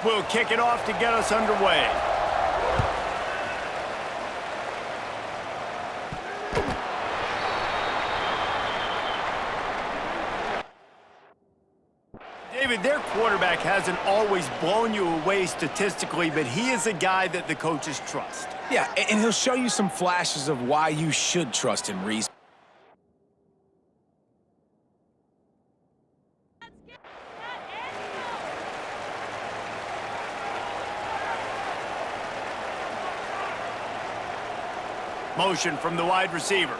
We'll kick it off to get us underway. David, their quarterback hasn't always blown you away statistically, but he is a guy that the coaches trust. Yeah, and he'll show you some flashes of why you should trust him, Reese. Motion from the wide receiver.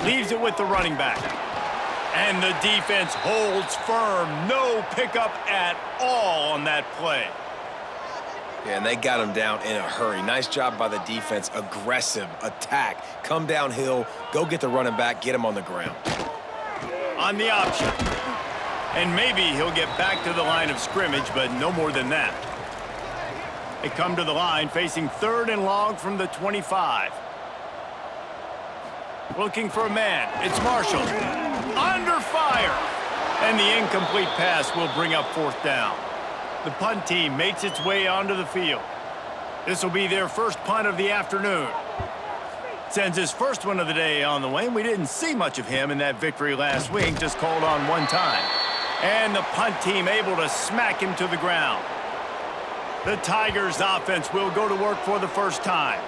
Leaves it with the running back. And the defense holds firm. No pickup at all on that play. Yeah, and they got him down in a hurry. Nice job by the defense. Aggressive attack. Come downhill, go get the running back, get him on the ground. On the option. And maybe he'll get back to the line of scrimmage, but no more than that. They come to the line facing 3rd and long from the 25. Looking for a man. It's Marshall. Under fire. And the incomplete pass will bring up 4th down. The punt team makes its way onto the field. This will be their first punt of the afternoon. Sends his first one of the day on the way. We didn't see much of him in that victory last week, just called on one time. And the punt team able to smack him to the ground. The Tigers offense will go to work for the first time.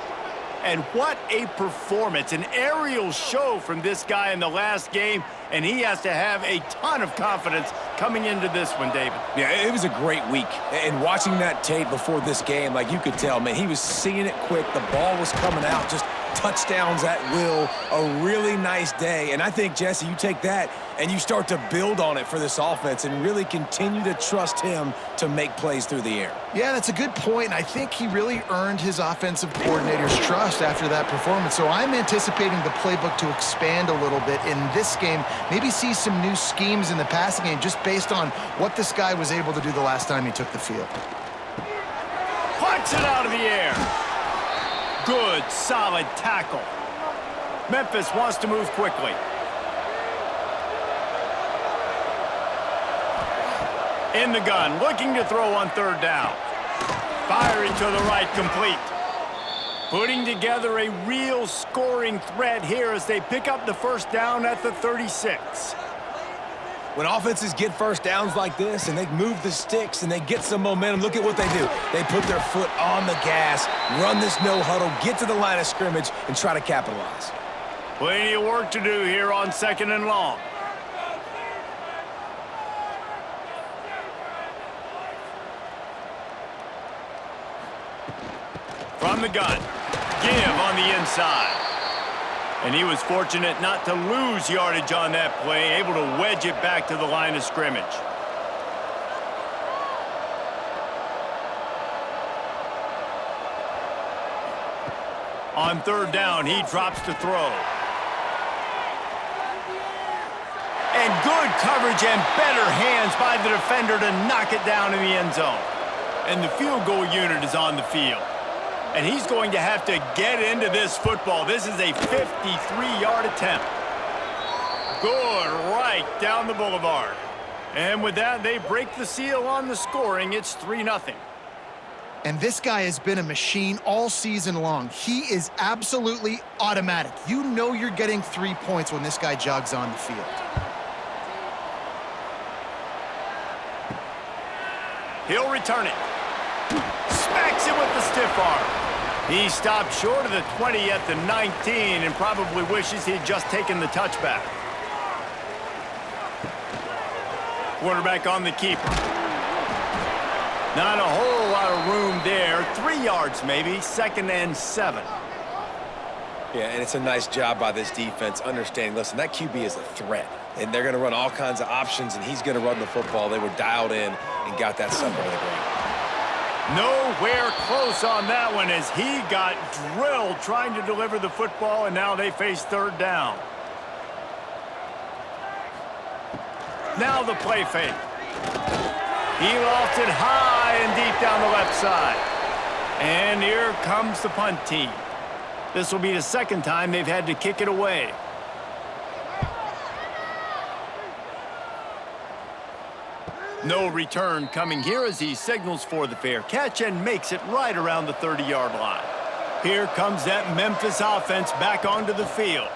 And what a performance, an aerial show from this guy in the last game, and he has to have a ton of confidence coming into this one, David. Yeah, it was a great week. And watching that tape before this game, like you could tell, man, he was seeing it quick. The ball was coming out, just touchdowns at will. A really nice day. And I think, Jesse, you take that and you start to build on it for this offense and really continue to trust him to make plays through the air. Yeah, that's a good point. I think he really earned his offensive coordinator's trust after that performance. So I'm anticipating the playbook to expand a little bit in this game, maybe see some new schemes in the passing game just based on what this guy was able to do the last time he took the field. Punts it out of the air. Good, solid tackle. Memphis wants to move quickly. In the gun, looking to throw on 3rd down. Firing to the right, complete. Putting together a real scoring threat here as they pick up the 1st down at the 36. When offenses get first downs like this and they move the sticks and they get some momentum, look at what they do. They put their foot on the gas, run this no huddle, get to the line of scrimmage, and try to capitalize. Plenty of work to do here on 2nd and long. From the gun, give on the inside. And he was fortunate not to lose yardage on that play, able to wedge it back to the line of scrimmage. On 3rd down, he drops to throw. And good coverage and better hands by the defender to knock it down in the end zone. And the field goal unit is on the field. And he's going to have to get into this football. This is a 53-yard attempt. Good, right down the boulevard. And with that, they break the seal on the scoring. It's 3-0. And this guy has been a machine all season long. He is absolutely automatic. You know you're getting 3 points when this guy jogs on the field. He'll return it. Smacks it with the stiff arm. He stopped short of the 20 at the 19 and probably wishes he'd just taken the touchback. Quarterback on the keeper. Not a whole lot of room there. 3 yards maybe, 2nd and 7. Yeah, and it's a nice job by this defense understanding, listen, that QB is a threat. And they're going to run all kinds of options, and he's going to run the football. They were dialed in and got that sucker to the ground. Nowhere close on that one as he got drilled trying to deliver the football, and now they face 3rd down. Now the play fake. He lofted high and deep down the left side. And here comes the punt team. This will be the 2nd time they've had to kick it away. No return coming here as he signals for the fair catch and makes it right around the 30-yard line. Here comes that Memphis offense back onto the field.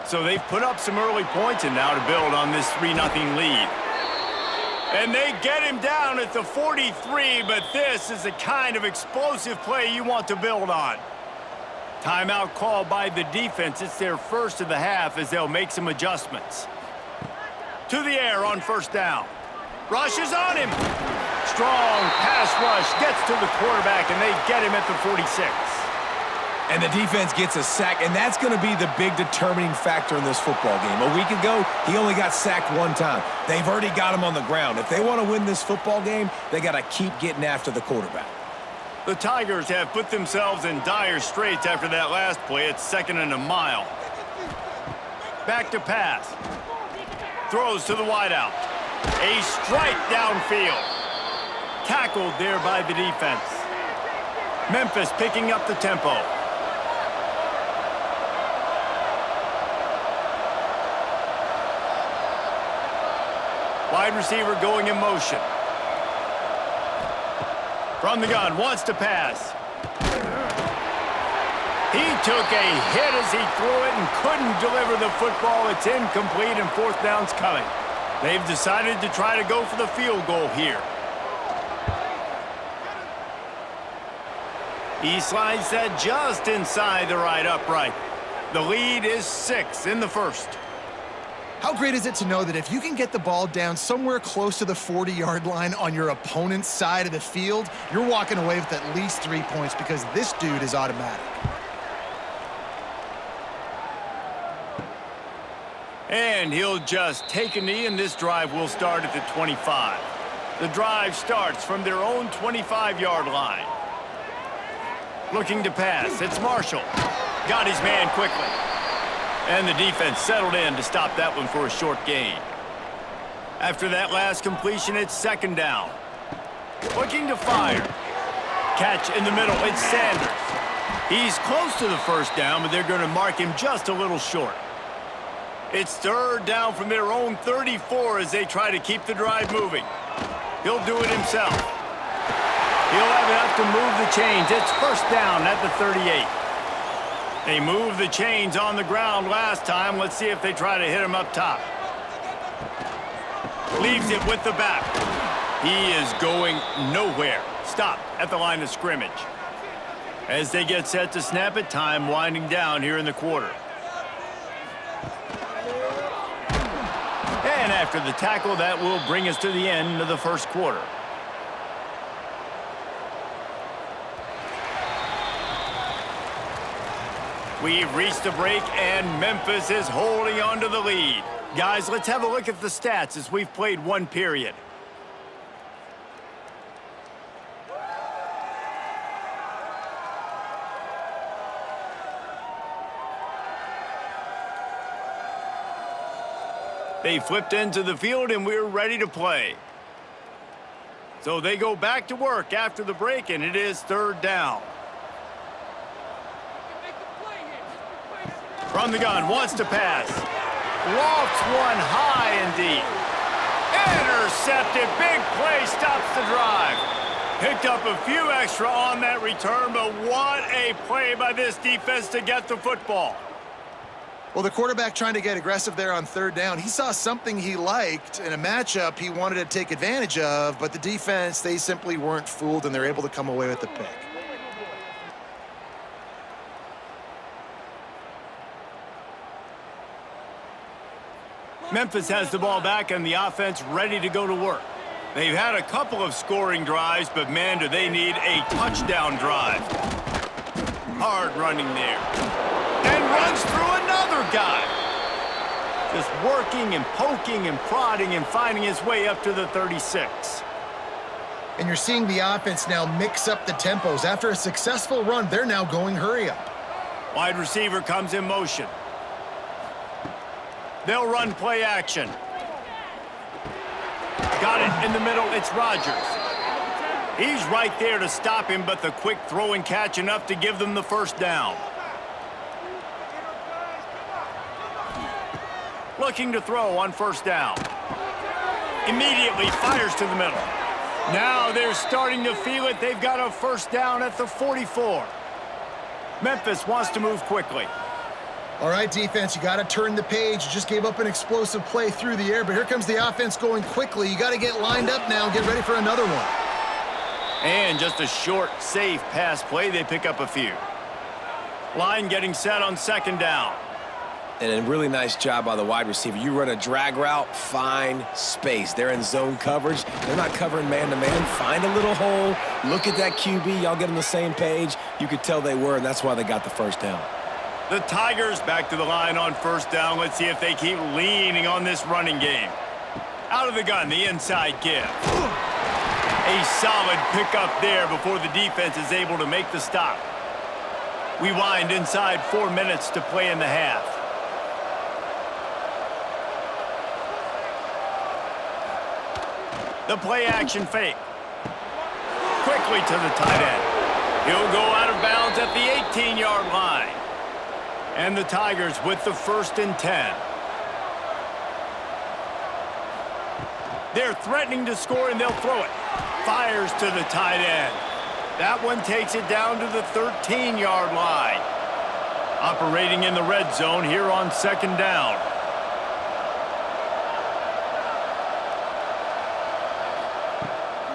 So they've put up some early points and now to build on this 3-0 lead. And they get him down at the 43, but this is the kind of explosive play you want to build on. Timeout called by the defense. It's their first of the half as they'll make some adjustments. To the air on first down. Rushes on him. Strong pass rush gets to the quarterback, and they get him at the 46. And the defense gets a sack, and that's going to be the big determining factor in this football game. A week ago, he only got sacked one time. They've already got him on the ground. If they want to win this football game, they got to keep getting after the quarterback. The Tigers have put themselves in dire straits after that last play. It's 2nd and a mile. Back to pass. Throws to the wideout. A strike downfield. Tackled there by the defense. Memphis picking up the tempo. Wide receiver going in motion. From the gun, wants to pass. He took a hit as he threw it and couldn't deliver the football. It's incomplete and 4th down's coming. They've decided to try to go for the field goal here. He slides that just inside the right upright. The lead is 6 in the first. How great is it to know that if you can get the ball down somewhere close to the 40-yard line on your opponent's side of the field, you're walking away with at least 3 points because this dude is automatic. And he'll just take a knee, and this drive will start at the 25. The drive starts from their own 25-yard line. Looking to pass. It's Marshall. Got his man quickly. And the defense settled in to stop that one for a short gain. After that last completion, it's 2nd down. Looking to fire. Catch in the middle. It's Sanders. He's close to the first down, but they're going to mark him just a little short. It's 3rd down from their own 34 as they try to keep the drive moving. He'll do it himself. He'll have enough to move the chains. It's 1st down at the 38. They moved the chains on the ground last time. Let's see if they try to hit him up top. Leaves it with the back. He is going nowhere. Stopped at the line of scrimmage. As they get set to snap it, time winding down here in the quarter. And after the tackle, that will bring us to the end of the first quarter. We've reached a break, and Memphis is holding on to the lead. Guys, let's have a look at the stats as we've played one period. They flipped into the field, and we're ready to play. So they go back to work after the break, and it is 3rd down. From the gun, wants to pass. Lofts one high and deep. Intercepted, big play, stops the drive. Picked up a few extra on that return, but what a play by this defense to get the football. Well, the quarterback trying to get aggressive there on 3rd down. He saw something he liked in a matchup he wanted to take advantage of, but the defense, they simply weren't fooled, and they're able to come away with the pick. Memphis has the ball back and the offense ready to go to work. They've had a couple of scoring drives, but man, do they need a touchdown drive. Hard running there. And runs through another guy. Just working and poking and prodding and finding his way up to the 36. And you're seeing the offense now mix up the tempos. After a successful run, they're now going hurry up. Wide receiver comes in motion. They'll run play action. Got it in the middle. It's Rodgers. He's right there to stop him, but the quick throw and catch enough to give them the 1st down. Looking to throw on 1st down. Immediately fires to the middle. Now they're starting to feel it. They've got a first down at the 44. Memphis wants to move quickly. All right, defense, you got to turn the page. You just gave up an explosive play through the air, but here comes the offense going quickly. You got to get lined up now and get ready for another one. And just a short, safe pass play. They pick up a few. Line getting set on second down. And a really nice job by the wide receiver. You run a drag route, find space. They're in zone coverage. They're not covering man-to-man. Find a little hole. Look at that QB. Y'all get on the same page. You could tell they were, and that's why they got the first down. The Tigers back to the line on first down. Let's see if they keep leaning on this running game. Out of the gun, the inside give. A solid pickup there before the defense is able to make the stop. We wind inside 4 minutes to play in the half. The play action fake. Quickly to the tight end. He'll go out of bounds at the 18-yard line. And the Tigers with the 1st and 10. They're threatening to score, and they'll throw it. Fires to the tight end. That one takes it down to the 13-yard line. Operating in the red zone here on second down.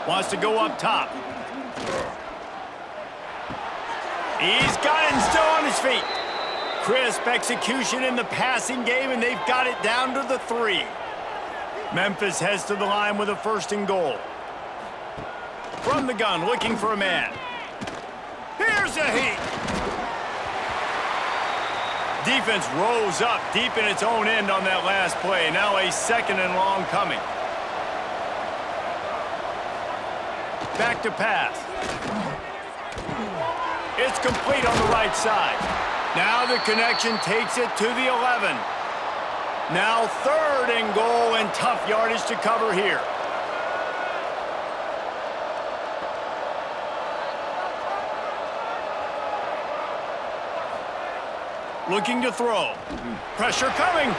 Wants to go up top. He's got it and still on his feet. Crisp execution in the passing game, and they've got it down to the 3. Memphis heads to the line with a 1st and goal. From the gun, looking for a man. Here's a heat. Defense rose up deep in its own end on that last play. Now a 2nd and long coming. Back to pass. It's complete on the right side. Now the connection takes it to the 11. Now 3rd and goal, and tough yardage to cover here. Looking to throw. Pressure coming.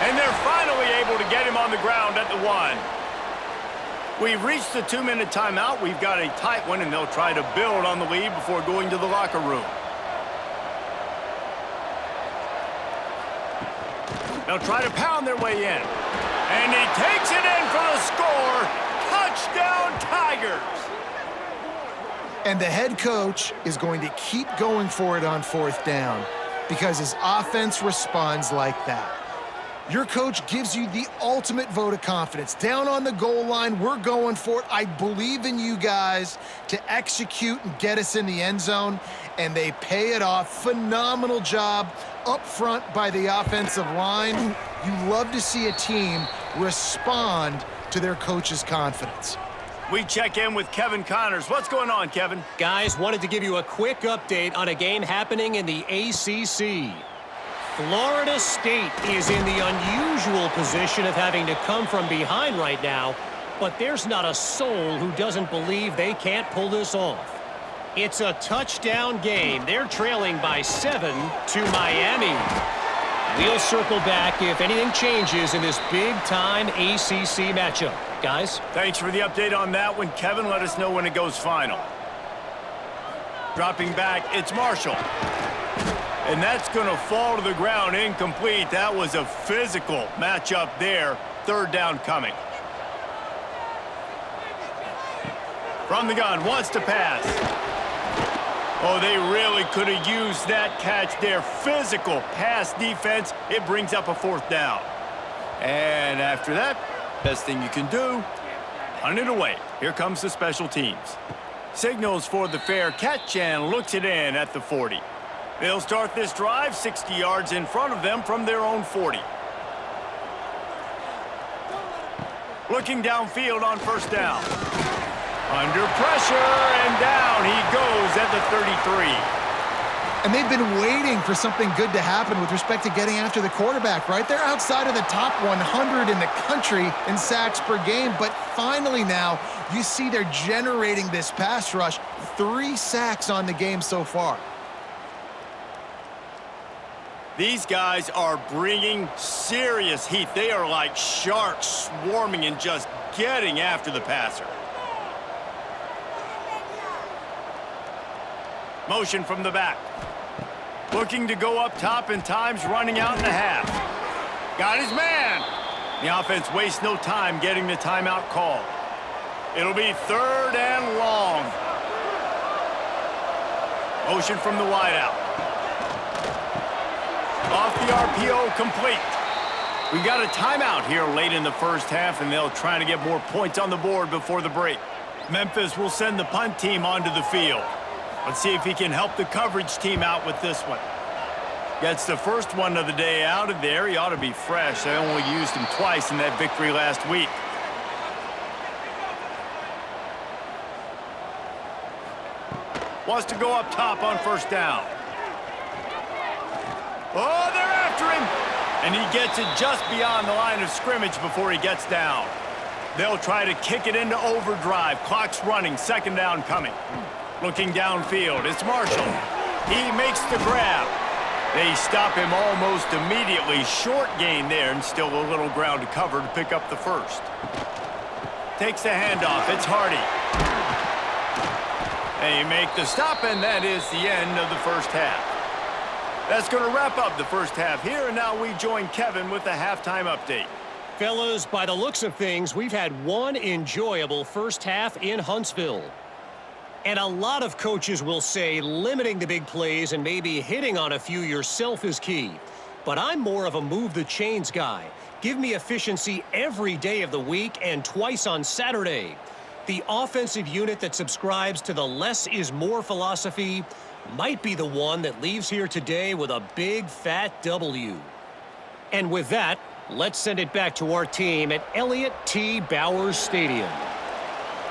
And they're finally able to get him on the ground at the 1. We've reached the 2-minute timeout. We've got a tight one, and they'll try to build on the lead before going to the locker room. They'll try to pound their way in. And he takes it in for the score. Touchdown, Tigers! And the head coach is going to keep going for it on 4th down because his offense responds like that. Your coach gives you the ultimate vote of confidence. Down on the goal line, we're going for it. I believe in you guys to execute and get us in the end zone, and they pay it off. Phenomenal job up front by the offensive line. You love to see a team respond to their coach's confidence. We check in with Kevin Connors. What's going on, Kevin? Guys, wanted to give you a quick update on a game happening in the ACC. Florida State is in the unusual position of having to come from behind right now, but there's not a soul who doesn't believe they can't pull this off. It's a touchdown game. They're trailing by 7 to Miami. We'll circle back if anything changes in this big-time ACC matchup. Guys? Thanks for the update on that one, Kevin. Let us know when it goes final. Dropping back, it's Marshall. And that's going to fall to the ground incomplete. That was a physical matchup there. 3rd down coming. From the gun, wants to pass. Oh, they really could have used that catch there. Physical pass defense. It brings up a 4th down. And after that, best thing you can do, punt it away. Here comes the special teams. Signals for the fair catch and looks it in at the 40. They'll start this drive 60 yards in front of them from their own 40. Looking downfield on 1st down. Under pressure, and down he goes at the 33. And they've been waiting for something good to happen with respect to getting after the quarterback, right? They're outside of the top 100 in the country in sacks per game, but finally now you see they're generating this pass rush. 3 sacks on the game so far. These guys are bringing serious heat. They are like sharks swarming and just getting after the passer. Motion from the back. Looking to go up top, and time's running out in the half. Got his man. The offense wastes no time getting the timeout called. It'll be 3rd and long. Motion from the wideout. Off the RPO, complete. We got a timeout here late in the first half, and they'll try to get more points on the board before the break. Memphis will send the punt team onto the field. Let's see if he can help the coverage team out with this one. Gets the first one of the day out of there. He ought to be fresh. They only used him twice in that victory last week. Wants to go up top on 1st down. Oh, they're after him! And he gets it just beyond the line of scrimmage before he gets down. They'll try to kick it into overdrive. Clock's running, 2nd down coming. Looking downfield, it's Marshall. He makes the grab. They stop him almost immediately. Short gain there, and still a little ground to cover to pick up the first. Takes the handoff, it's Hardy. They make the stop, and that is the end of the first half. That's going to wrap up the first half here, and now we join Kevin with the halftime update. Fellas, by the looks of things, we've had one enjoyable first half in Huntsville. And a lot of coaches will say limiting the big plays and maybe hitting on a few yourself is key. But I'm more of a move the chains guy. Give me efficiency every day of the week and twice on Saturday. The offensive unit that subscribes to the less is more philosophy might be the one that leaves here today with a big fat W. And with that, let's send it back to our team at Elliott T. Bowers Stadium.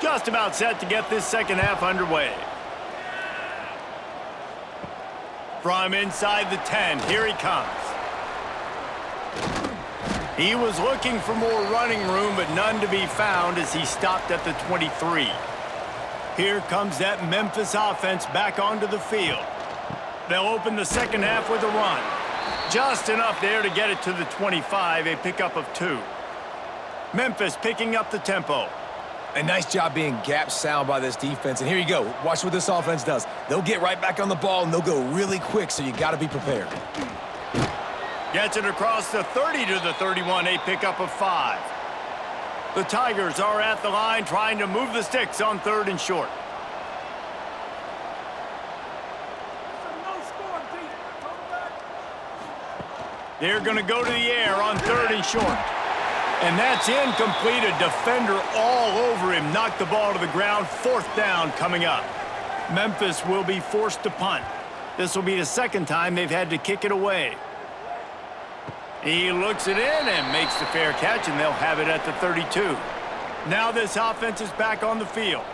Just about set to get this second half underway. From inside the 10, here he comes. He was looking for more running room, but none to be found as he stopped at the 23. Here comes that Memphis offense back onto the field. They'll open the second half with a run. Just enough there to get it to the 25, a pickup of 2. Memphis picking up the tempo. A nice job being gap sound by this defense. And here you go. Watch what this offense does. They'll get right back on the ball, and they'll go really quick, so you got to be prepared. Gets it across the 30 to the 31, a pickup of 5. The Tigers are at the line trying to move the sticks on 3rd and short. They're going to go to the air on 3rd and short. And that's incomplete. A defender all over him. Knocked the ball to the ground. 4th down coming up. Memphis will be forced to punt. This will be the second time they've had to kick it away. He looks it in and makes the fair catch, and they'll have it at the 32. Now this offense is back on the field.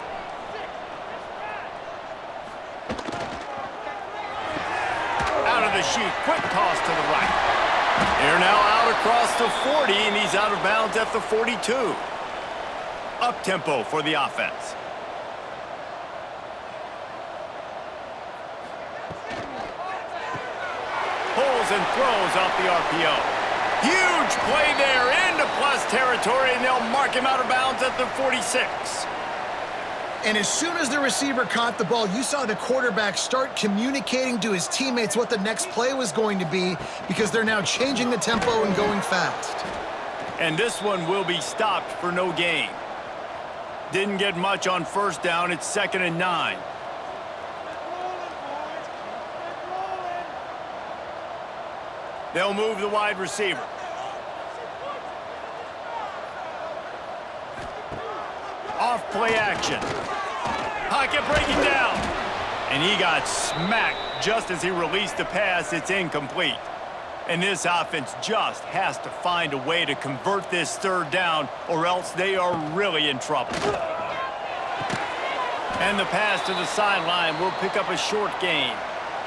Out of the sheet. Quick toss to the right. They're now out across the 40, and he's out of bounds at the 42. Up-tempo for the offense. Pulls and throws off the RPO. Huge play there into plus territory, and they'll mark him out of bounds at the 46. And as soon as the receiver caught the ball, you saw the quarterback start communicating to his teammates what the next play was going to be, because they're now changing the tempo and going fast. And this one will be stopped for no gain. Didn't get much on 1st down. It's 2nd and 9. They'll move the wide receiver. Off play action. Pocket breaking down. And he got smacked just as he released the pass. It's incomplete. And this offense just has to find a way to convert this 3rd down, or else they are really in trouble. And the pass to the sideline will pick up a short gain.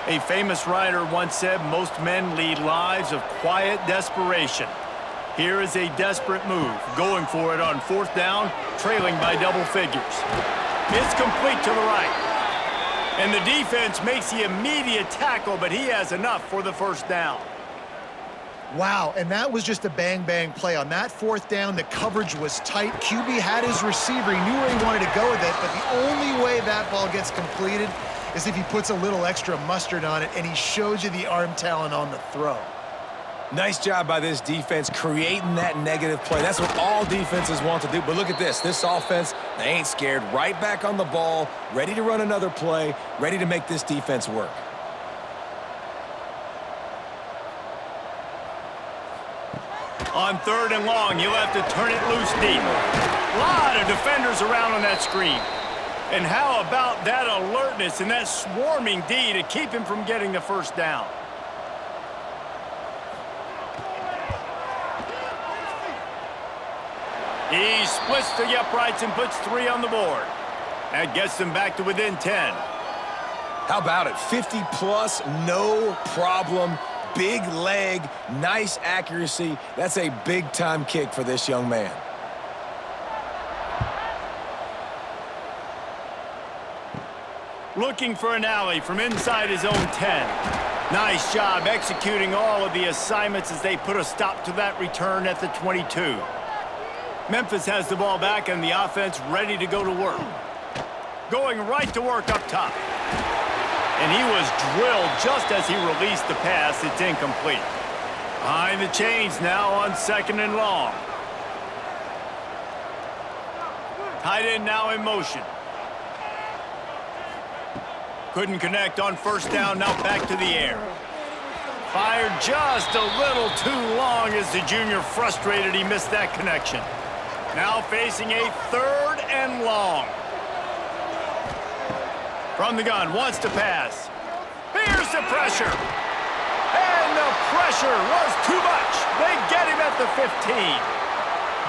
A famous writer once said, most men lead lives of quiet desperation. Here is a desperate move, going for it on 4th down, trailing by double figures. It's complete to the right. And the defense makes the immediate tackle, but he has enough for the 1st down. Wow, and that was just a bang-bang play. On that fourth down, the coverage was tight. QB had his receiver. He knew where he wanted to go with it, but the only way that ball gets completed is if he puts a little extra mustard on it, and he shows you the arm talent on the throw. Nice job by this defense creating that negative play. That's what all defenses want to do. But look at this. This offense, they ain't scared. Right back on the ball, ready to run another play, ready to make this defense work. On 3rd and long, you'll have to turn it loose deep. A lot of defenders around on that screen. And how about that alertness and that swarming D to keep him from getting the first down? He splits the uprights and puts 3 on the board. That gets them back to within 10. How about it? 50-plus, no problem. Big leg, nice accuracy. That's a big-time kick for this young man. Looking for an alley from inside his own 10. Nice job executing all of the assignments as they put a stop to that return at the 22. Memphis has the ball back and the offense ready to go to work. Going right to work up top. And he was drilled just as he released the pass. It's incomplete. Behind the chains now on 2nd and long. Tight end now in motion. Couldn't connect on 1st down, now back to the air. Fired just a little too long as the junior frustrated he missed that connection. Now facing a 3rd and long. From the gun, wants to pass. Here's the pressure. And the pressure was too much. They get him at the 15.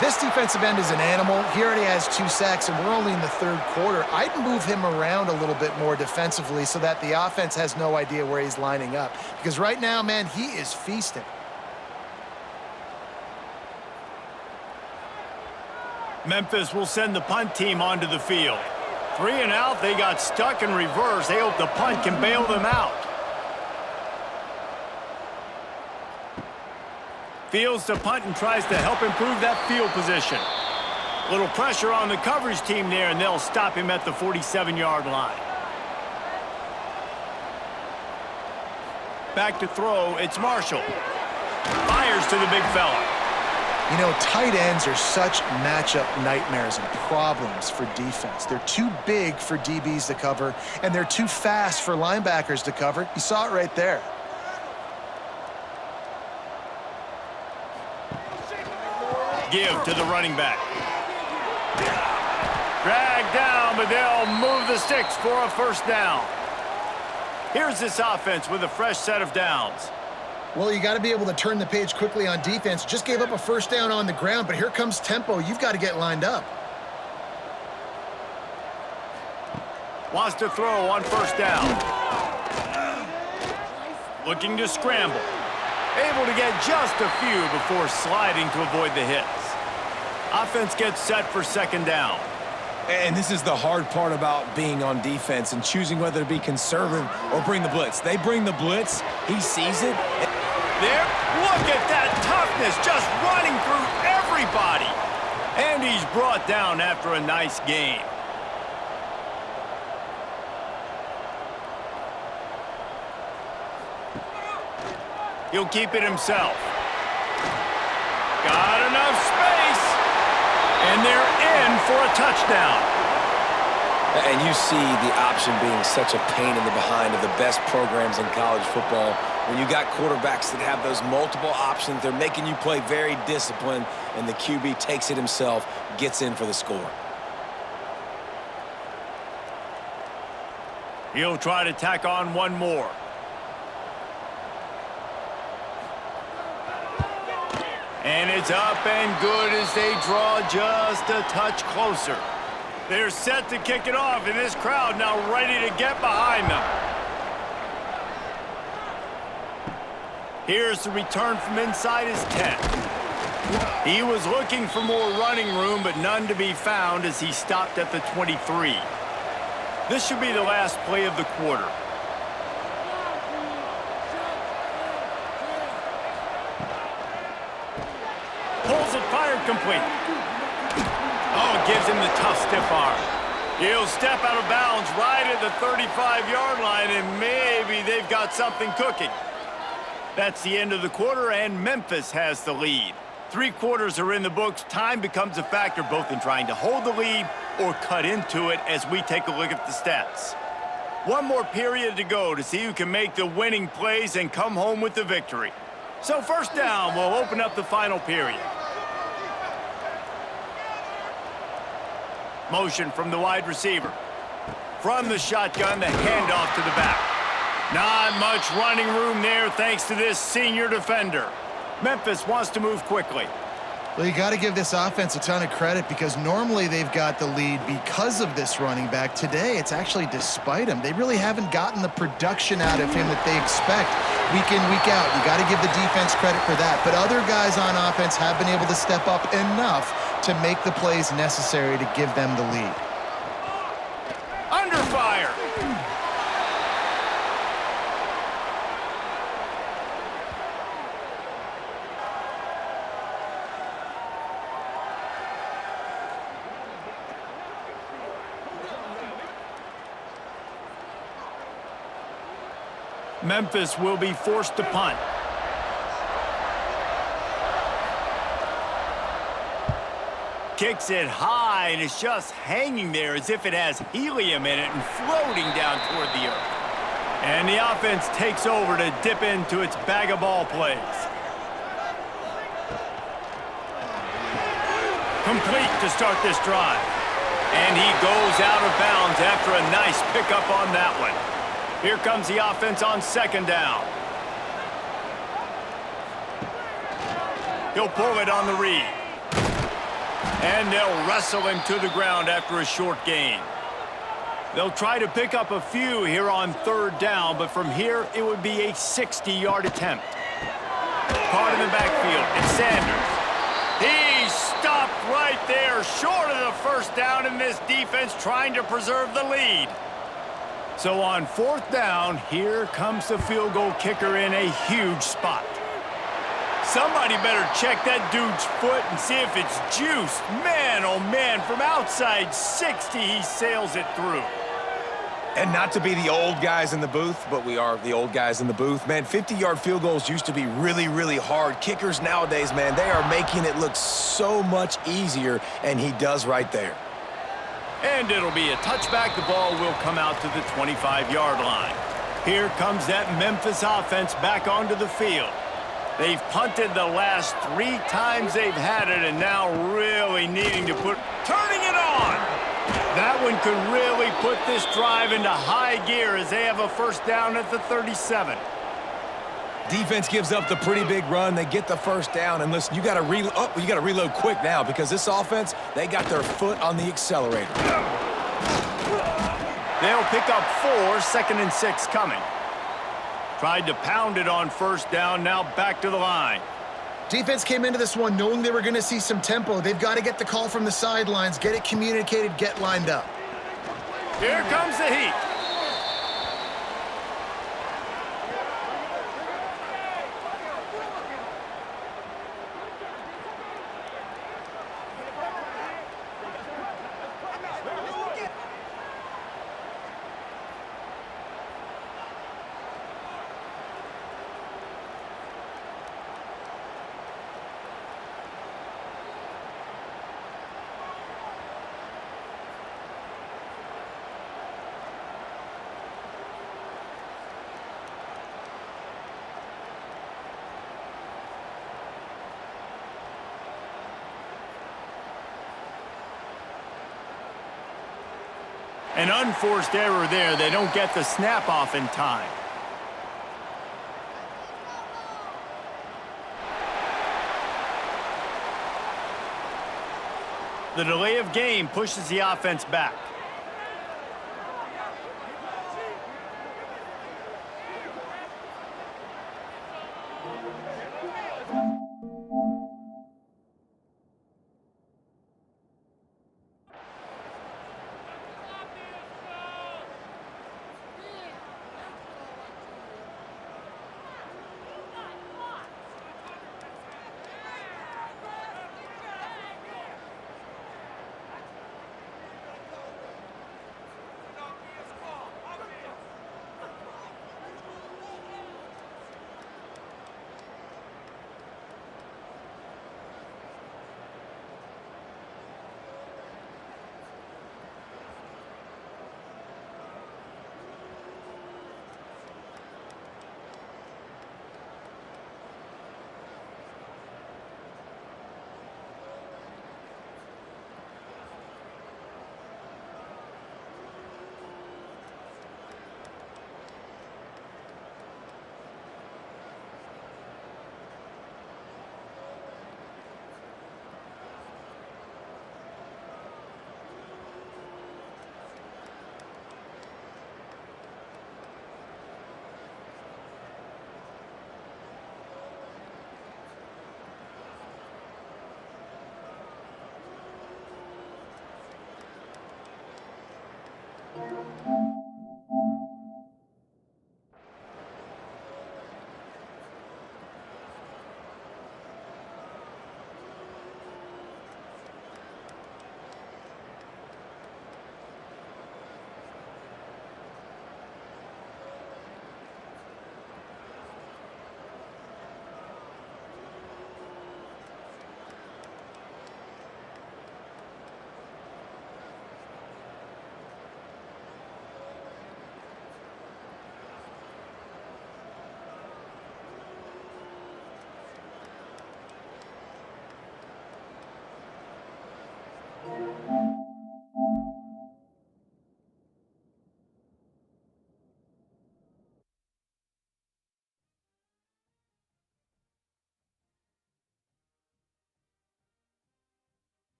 This defensive end is an animal. He already has 2 sacks, and we're only in the 3rd quarter. I'd move him around a little bit more defensively so that the offense has no idea where he's lining up. Because right now, man, he is feasting. Memphis will send the punt team onto the field. 3 and out, they got stuck in reverse. They hope the punt can bail them out. Fields the punt and tries to help improve that field position. Little pressure on the coverage team there, and they'll stop him at the 47-yard line. Back to throw, it's Marshall. Fires to the big fella. You know, tight ends are such matchup nightmares and problems for defense. They're too big for DBs to cover, and they're too fast for linebackers to cover. You saw it right there. Give to the running back. Dragged down, but they'll move the sticks for a 1st down. Here's this offense with a fresh set of downs. Well, you got to be able to turn the page quickly on defense. Just gave up a 1st down on the ground, but here comes tempo. You've got to get lined up. Wants to throw on 1st down. Looking to scramble. Able to get just a few before sliding to avoid the hits. Offense gets set for 2nd down. And this is the hard part about being on defense and choosing whether to be conservative or bring the blitz. They bring the blitz. He sees it. There, look at that toughness, just running through everybody. And he's brought down after a nice game. He'll keep it himself. Got enough space. And they're in for a touchdown. And you see the option being such a pain in the behind of the best programs in college football. When you got quarterbacks that have those multiple options, they're making you play very disciplined, and the QB takes it himself, gets in for the score. He'll try to tack on one more. And it's up and good as they draw just a touch closer. They're set to kick it off, and this crowd now ready to get behind them. Here's the return from inside his 10. He was looking for more running room, but none to be found as he stopped at the 23. This should be the last play of the quarter. complete. Oh, gives him the tough stiff arm. He'll step out of bounds right at the 35-yard line, and maybe they've got something cooking. That's the end of the quarter, and Memphis has the lead. 3 quarters are in the books. Time becomes a factor both in trying to hold the lead or cut into it as we take a look at the stats. 1 more period to go to see who can make the winning plays and come home with the victory. So first down will open up the final period. Motion from the wide receiver. From the shotgun, the handoff to the back. Not much running room there thanks to this senior defender. Memphis wants to move quickly. Well, you got to give this offense a ton of credit because normally they've got the lead because of this running back. Today, it's actually despite him. They really haven't gotten the production out of him that they expect week in, week out. You got to give the defense credit for that. But other guys on offense have been able to step up enough to make the plays necessary to give them the lead. Under fire. Memphis will be forced to punt. Kicks it high, and it's just hanging there as if it has helium in it and floating down toward the earth. And the offense takes over to dip into its bag of ball plays. Complete to start this drive. And he goes out of bounds after a nice pickup on that one. Here comes the offense on second down. He'll pull it on the read. And they'll wrestle him to the ground after a short gain. They'll try to pick up a few here on third down, but from here it would be a 60-yard attempt. Caught in the backfield, it's Sanders. He stopped right there, short of the first down, in this defense trying to preserve the lead. So on fourth down, here comes the field goal kicker in a huge spot. Somebody better check that dude's foot and see if it's juiced. Man, oh man, from outside 60, he sails it through. And not to be the old guys in the booth, but we are the old guys in the booth. Man, 50-yard field goals used to be really, really hard. Kickers nowadays, man, they are making it look so much easier, and he does right there. And it'll be a touchback. The ball will come out to the 25-yard line. Here comes that Memphis offense back onto the field. They've punted the last 3 times they've had it, and now really needing to turning it on. That one could really put this drive into high gear as they have a first down at the 37. Defense gives up the pretty big run. They get the first down, and listen, you got to reload quick now because this offense, they got their foot on the accelerator. They'll pick up 4, 2nd and 6 coming. Tried to pound it on first down, now back to the line. Defense came into this one knowing they were going to see some tempo. They've got to get the call from the sidelines, get it communicated, get lined up. Here comes the heat. An unforced error there. They don't get the snap off in time. The delay of game pushes the offense back.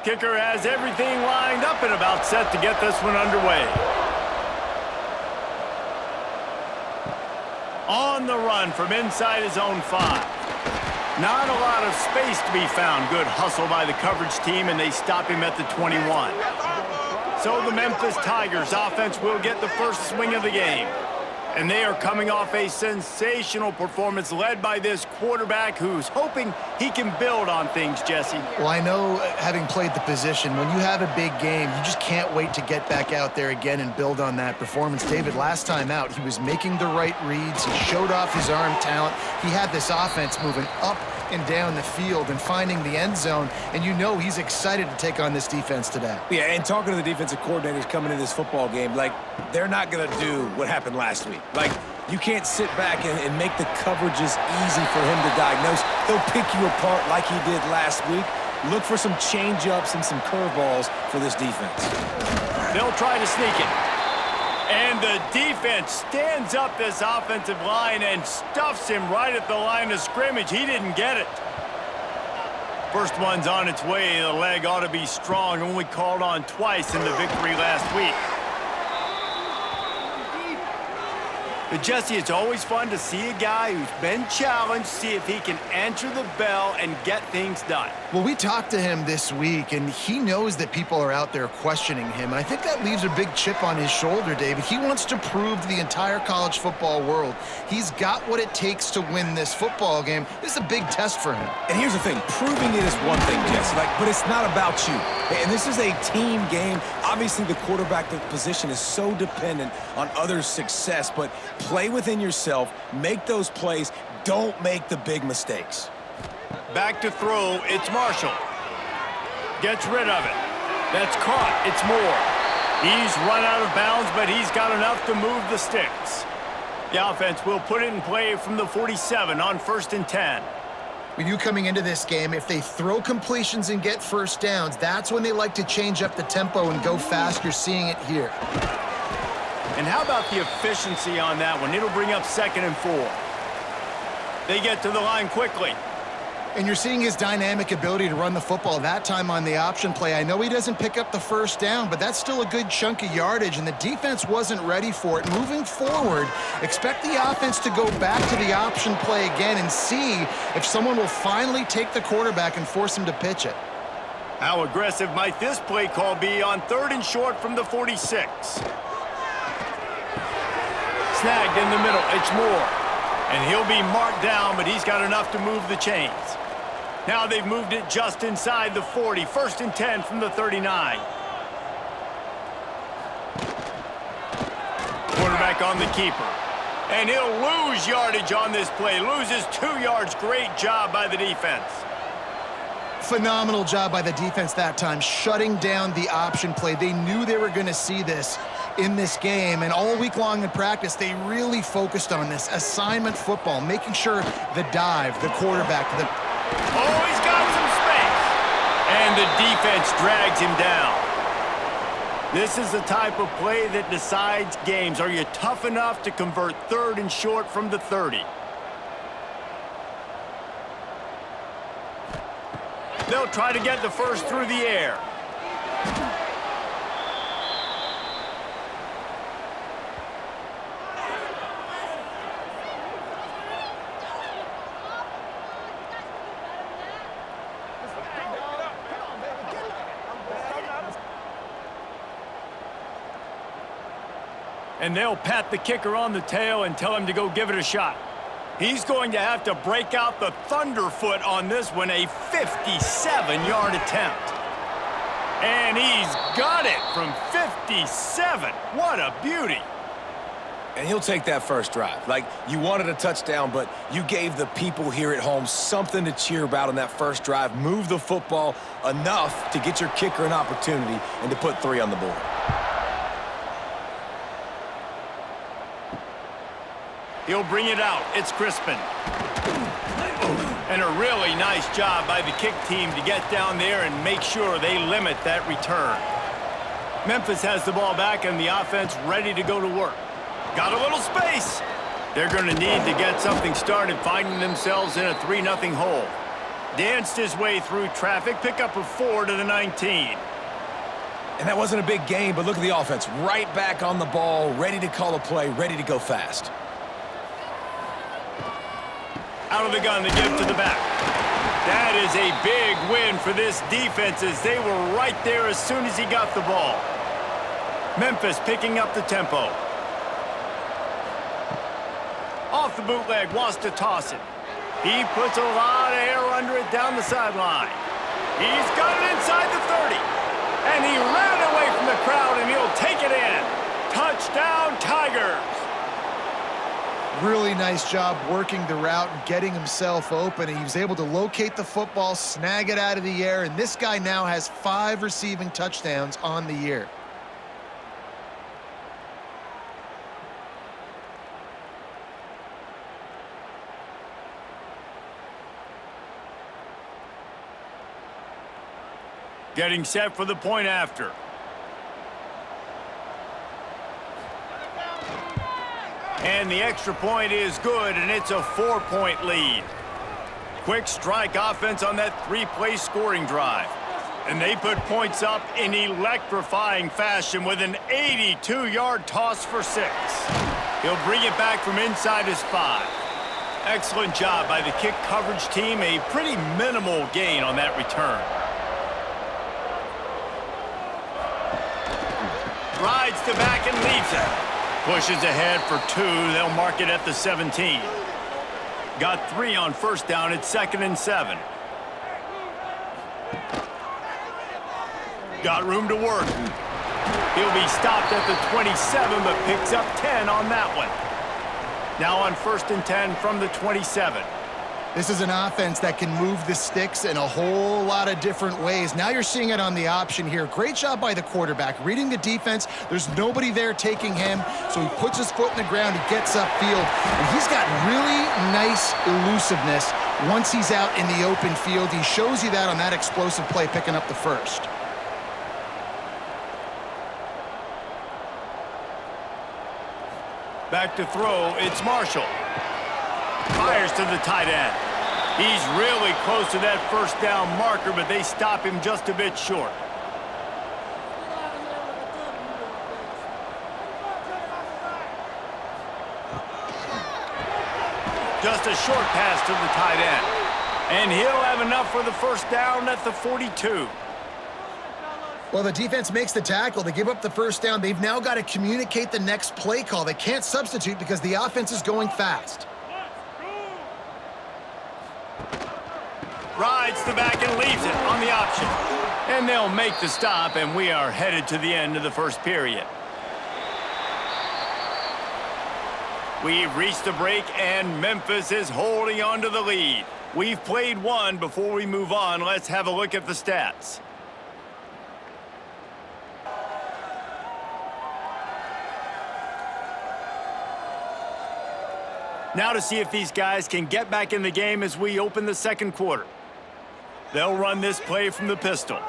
Kicker has everything lined up and about set to get this one underway. On the run from inside his own 5. Not a lot of space to be found. Good hustle by the coverage team, and they stop him at the 21. So the Memphis Tigers offense will get the first swing of the game. And they are coming off a sensational performance led by this quarterback who's hoping he can build on things, Jesse. Well, I know, having played the position, when you have a big game, you just can't wait to get back out there again and build on that performance. David, last time out, he was making the right reads. He showed off his arm talent. He had this offense moving up and down the field and finding the end zone, and you know he's excited to take on this defense today. Yeah, and talking to the defensive coordinators coming into this football game, like, they're not going to do what happened last week. Like, you can't sit back and make the coverages easy for him to diagnose. He'll pick you apart like he did last week. Look for some change-ups and some curveballs for this defense. They'll try to sneak it. And the defense stands up this offensive line and stuffs him right at the line of scrimmage. He didn't get it. First one's on its way. The leg ought to be strong. Only called on twice in the victory last week. But Jesse, it's always fun to see a guy who's been challenged, see if he can answer the bell and get things done. Well, we talked to him this week, and he knows that people are out there questioning him. And I think that leaves a big chip on his shoulder, David. He wants to prove to the entire college football world he's got what it takes to win this football game. This is a big test for him. And here's the thing. Proving it is one thing, Jesse, but it's not about you. And this is a team game. Obviously, the quarterback position is so dependent on others' success, but play within yourself, make those plays, don't make the big mistakes. Back to throw, it's Marshall. Gets rid of it. That's caught, it's Moore. He's run out of bounds, but he's got enough to move the sticks. The offense will put it in play from the 47 on 1st and 10. We knew coming into this game, if they throw completions and get first downs, that's when they like to change up the tempo and go fast. You're seeing it here. And how about the efficiency on that one? It'll bring up 2nd and 4. They get to the line quickly. And you're seeing his dynamic ability to run the football, that time on the option play. I know he doesn't pick up the first down, but that's still a good chunk of yardage, and the defense wasn't ready for it. Moving forward, expect the offense to go back to the option play again and see if someone will finally take the quarterback and force him to pitch it. How aggressive might this play call be on 3rd and short from the 46? Snagged in the middle, it's Moore. And he'll be marked down, but he's got enough to move the chains. Now they've moved it just inside the 40. 1st and 10 from the 39. Quarterback on the keeper. And he'll lose yardage on this play. Loses 2 yards. Great job by the defense. Phenomenal job by the defense that time, shutting down the option play. They knew they were going to see this in this game, and all week long in practice, they really focused on this assignment football, making sure the dive, the quarterback, the... Oh, he's got some space. And the defense drags him down. This is the type of play that decides games. Are you tough enough to convert 3rd and short from the 30? They'll try to get the first through the air. And they'll pat the kicker on the tail and tell him to go give it a shot. He's going to have to break out the thunderfoot on this one, a 57-yard attempt. And he's got it from 57. What a beauty. And he'll take that first drive. Like, you wanted a touchdown, but you gave the people here at home something to cheer about on that first drive. Move the football enough to get your kicker an opportunity and to put 3 on the board. He'll bring it out. It's Crispin. And a really nice job by the kick team to get down there and make sure they limit that return. Memphis has the ball back and the offense ready to go to work. Got a little space. They're going to need to get something started, finding themselves in a 3-0 hole. Danced his way through traffic, pick up a 4 to the 19. And that wasn't a big gain, but look at the offense. Right back on the ball, ready to call a play, ready to go fast. Out of the gun, they give to the back. That is a big win for this defense as they were right there as soon as he got the ball. Memphis picking up the tempo. Off the bootleg, wants to toss it. He puts a lot of air under it down the sideline. He's got it inside the 30. And he ran away from the crowd, and he'll take it in. Touchdown, Tigers. Really nice job working the route and getting himself open. He was able to locate the football, snag it out of the air, and this guy now has 5 receiving touchdowns on the year. Getting set for the point after. And the extra point is good, and it's a 4-point lead. Quick strike offense on that 3-play scoring drive. And they put points up in electrifying fashion with an 82-yard toss for 6. He'll bring it back from inside his 5. Excellent job by the kick coverage team. A pretty minimal gain on that return. Rides to back and leaves it. Pushes ahead for 2. They'll mark it at the 17. Got 3 on first down. It's 2nd and 7. Got room to work. He'll be stopped at the 27, but picks up 10 on that one. Now on 1st and 10 from the 27. This is an offense that can move the sticks in a whole lot of different ways. Now you're seeing it on the option here. Great job by the quarterback. Reading the defense, there's nobody there taking him, so he puts his foot in the ground, he gets upfield, and he's got really nice elusiveness once he's out in the open field. He shows you that on that explosive play, picking up the first. Back to throw, it's Marshall. Fires to the tight end. He's really close to that first down marker, but they stop him just a bit short. Just a short pass to the tight end. And he'll have enough for the first down at the 42. Well, the defense makes the tackle. They give up the first down. They've now got to communicate the next play call. They can't substitute because the offense is going fast. Rides the back and leaves it on the option. And they'll make the stop, and we are headed to the end of the first period. We've reached the break, and Memphis is holding on to the lead. We've played one. Before we move on, let's have a look at the stats. Now to see if these guys can get back in the game as we open the second quarter. They'll run this play from the pistol.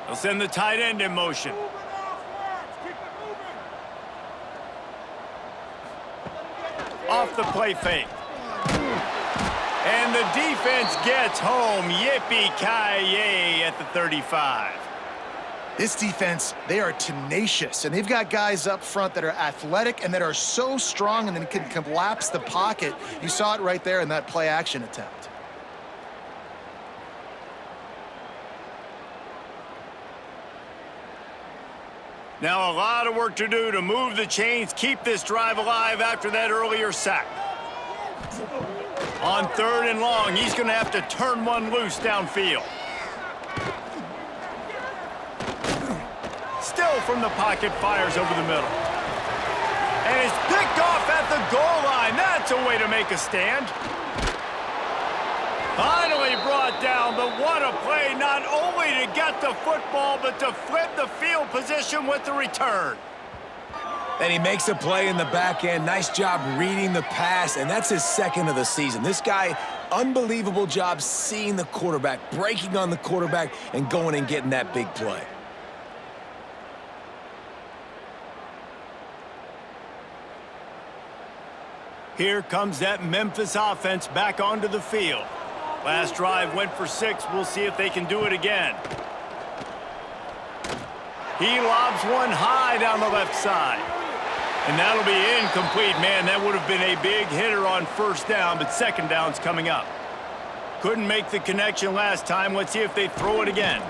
They'll send the tight end in motion. Off the play fake. And the defense gets home. Yippee-ki-yay at the 35. This defense, they are tenacious, and they've got guys up front that are athletic and that are so strong and then can collapse the pocket. You saw it right there in that play-action attempt. Now a lot of work to do to move the chains, keep this drive alive after that earlier sack. On 3rd and long, he's going to have to turn one loose downfield. Still from the pocket, fires over the middle. And it's picked off at the goal line. That's a way to make a stand. Finally brought down, but what a play, not only to get the football, but to flip the field position with the return. And he makes a play in the back end. Nice job reading the pass, and that's his second of the season. This guy, unbelievable job seeing the quarterback, breaking on the quarterback, and going and getting that big play. Here comes that Memphis offense back onto the field. Last drive went for 6. We'll see if they can do it again. He lobs one high down the left side. And that'll be incomplete. Man, that would have been a big hitter on first down, but second down's coming up. Couldn't make the connection last time. Let's see if they throw it again.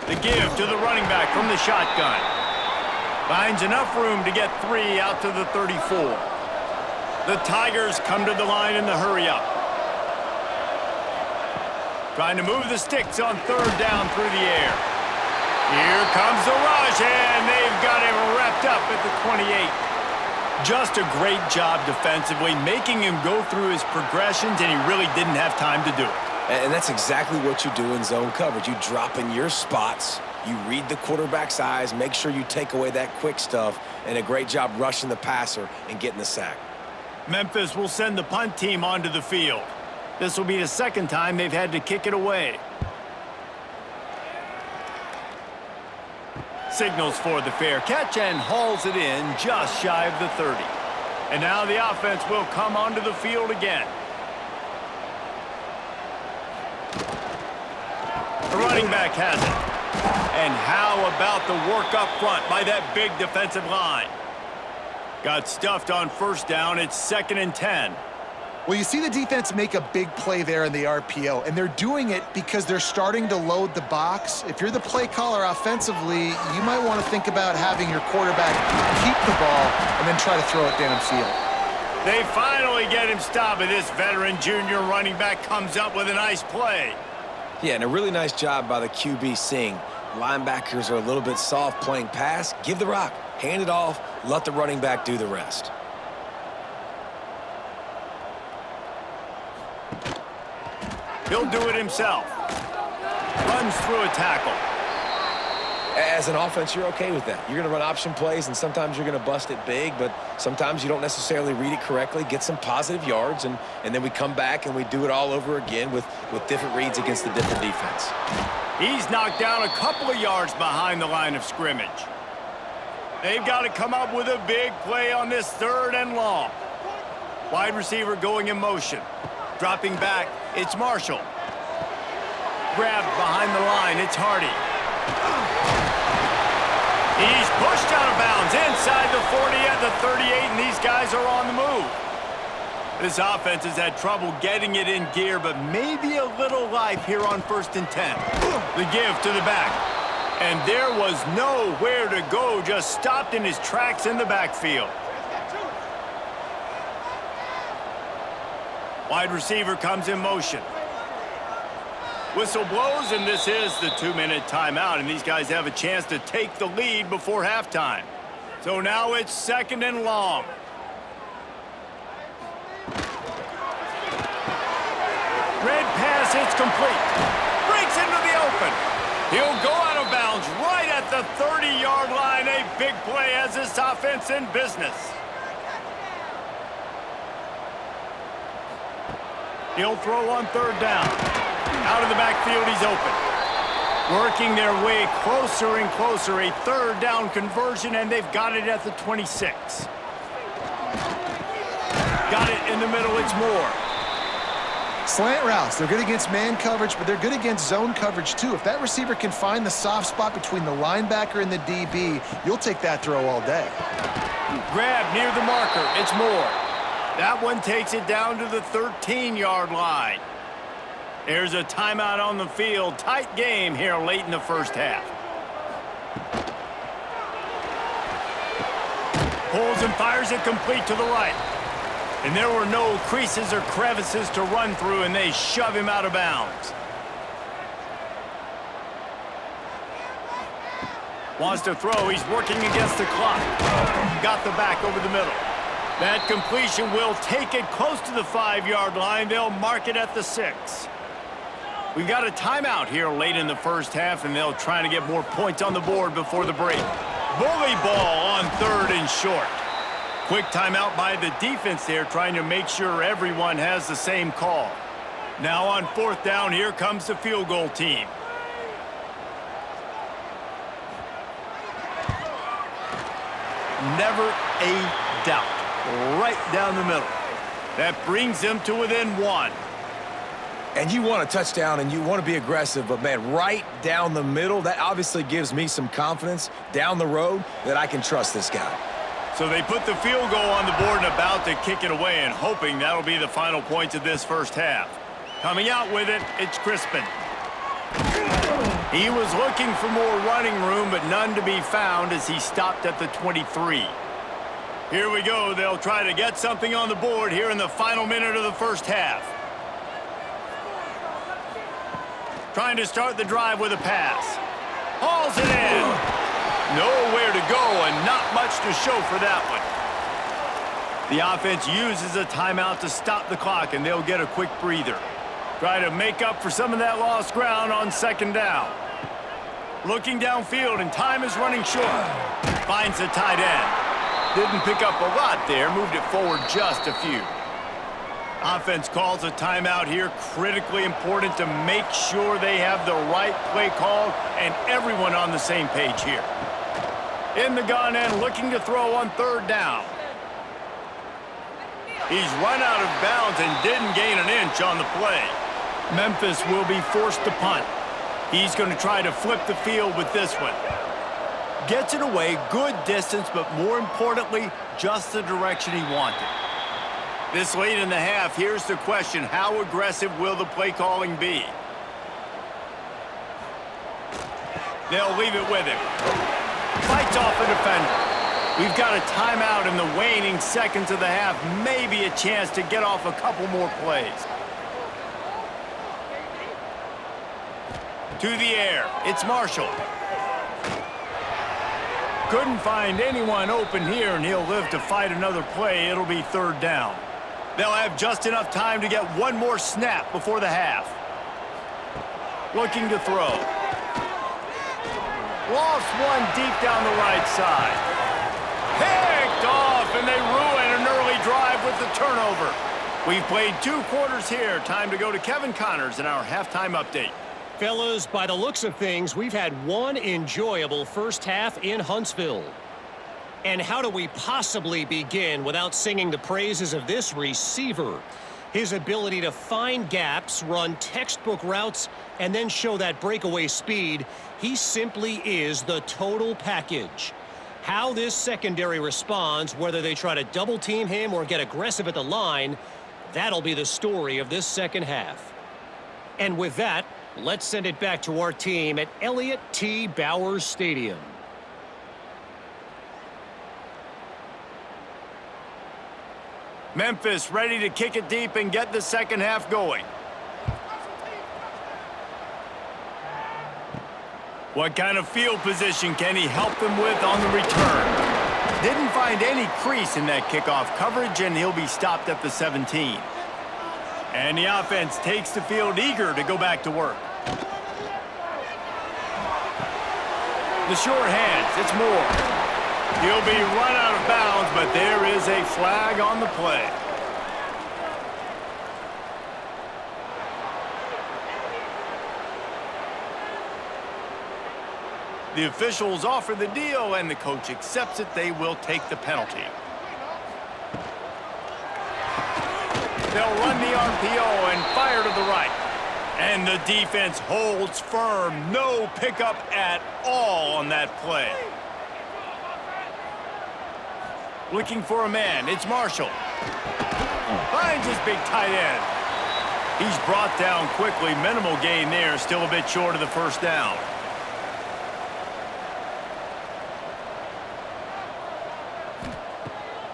The give to the running back from the shotgun. Finds enough room to get 3 out to the 34. The Tigers come to the line in the hurry-up. Trying to move the sticks on 3rd down through the air. Here comes the rush, and they've got him wrapped up at the 28. Just a great job defensively, making him go through his progressions, and he really didn't have time to do it. And that's exactly what you do in zone coverage. You drop in your spots, you read the quarterback's eyes, make sure you take away that quick stuff, and a great job rushing the passer and getting the sack. Memphis will send the punt team onto the field. This will be the second time they've had to kick it away. Signals for the fair catch and hauls it in just shy of the 30. And now the offense will come onto the field again. The running back has it. And how about the work up front by that big defensive line? Got stuffed on first down. It's 2nd and 10. Well, you see the defense make a big play there in the RPO, and they're doing it because they're starting to load the box. If you're the play caller offensively, you might want to think about having your quarterback keep the ball and then try to throw it downfield. They finally get him stopped, and this veteran junior running back comes up with a nice play. Yeah, and a really nice job by the QB seeing linebackers are a little bit soft playing pass. Give the rock, hand it off, let the running back do the rest. He'll do it himself. Runs through a tackle. As an offense, you're okay with that. You're going to run option plays, and sometimes you're going to bust it big, but sometimes you don't necessarily read it correctly, get some positive yards, and then we come back and we do it all over again with different reads against the different defense. He's knocked down a couple of yards behind the line of scrimmage. They've got to come up with a big play on this 3rd and long. Wide receiver going in motion. Dropping back, it's Marshall. Grabbed behind the line, it's Hardy. He's pushed out of bounds inside the 40 at the 38, and these guys are on the move. This offense has had trouble getting it in gear, but maybe a little life here on 1st and 10. The give to the back. And there was nowhere to go, just stopped in his tracks in the backfield. Wide receiver comes in motion. Whistle blows, and this is the 2-minute timeout, and these guys have a chance to take the lead before halftime. So now it's 2nd and long. Red pass, it's complete. Breaks into the open. He'll go out of bounds right at the 30-yard line. A big play as this offense in business. He'll throw on 3rd down. Out of the backfield, he's open. Working their way closer and closer. A 3rd down conversion, and they've got it at the 26. Got it in the middle, it's Moore. Slant routes, they're good against man coverage, but they're good against zone coverage too. If that receiver can find the soft spot between the linebacker and the DB, you'll take that throw all day. Grab near the marker, it's Moore. That one takes it down to the 13-yard line. There's a timeout on the field. Tight game here late in the 1st half. Pulls and fires it complete to the right. And there were no creases or crevices to run through, and they shove him out of bounds. Wants to throw. He's working against the clock. Got the back over the middle. That completion will take it close to the 5-yard line. They'll mark it at the 6. We've got a timeout here late in the 1st half, and they'll try to get more points on the board before the break. Bully ball on 3rd and short. Quick timeout by the defense there, trying to make sure everyone has the same call. Now on 4th down, here comes the field goal team. Never a doubt. Right down the middle. That brings them to within 1. And you want a touchdown and you want to be aggressive, but man, right down the middle, that obviously gives me some confidence down the road that I can trust this guy. So they put the field goal on the board and about to kick it away, and hoping that'll be the final points of this 1st half. Coming out with it, it's Crispin. He was looking for more running room, but none to be found as he stopped at the 23. Here we go. They'll try to get something on the board here in the final minute of the 1st half. Trying to start the drive with a pass. Hauls it in. Nowhere to go and not much to show for that one. The offense uses a timeout to stop the clock, and they'll get a quick breather. Try to make up for some of that lost ground on 2nd down. Looking downfield, and time is running short. Finds the tight end. Didn't pick up a lot there, moved it forward just a few. Offense calls a timeout here, critically important to make sure they have the right play call and everyone on the same page here. In the gun end, looking to throw on 3rd down. He's run out of bounds and didn't gain an inch on the play. Memphis will be forced to punt. He's going to try to flip the field with this one. Gets it away, good distance, but more importantly, just the direction he wanted. This late in the half, here's the question: how aggressive will the play calling be? They'll leave it with him. Fights off a defender. We've got a timeout in the waning seconds of the half. Maybe a chance to get off a couple more plays. To the air, it's Marshall. Couldn't find anyone open here, and he'll live to fight another play. It'll be 3rd down. They'll have just enough time to get one more snap before the half. Looking to throw. Lost one deep down the right side. Picked off, and they ruin an early drive with the turnover. We've played 2 quarters here. Time to go to Kevin Connors in our halftime update. Fellas, by the looks of things, we've had one enjoyable 1st half in Huntsville. And how do we possibly begin without singing the praises of this receiver? His ability to find gaps, run textbook routes, and then show that breakaway speed, he simply is the total package. How this secondary responds, whether they try to double-team him or get aggressive at the line, that'll be the story of this second half. And with that, let's send it back to our team at Elliott T. Bowers Stadium. Memphis ready to kick it deep and get the second half going. What kind of field position can he help them with on the return? Didn't find any crease in that kickoff coverage, and he'll be stopped at the 17. And the offense takes the field eager to go back to work. The short hands, it's Moore. He'll be run out of bounds, but there is a flag on the play. The officials offer the deal, and the coach accepts it. They will take the penalty. They'll run the RPO and fire to the right. And the defense holds firm. No pickup at all on that play. Looking for a man. It's Marshall. Finds his big tight end. He's brought down quickly. Minimal gain there. Still a bit short of the first down.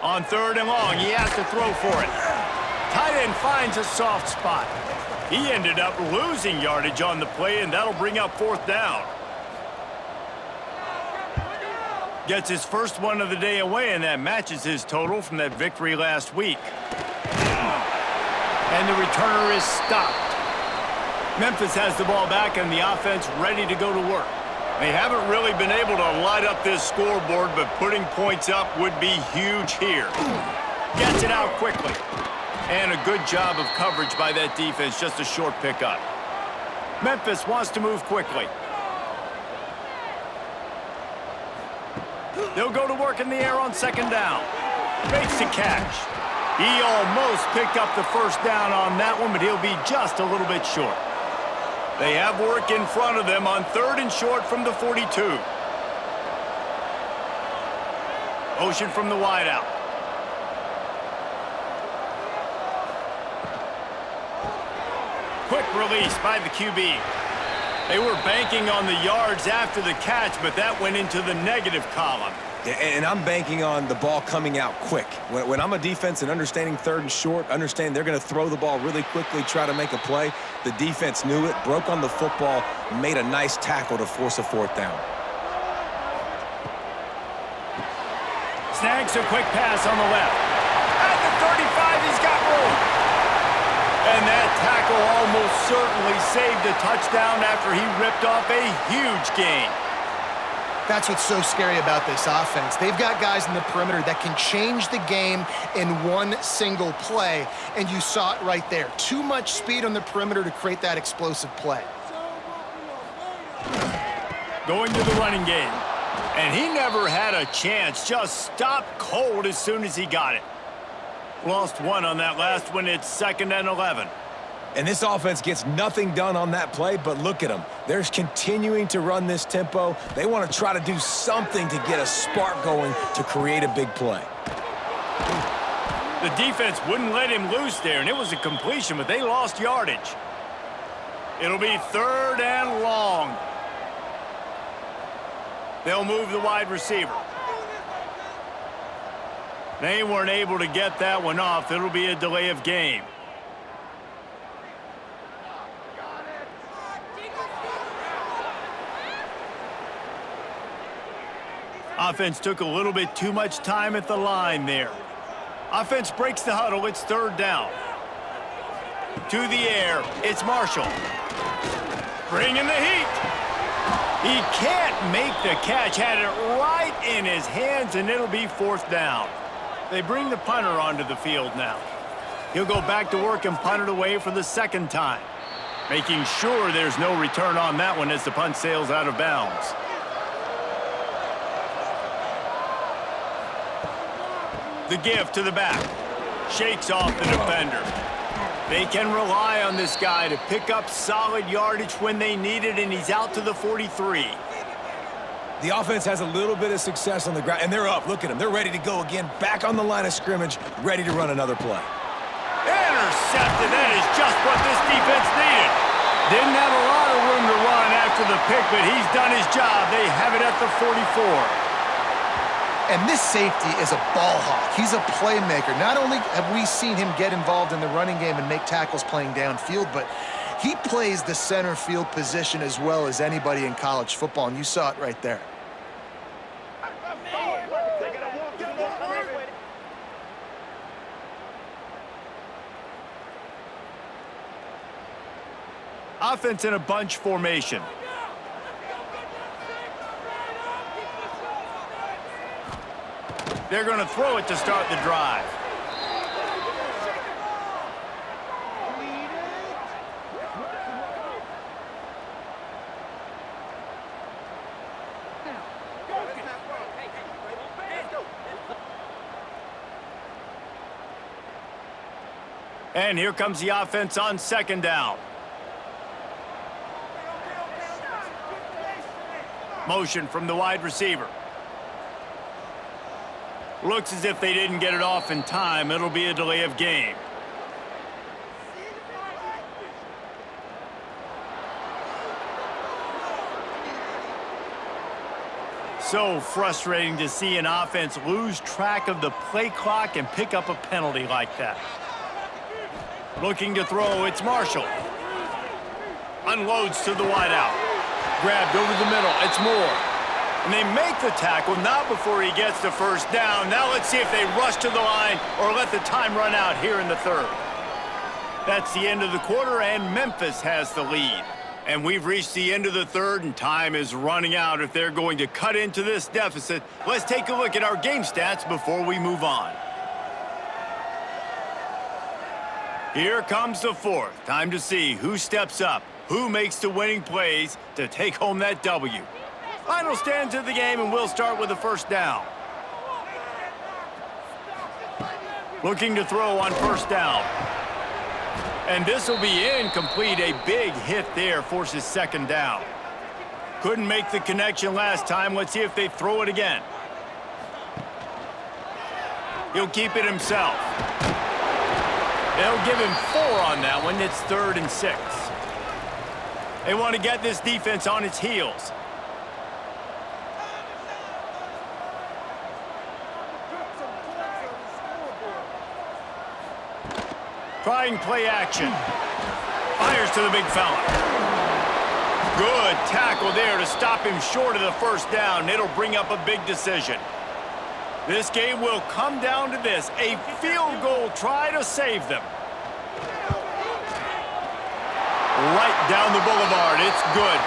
On 3rd and long, he has to throw for it. Tight end finds a soft spot. He ended up losing yardage on the play, and that'll bring up 4th down. Gets his first one of the day away, and that matches his total from that victory last week. And the returner is stopped. Memphis has the ball back, and the offense ready to go to work. They haven't really been able to light up this scoreboard, but putting points up would be huge here. Gets it out quickly. And a good job of coverage by that defense, just a short pickup. Memphis wants to move quickly. They'll go to work in the air on 2nd down. Makes the catch. He almost picked up the first down on that one, but he'll be just a little bit short. They have work in front of them on 3rd and short from the 42. Motion from the wideout. Quick release by the QB. They were banking on the yards after the catch, but that went into the negative column. And I'm banking on the ball coming out quick. When I'm a defense and understanding 3rd and short, understand they're going to throw the ball really quickly, try to make a play. The defense knew it, broke on the football, made a nice tackle to force a 4th down. Snags a quick pass on the left. At the 35, he's got room. And that tackle almost certainly saved a touchdown after he ripped off a huge gain. That's what's so scary about this offense. They've got guys in the perimeter that can change the game in one single play, and you saw it right there. Too much speed on the perimeter to create that explosive play. Going to the running game. And he never had a chance. Just stopped cold as soon as he got it. Lost one on that last one. It's 2nd and 11. And this offense gets nothing done on that play, but look at them. They're continuing to run this tempo. They want to try to do something to get a spark going to create a big play. The defense wouldn't let him loose there, and it was a completion, but they lost yardage. It'll be 3rd and long. They'll move the wide receiver. They weren't able to get that one off. It'll be a delay of game. Offense took a little bit too much time at the line there. Offense breaks the huddle. It's 3rd down. To the air. It's Marshall. Bringing the heat. He can't make the catch. Had it right in his hands, and it'll be 4th down. They bring the punter onto the field now. He'll go back to work and punt it away for the 2nd time, making sure there's no return on that one as the punt sails out of bounds. The give to the back. Shakes off the defender. They can rely on this guy to pick up solid yardage when they need it, and he's out to the 43. The offense has a little bit of success on the ground, and they're up. Look at them. They're ready to go again, back on the line of scrimmage, ready to run another play. Intercepted. That is just what this defense needed. Didn't have a lot of room to run after the pick, but he's done his job. They have it at the 44. And this safety is a ball hawk. He's a playmaker. Not only have we seen him get involved in the running game and make tackles playing downfield, but he plays the center field position as well as anybody in college football, and you saw it right there. Offense in a bunch formation. They're going to throw it to start the drive. And here comes the offense on second down. Motion from the wide receiver. Looks as if they didn't get it off in time. It'll be a delay of game. So frustrating to see an offense lose track of the play clock and pick up a penalty like that. Looking to throw, it's Marshall. Unloads to the wideout. Grabbed over the middle, it's Moore. And they make the tackle, not before he gets the first down. Now let's see if they rush to the line or let the time run out here in the third. That's the end of the quarter, and Memphis has the lead. And we've reached the end of the third, and time is running out if they're going to cut into this deficit. Let's take a look at our game stats before we move on. Here comes the fourth. Time to see who steps up, who makes the winning plays to take home that W. Final stands of the game, and we'll start with the first down. Looking to throw on first down. And this will be incomplete. A big hit there forces second down. Couldn't make the connection last time. Let's see if they throw it again. He'll keep it himself. They'll give him 4 on that one. It's 3rd and 6. They want to get this defense on its heels. Trying play action. Fires to the big fella. Good tackle there to stop him short of the first down. It'll bring up a big decision. This game will come down to this. A field goal try to save them. Right down the boulevard. It's good.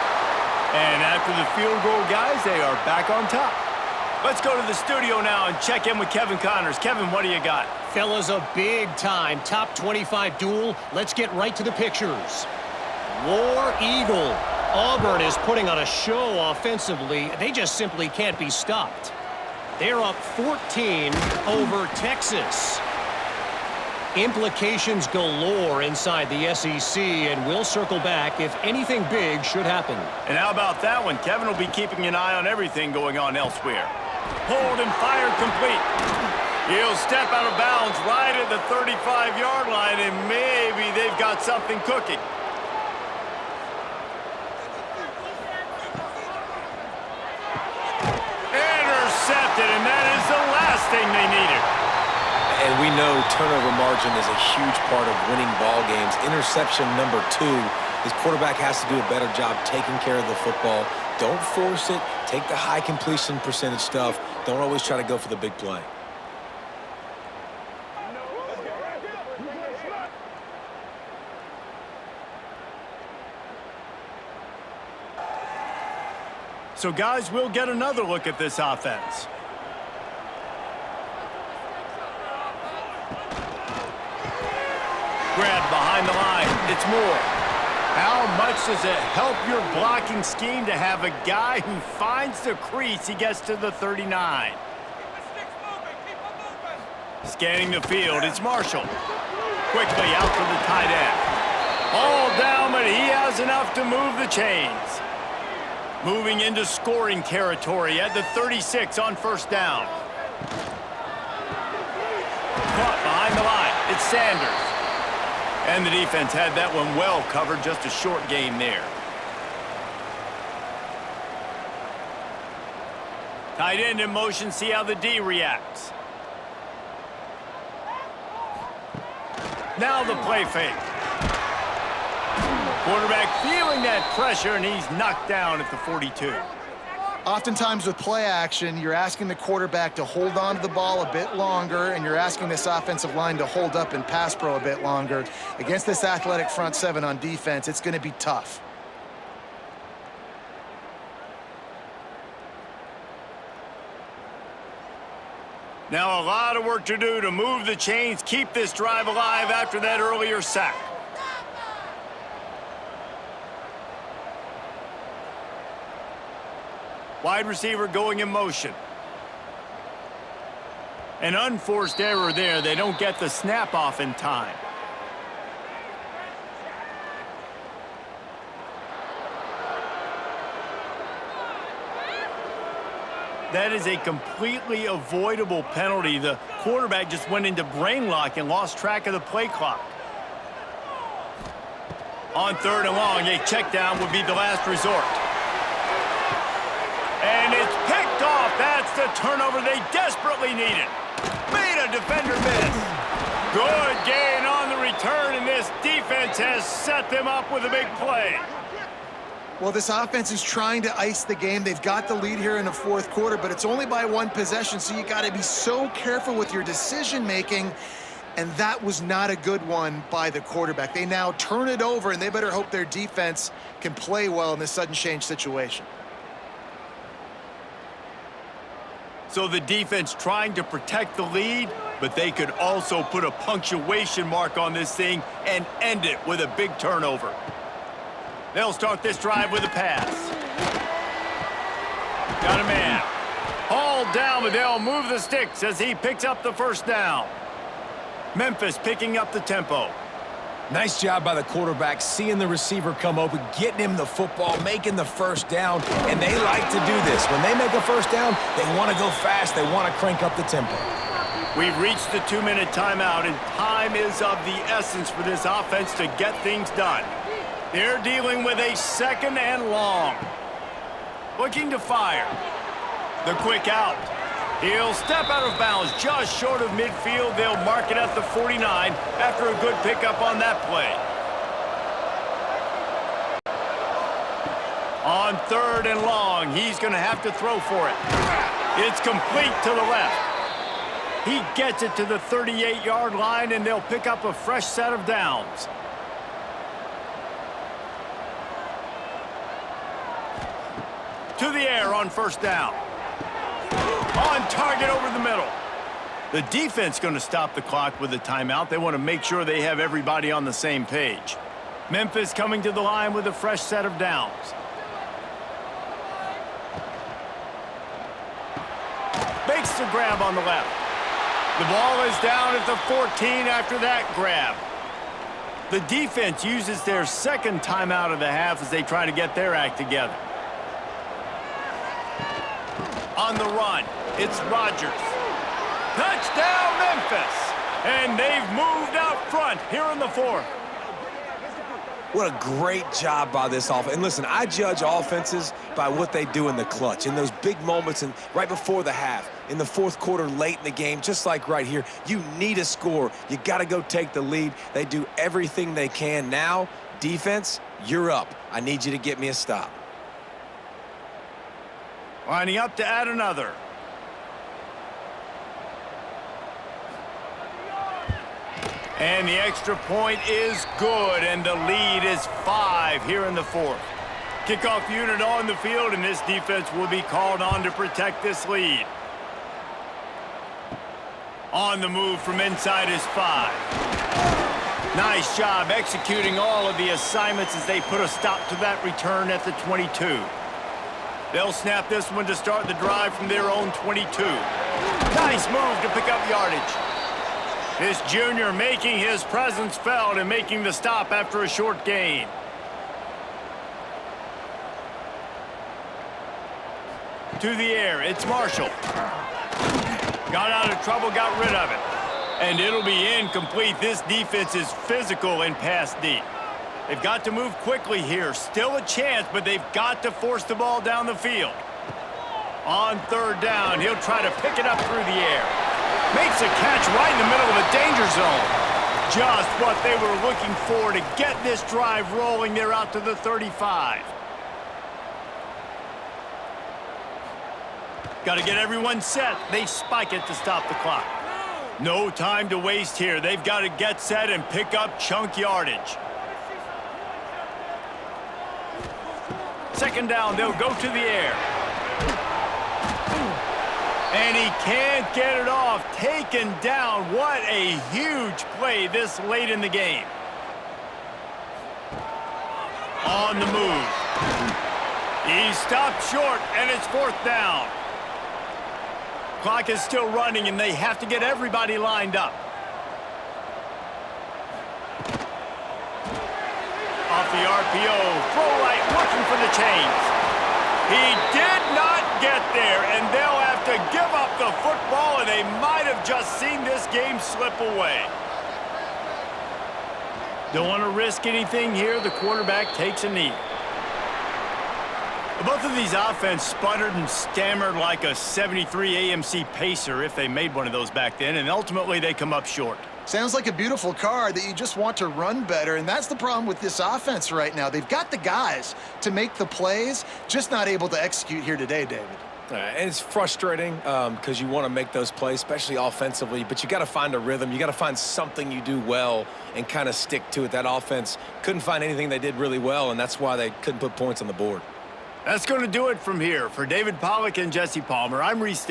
And after the field goal, guys, they are back on top. Let's go to the studio now and check in with Kevin Connors. Kevin, what do you got? Fellas, a big-time top 25 duel. Let's get right to the pictures. War Eagle. Auburn is putting on a show offensively. They just simply can't be stopped. They're up 14 over Texas. Implications galore inside the SEC, and we'll circle back if anything big should happen. And how about that one? Kevin will be keeping an eye on everything going on elsewhere. Pulled and fired complete. He'll step out of bounds right at the 35-yard line, and maybe they've got something cooking. Intercepted, and that is the last thing they needed. And we know turnover margin is a huge part of winning ball games. Interception number 2. This quarterback has to do a better job taking care of the football. Don't force it. Take the high completion percentage stuff. Don't always try to go for the big play. So, guys, we'll get another look at this offense. Grabbed behind the line. It's Moore. How much does it help your blocking scheme to have a guy who finds the crease? He gets to the 39. Scanning the field, it's Marshall. Quickly out to the tight end. All down, but he has enough to move the chains. Moving into scoring territory at the 36 on first down. Caught behind the line, it's Sanders. And the defense had that one well covered, just a short gain there. Tight end in motion, see how the D reacts. Now the play fake. Quarterback feeling that pressure, and he's knocked down at the 42. Oftentimes with play action, you're asking the quarterback to hold on to the ball a bit longer, and you're asking this offensive line to hold up in pass pro a bit longer. Against this athletic front seven on defense, it's going to be tough. Now a lot of work to do to move the chains, keep this drive alive after that earlier sack. Wide receiver going in motion. An unforced error there. They don't get the snap off in time. That is a completely avoidable penalty. The quarterback just went into brain lock and lost track of the play clock. On third and long, a check down would be the last resort. And it's picked off. That's the turnover they desperately needed. Made a defender miss. Good gain on the return, and this defense has set them up with a big play. Well, this offense is trying to ice the game. They've got the lead here in the fourth quarter, but it's only by one possession, so you got to be so careful with your decision-making, and that was not a good one by the quarterback. They now turn it over, and they better hope their defense can play well in this sudden change situation. So the defense trying to protect the lead, but they could also put a punctuation mark on this thing and end it with a big turnover. They'll start this drive with a pass. Got a man. Hauled down, but they'll move the sticks as he picks up the first down. Memphis picking up the tempo. Nice job by the quarterback, seeing the receiver come open, getting him the football, making the first down, and they like to do this. When they make a first down, they want to go fast. They want to crank up the tempo. We've reached the 2-minute timeout, and time is of the essence for this offense to get things done. They're dealing with a second and long. Looking to fire. The quick out. He'll step out of bounds just short of midfield. They'll mark it at the 49 after a good pickup on that play. On third and long, he's going to have to throw for it. It's complete to the left. He gets it to the 38-yard line, and they'll pick up a fresh set of downs. To the air on first down. On target over the middle. The defense going to stop the clock with a timeout. They want to make sure they have everybody on the same page. Memphis coming to the line with a fresh set of downs. Makes the grab on the left. The ball is down at the 14 after that grab. The defense uses their second timeout of the half as they try to get their act together. On the run, it's Rodgers. Touchdown, Memphis! And they've moved out front here in the fourth. What a great job by this offense. And listen, I judge offenses by what they do in the clutch, in those big moments and right before the half, in the fourth quarter, late in the game, just like right here. You need a score. You got to go take the lead. They do everything they can. Now, defense, you're up. I need you to get me a stop. Lining up to add another. And the extra point is good, and the lead is 5 here in the fourth. Kickoff unit on the field, and this defense will be called on to protect this lead. On the move from inside is 5. Nice job executing all of the assignments as they put a stop to that return at the 22. They'll snap this one to start the drive from their own 22. Nice move to pick up yardage. This junior making his presence felt and making the stop after a short gain. To the air, it's Marshall. Got out of trouble, got rid of it. And it'll be incomplete. This defense is physical and pass deep. They've got to move quickly here. Still a chance, but they've got to force the ball down the field. On third down, he'll try to pick it up through the air. Makes a catch right in the middle of the danger zone. Just what they were looking for to get this drive rolling. They're out to the 35. Got to get everyone set. They spike it to stop the clock. No time to waste here. They've got to get set and pick up chunk yardage. Second down, they'll go to the air. And he can't get it off. Taken down. What a huge play this late in the game. On the move. He stopped short, and it's fourth down. Clock is still running, and they have to get everybody lined up. Off the RPO, throw right, looking for the chains. He did not get there, and they'll have to give up the football, and they might have just seen this game slip away. Don't want to risk anything here. The quarterback takes a knee. Both of these offense sputtered and stammered like a 73 AMC Pacer if they made one of those back then, and ultimately they come up short. Sounds like a beautiful car that you just want to run better, and that's the problem with this offense right now. They've got the guys to make the plays, just not able to execute here today, David. And it's frustrating because you want to make those plays, especially offensively, but you got to find a rhythm. You got to find something you do well and kind of stick to it. That offense couldn't find anything they did really well, and that's why they couldn't put points on the board. That's going to do it from here. For David Pollack and Jesse Palmer, I'm Reese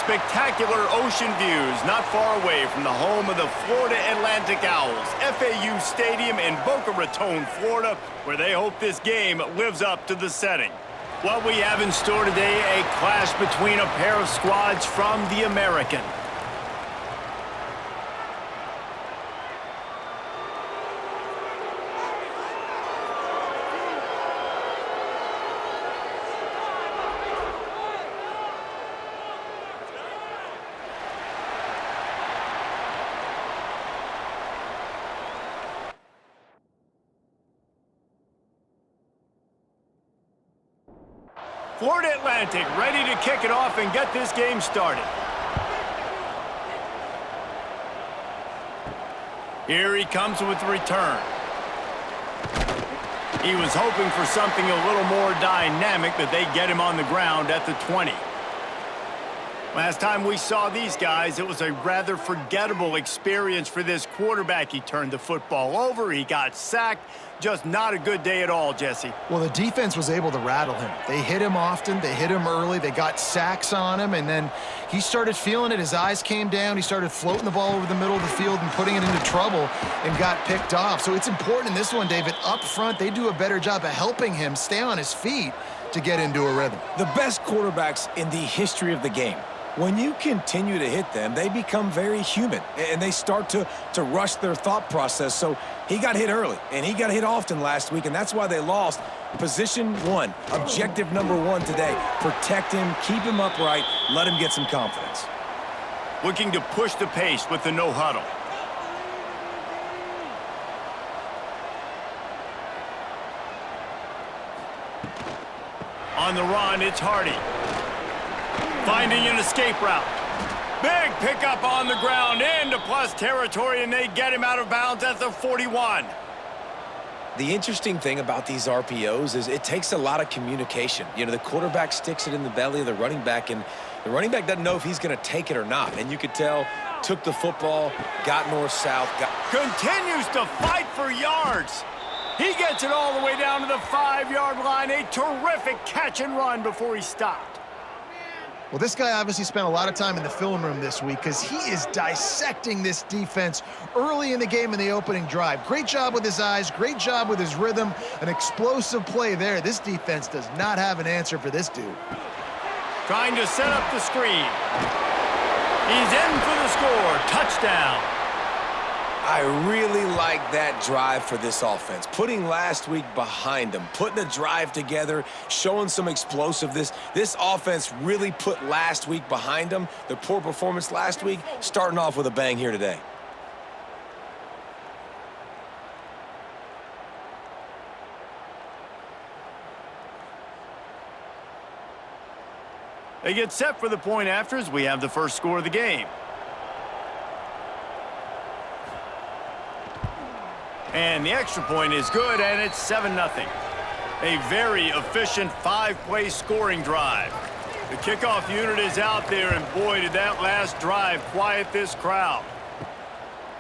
spectacular ocean views not far away from the home of the Florida Atlantic Owls, FAU Stadium in Boca Raton, Florida, where they hope this game lives up to the setting. What we have in store today, a clash between a pair of squads from the American. Florida Atlantic ready to kick it off and get this game started. Here he comes with the return. He was hoping for something a little more dynamic, but they get him on the ground at the 20. Last time we saw these guys, it was a rather forgettable experience for this quarterback. He turned the football over, he got sacked. Just not a good day at all, Jesse. Well, the defense was able to rattle him. They hit him often, they hit him early, they got sacks on him, and then he started feeling it. His eyes came down, he started floating the ball over the middle of the field and putting it into trouble and got picked off. So it's important in this one, David, up front, they do a better job of helping him stay on his feet to get into a rhythm. The best quarterbacks in the history of the game, when you continue to hit them, they become very human, and they start to rush their thought process. So he got hit early, and he got hit often last week, and that's why they lost. Position one, objective number one today. Protect him, keep him upright, let him get some confidence. Looking to push the pace with the no huddle. On the run, it's Hardy. Finding an escape route. Big pickup on the ground into plus territory, and they get him out of bounds at the 41. The interesting thing about these RPOs is it takes a lot of communication. You know, the quarterback sticks it in the belly of the running back, and the running back doesn't know if he's going to take it or not. And you could tell, took the football, got north-south. Continues to fight for yards. He gets it all the way down to the 5-yard line. A terrific catch and run before he stopped. Well, this guy obviously spent a lot of time in the film room this week because he is dissecting this defense early in the game in the opening drive. Great job with his eyes, great job with his rhythm, an explosive play there. This defense does not have an answer for this dude. Trying to set up the screen. He's in for the score. Touchdown. I really like that drive for this offense. Putting last week behind them, putting a drive together, showing some explosiveness. This offense really put last week behind them. The poor performance last week, starting off with a bang here today. They get set for the point after as we have the first score of the game. And the extra point is good, and it's 7-0. A very efficient 5-play scoring drive. The kickoff unit is out there, and boy, did that last drive quiet this crowd.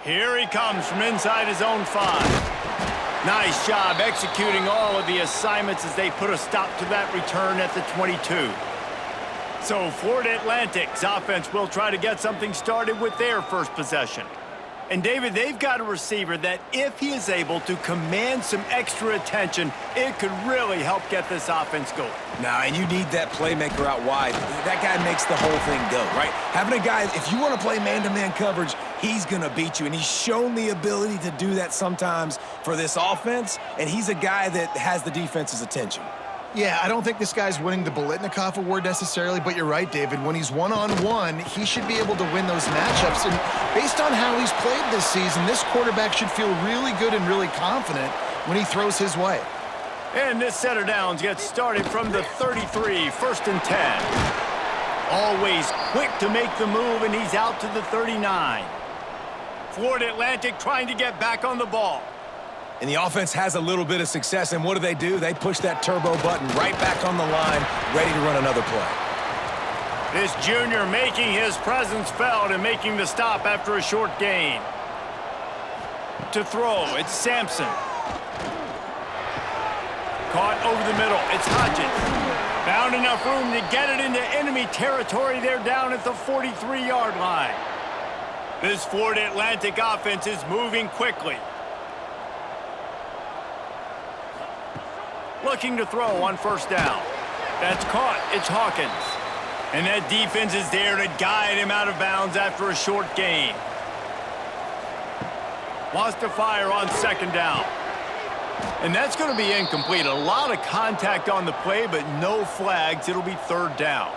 Here he comes from inside his own 5. Nice job executing all of the assignments as they put a stop to that return at the 22. So Florida Atlantic's offense will try to get something started with their first possession. And, David, they've got a receiver that if he is able to command some extra attention, it could really help get this offense going. Now, and you need that playmaker out wide. That guy makes the whole thing go, right? Having a guy, if you want to play man-to-man coverage, he's going to beat you. And he's shown the ability to do that sometimes for this offense, and he's a guy that has the defense's attention. Yeah, I don't think this guy's winning the Biletnikoff award necessarily, but you're right, David. When he's one-on-one, he should be able to win those matchups. And based on how he's played this season, this quarterback should feel really good and really confident when he throws his way. And this set of downs gets started from the 33, 1st and 10. Always quick to make the move, and he's out to the 39. Florida Atlantic trying to get back on the ball. And the offense has a little bit of success, and what do? They push that turbo button right back on the line, ready to run another play. This junior making his presence felt and making the stop after a short gain. To throw, it's Sampson. Caught over the middle, it's Hodgins. Found enough room to get it into enemy territory there down at the 43-yard line. This Florida Atlantic offense is moving quickly. Looking to throw on first down. That's caught. It's Hawkins. And that defense is there to guide him out of bounds after a short gain. Wants to fire on second down. And that's going to be incomplete. A lot of contact on the play, but no flags. It'll be third down.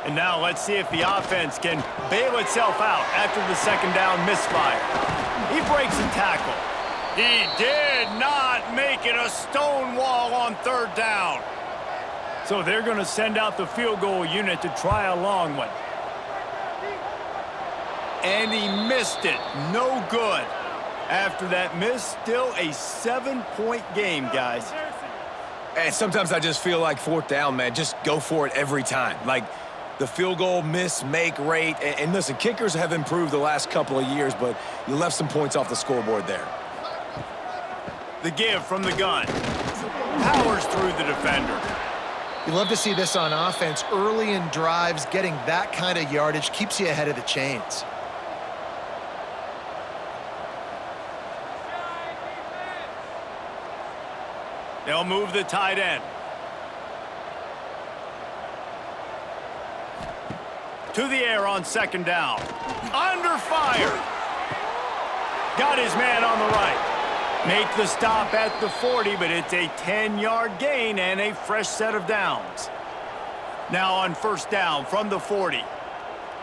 And now let's see if the offense can bail itself out after the second down misfire. He breaks a tackle. He did not make it a stone wall on third down. So they're going to send out the field goal unit to try a long one. And he missed it. No good. After that miss, still a 7-point game, guys. And sometimes I just feel like fourth down, man, just go for it every time. Like the field goal miss-make rate. And listen, kickers have improved the last couple of years, but you left some points off the scoreboard there. The give from the gun. Powers through the defender. You love to see this on offense. Early in drives, getting that kind of yardage keeps you ahead of the chains. They'll move the tight end. To the air on second down. Under fire. Got his man on the right. Make the stop at the 40, but it's a 10-yard gain and a fresh set of downs. Now on first down from the 40.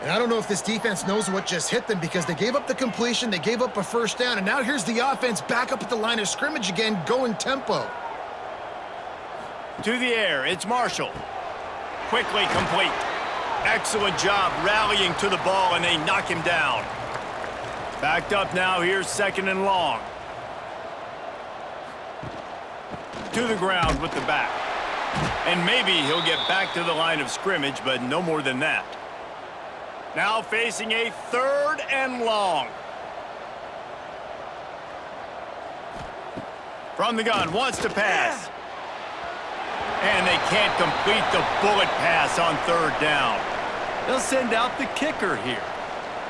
And I don't know if this defense knows what just hit them because they gave up the completion, they gave up a first down, and now here's the offense back up at the line of scrimmage again, going tempo. To the air, it's Marshall. Quickly complete. Excellent job rallying to the ball, and they knock him down. Backed up now, here's second and long. To the ground with the back. And maybe he'll get back to the line of scrimmage, but no more than that. Now facing a third and long. From the gun, wants to pass. And they can't complete the bullet pass on third down. They'll send out the kicker here.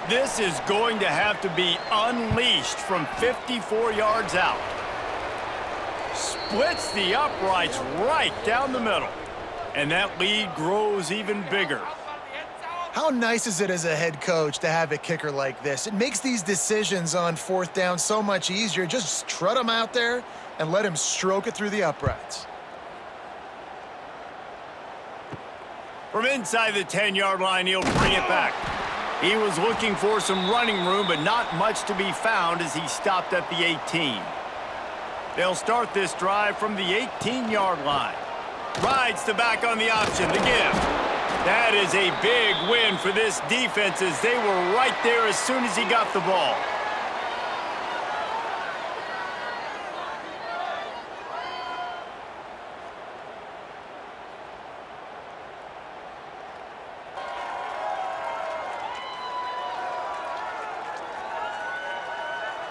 This is going to have to be unleashed from 54 yards out. Splits the uprights right down the middle. And that lead grows even bigger. How nice is it as a head coach to have a kicker like this? It makes these decisions on fourth down so much easier. Just trot him out there and let him stroke it through the uprights. From inside the 10-yard line, he'll bring it back. He was looking for some running room, but not much to be found as he stopped at the 18. They'll start this drive from the 18-yard line. Rides the back on the option, the give. That is a big win for this defense as they were right there as soon as he got the ball.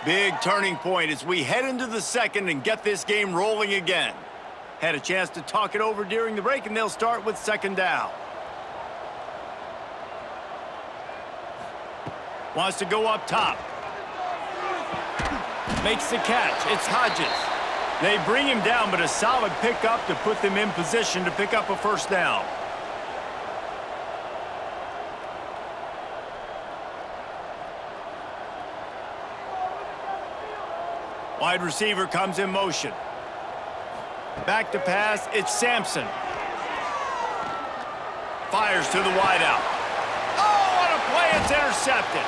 Big turning point as we head into the second and get this game rolling again. Had a chance to talk it over during the break, and they'll start with second down. Wants to go up top. Makes the catch. It's Hodges. They bring him down, but a solid pickup to put them in position to pick up a first down. Wide receiver comes in motion. Back to pass, it's Sampson. Fires to the wideout. Oh, what a play, it's intercepted.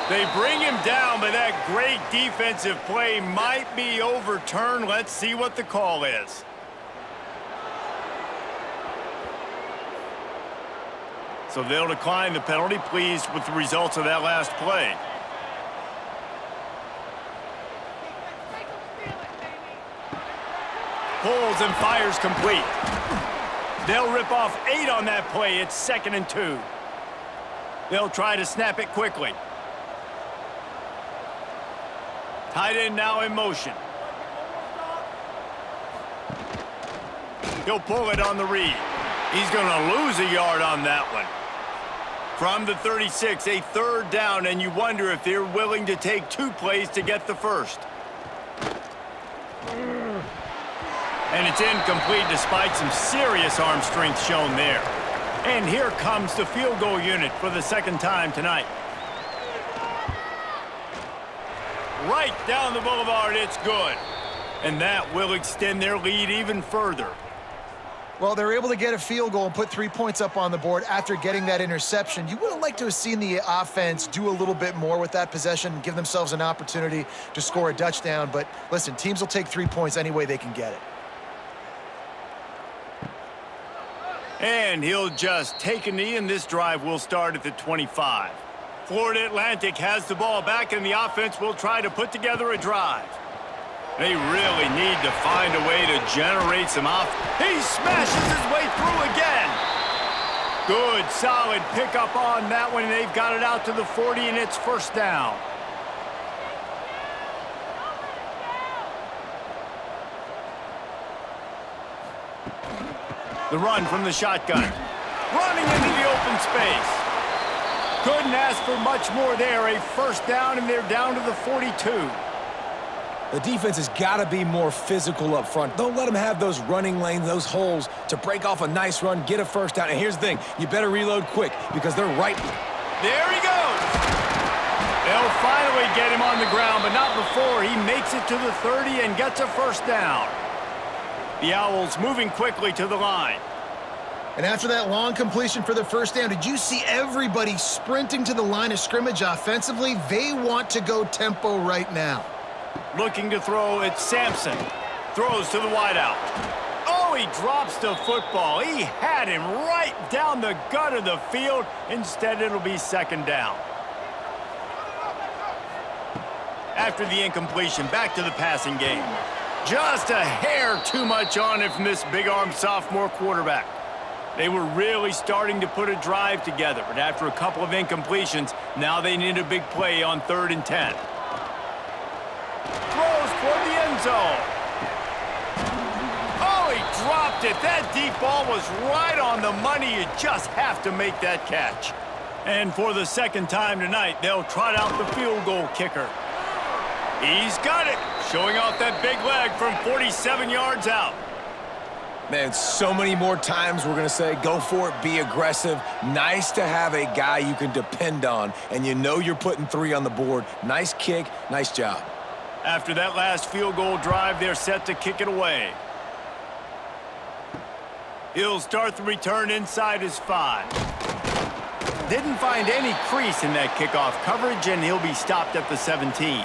They bring him down, but that great defensive play might be overturned. Let's see what the call is. So they'll decline the penalty, pleased with the results of that last play. Pulls and fires complete. They'll rip off 8 on that play. It's 2nd and 2. They'll try to snap it quickly. Tight end now in motion. He'll pull it on the read. He's going to lose a yard on that one. From the 36, a third down, and you wonder if they're willing to take 2 plays to get the first. And it's incomplete despite some serious arm strength shown there. And here comes the field goal unit for the second time tonight. Right down the boulevard, it's good. And that will extend their lead even further. Well, they're able to get a field goal and put 3 points up on the board after getting that interception. You would have liked to have seen the offense do a little bit more with that possession and give themselves an opportunity to score a touchdown. But listen, teams will take 3 points any way they can get it. And he'll just take a knee, and this drive will start at the 25. Florida Atlantic has the ball back, and the offense will try to put together a drive. They really need to find a way to generate some He smashes his way through again. Good, solid pickup on that one, and they've got it out to the 40, and it's first down. The run from the shotgun. Running into the open space. Couldn't ask for much more there. A first down, and they're down to the 42. The defense has got to be more physical up front. Don't let them have those running lanes, those holes to break off a nice run, get a first down. And here's the thing, you better reload quick because they're right. There he goes. They'll finally get him on the ground, but not before he makes it to the 30 and gets a first down. The Owls moving quickly to the line. And after that long completion for the first down, did you see everybody sprinting to the line of scrimmage offensively? They want to go tempo right now. Looking to throw, it's Sampson. Throws to the wideout. Oh, he drops the football. He had him right down the gut of the field. Instead, it'll be second down. After the incompletion, back to the passing game. Just a hair too much on it from this big-armed sophomore quarterback. They were really starting to put a drive together, but after a couple of incompletions, now they need a big play on 3rd and 10. Throws toward the end zone. Oh, he dropped it. That deep ball was right on the money. You just have to make that catch. And for the second time tonight, they'll trot out the field goal kicker. He's got it, showing off that big leg from 47 yards out. Man, so many more times we're going to say, go for it, be aggressive. Nice to have a guy you can depend on, and you know you're putting 3 on the board. Nice kick, nice job. After that last field goal drive, they're set to kick it away. He'll start the return inside his 5. Didn't find any crease in that kickoff coverage, and he'll be stopped at the 17.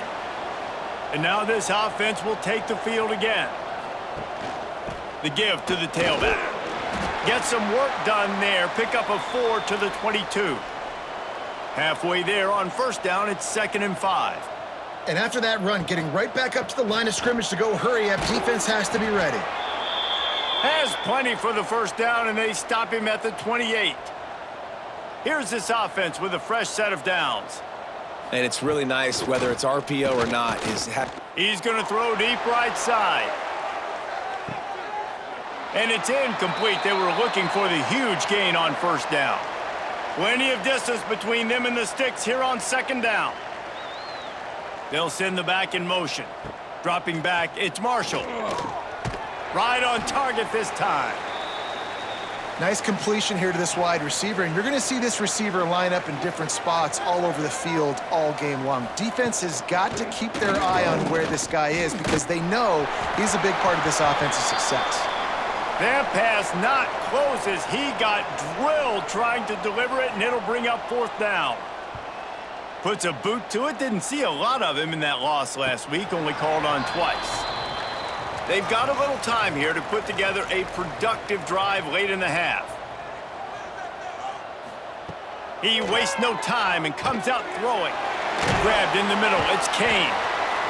And now this offense will take the field again. The give to the tailback. Get some work done there. Pick up a 4 to the 22. Halfway there on first down, it's 2nd and 5. And after that run, getting right back up to the line of scrimmage to go hurry up, defense has to be ready. Has plenty for the first down, and they stop him at the 28. Here's this offense with a fresh set of downs. And it's really nice, whether it's RPO or not. He's going to throw deep right side. And it's incomplete. They were looking for the huge gain on first down. Plenty of distance between them and the sticks here on 2nd down. They'll send the back in motion. Dropping back, it's Marshall. Right on target this time. Nice completion here to this wide receiver, and you're going to see this receiver line up in different spots all over the field all game long. Defense has got to keep their eye on where this guy is because they know he's a big part of this offense's success. That pass not close as he got drilled trying to deliver it, and it'll bring up 4th down. Puts a boot to it. Didn't see a lot of him in that loss last week, only called on twice. They've got a little time here to put together a productive drive late in the half. He wastes no time and comes out throwing. Grabbed in the middle, it's Kane.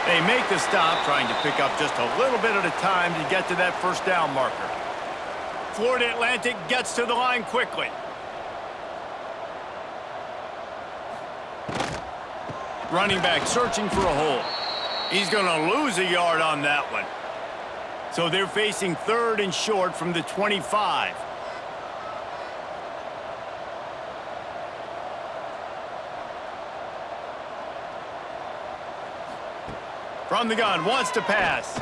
They make the stop, trying to pick up just a little bit at a time to get to that first down marker. Florida Atlantic gets to the line quickly. Running back searching for a hole. He's going to lose a yard on that one. So they're facing 3rd and short from the 25. From the gun, wants to pass.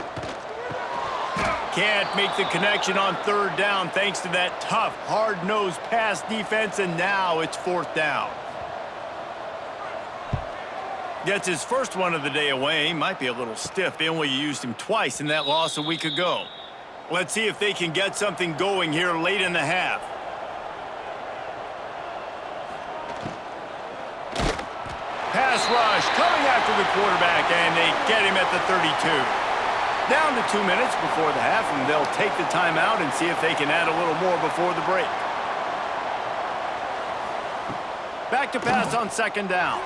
Can't make the connection on third down thanks to that tough, hard-nosed pass defense, and now it's fourth down. Gets his first one of the day away. Might be a little stiff. They only used him twice in that loss a week ago. Let's see if they can get something going here late in the half. Pass rush coming after the quarterback, and they get him at the 32. Down to 2 minutes before the half, and they'll take the timeout and see if they can add a little more before the break. Back to pass on second down.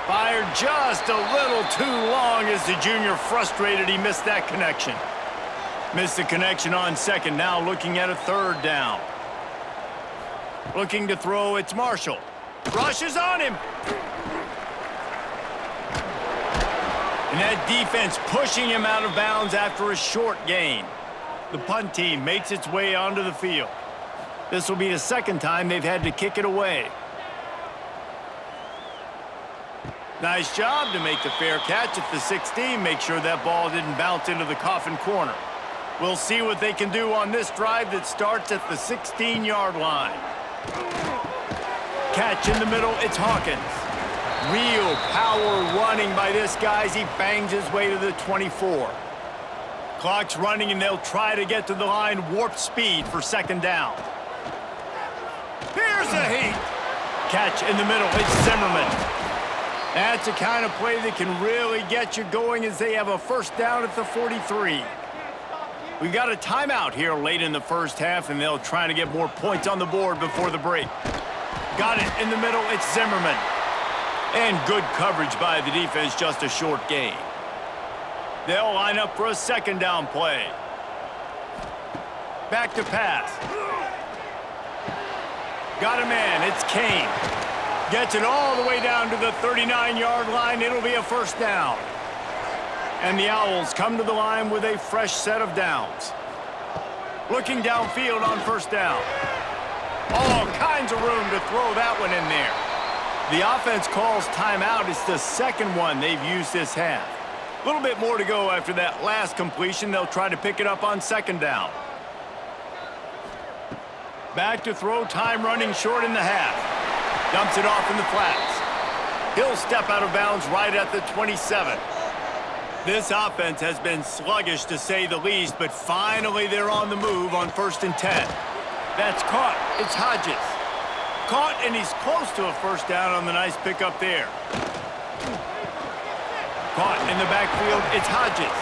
Fired just a little too long as the junior frustrated he missed that connection. Missed the connection on second, now looking at a third down. Looking to throw, it's Marshall. Rushes on him. And that defense pushing him out of bounds after a short gain. The punt team makes its way onto the field. This will be the second time they've had to kick it away. Nice job to make the fair catch at the 16. Make sure that ball didn't bounce into the coffin corner. We'll see what they can do on this drive that starts at the 16-yard line. Catch in the middle, it's Hawkins. Real power running by this guy as he bangs his way to the 24. Clock's running, and they'll try to get to the line. Warp speed for second down. Here's a heat. Catch in the middle, it's Zimmerman. That's the kind of play that can really get you going as they have a first down at the 43. We've got a timeout here late in the first half, and they'll try to get more points on the board before the break. Got it in the middle, it's Zimmerman. And good coverage by the defense, just a short gain. They'll line up for a second down play. Back to pass. Got a man, it's Kane. Gets it all the way down to the 39-yard line. It'll be a first down. And the Owls come to the line with a fresh set of downs. Looking downfield on first down. All kinds of room to throw that one in there. The offense calls timeout. It's the second one they've used this half. A little bit more to go after that last completion. They'll try to pick it up on second down. Back to throw, time running short in the half. Dumps it off in the flats. He'll step out of bounds right at the 27. This offense has been sluggish to say the least, but finally they're on the move on 1st and 10. That's caught. It's Hodges. Caught, and he's close to a first down on the nice pickup there. Caught in the backfield. It's Hodges.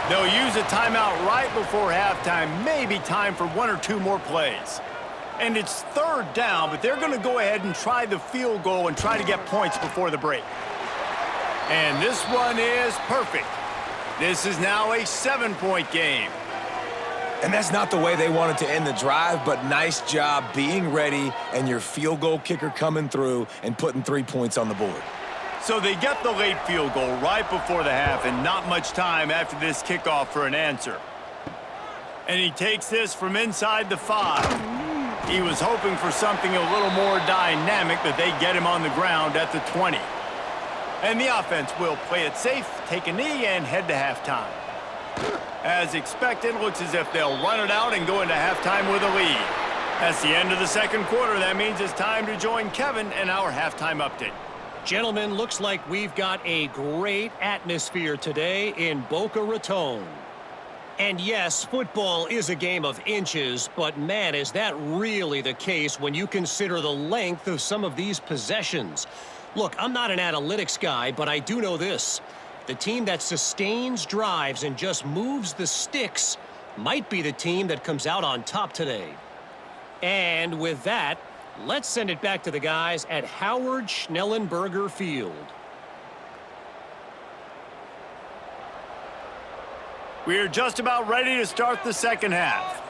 They'll use a timeout right before halftime. Maybe time for one or two more plays. And it's third down, but they're going to go ahead and try the field goal and try to get points before the break. And this one is perfect. This is now a 7-point game. And that's not the way they wanted to end the drive, but nice job being ready and your field goal kicker coming through and putting 3 points on the board. So they get the late field goal right before the half, and not much time after this kickoff for an answer. And he takes this from inside the 5. He was hoping for something a little more dynamic, but they get him on the ground at the 20. And the offense will play it safe, take a knee, and head to halftime. As expected, looks as if they'll run it out and go into halftime with a lead. That's the end of the second quarter. That means it's time to join Kevin in our halftime update. Gentlemen, looks like we've got a great atmosphere today in Boca Raton. And yes, football is a game of inches, but man, is that really the case when you consider the length of some of these possessions. Look, I'm not an analytics guy, but I do know this. The team that sustains drives and just moves the sticks might be the team that comes out on top today. And with that, let's send it back to the guys at Howard Schnellenberger Field. We're just about ready to start the second half.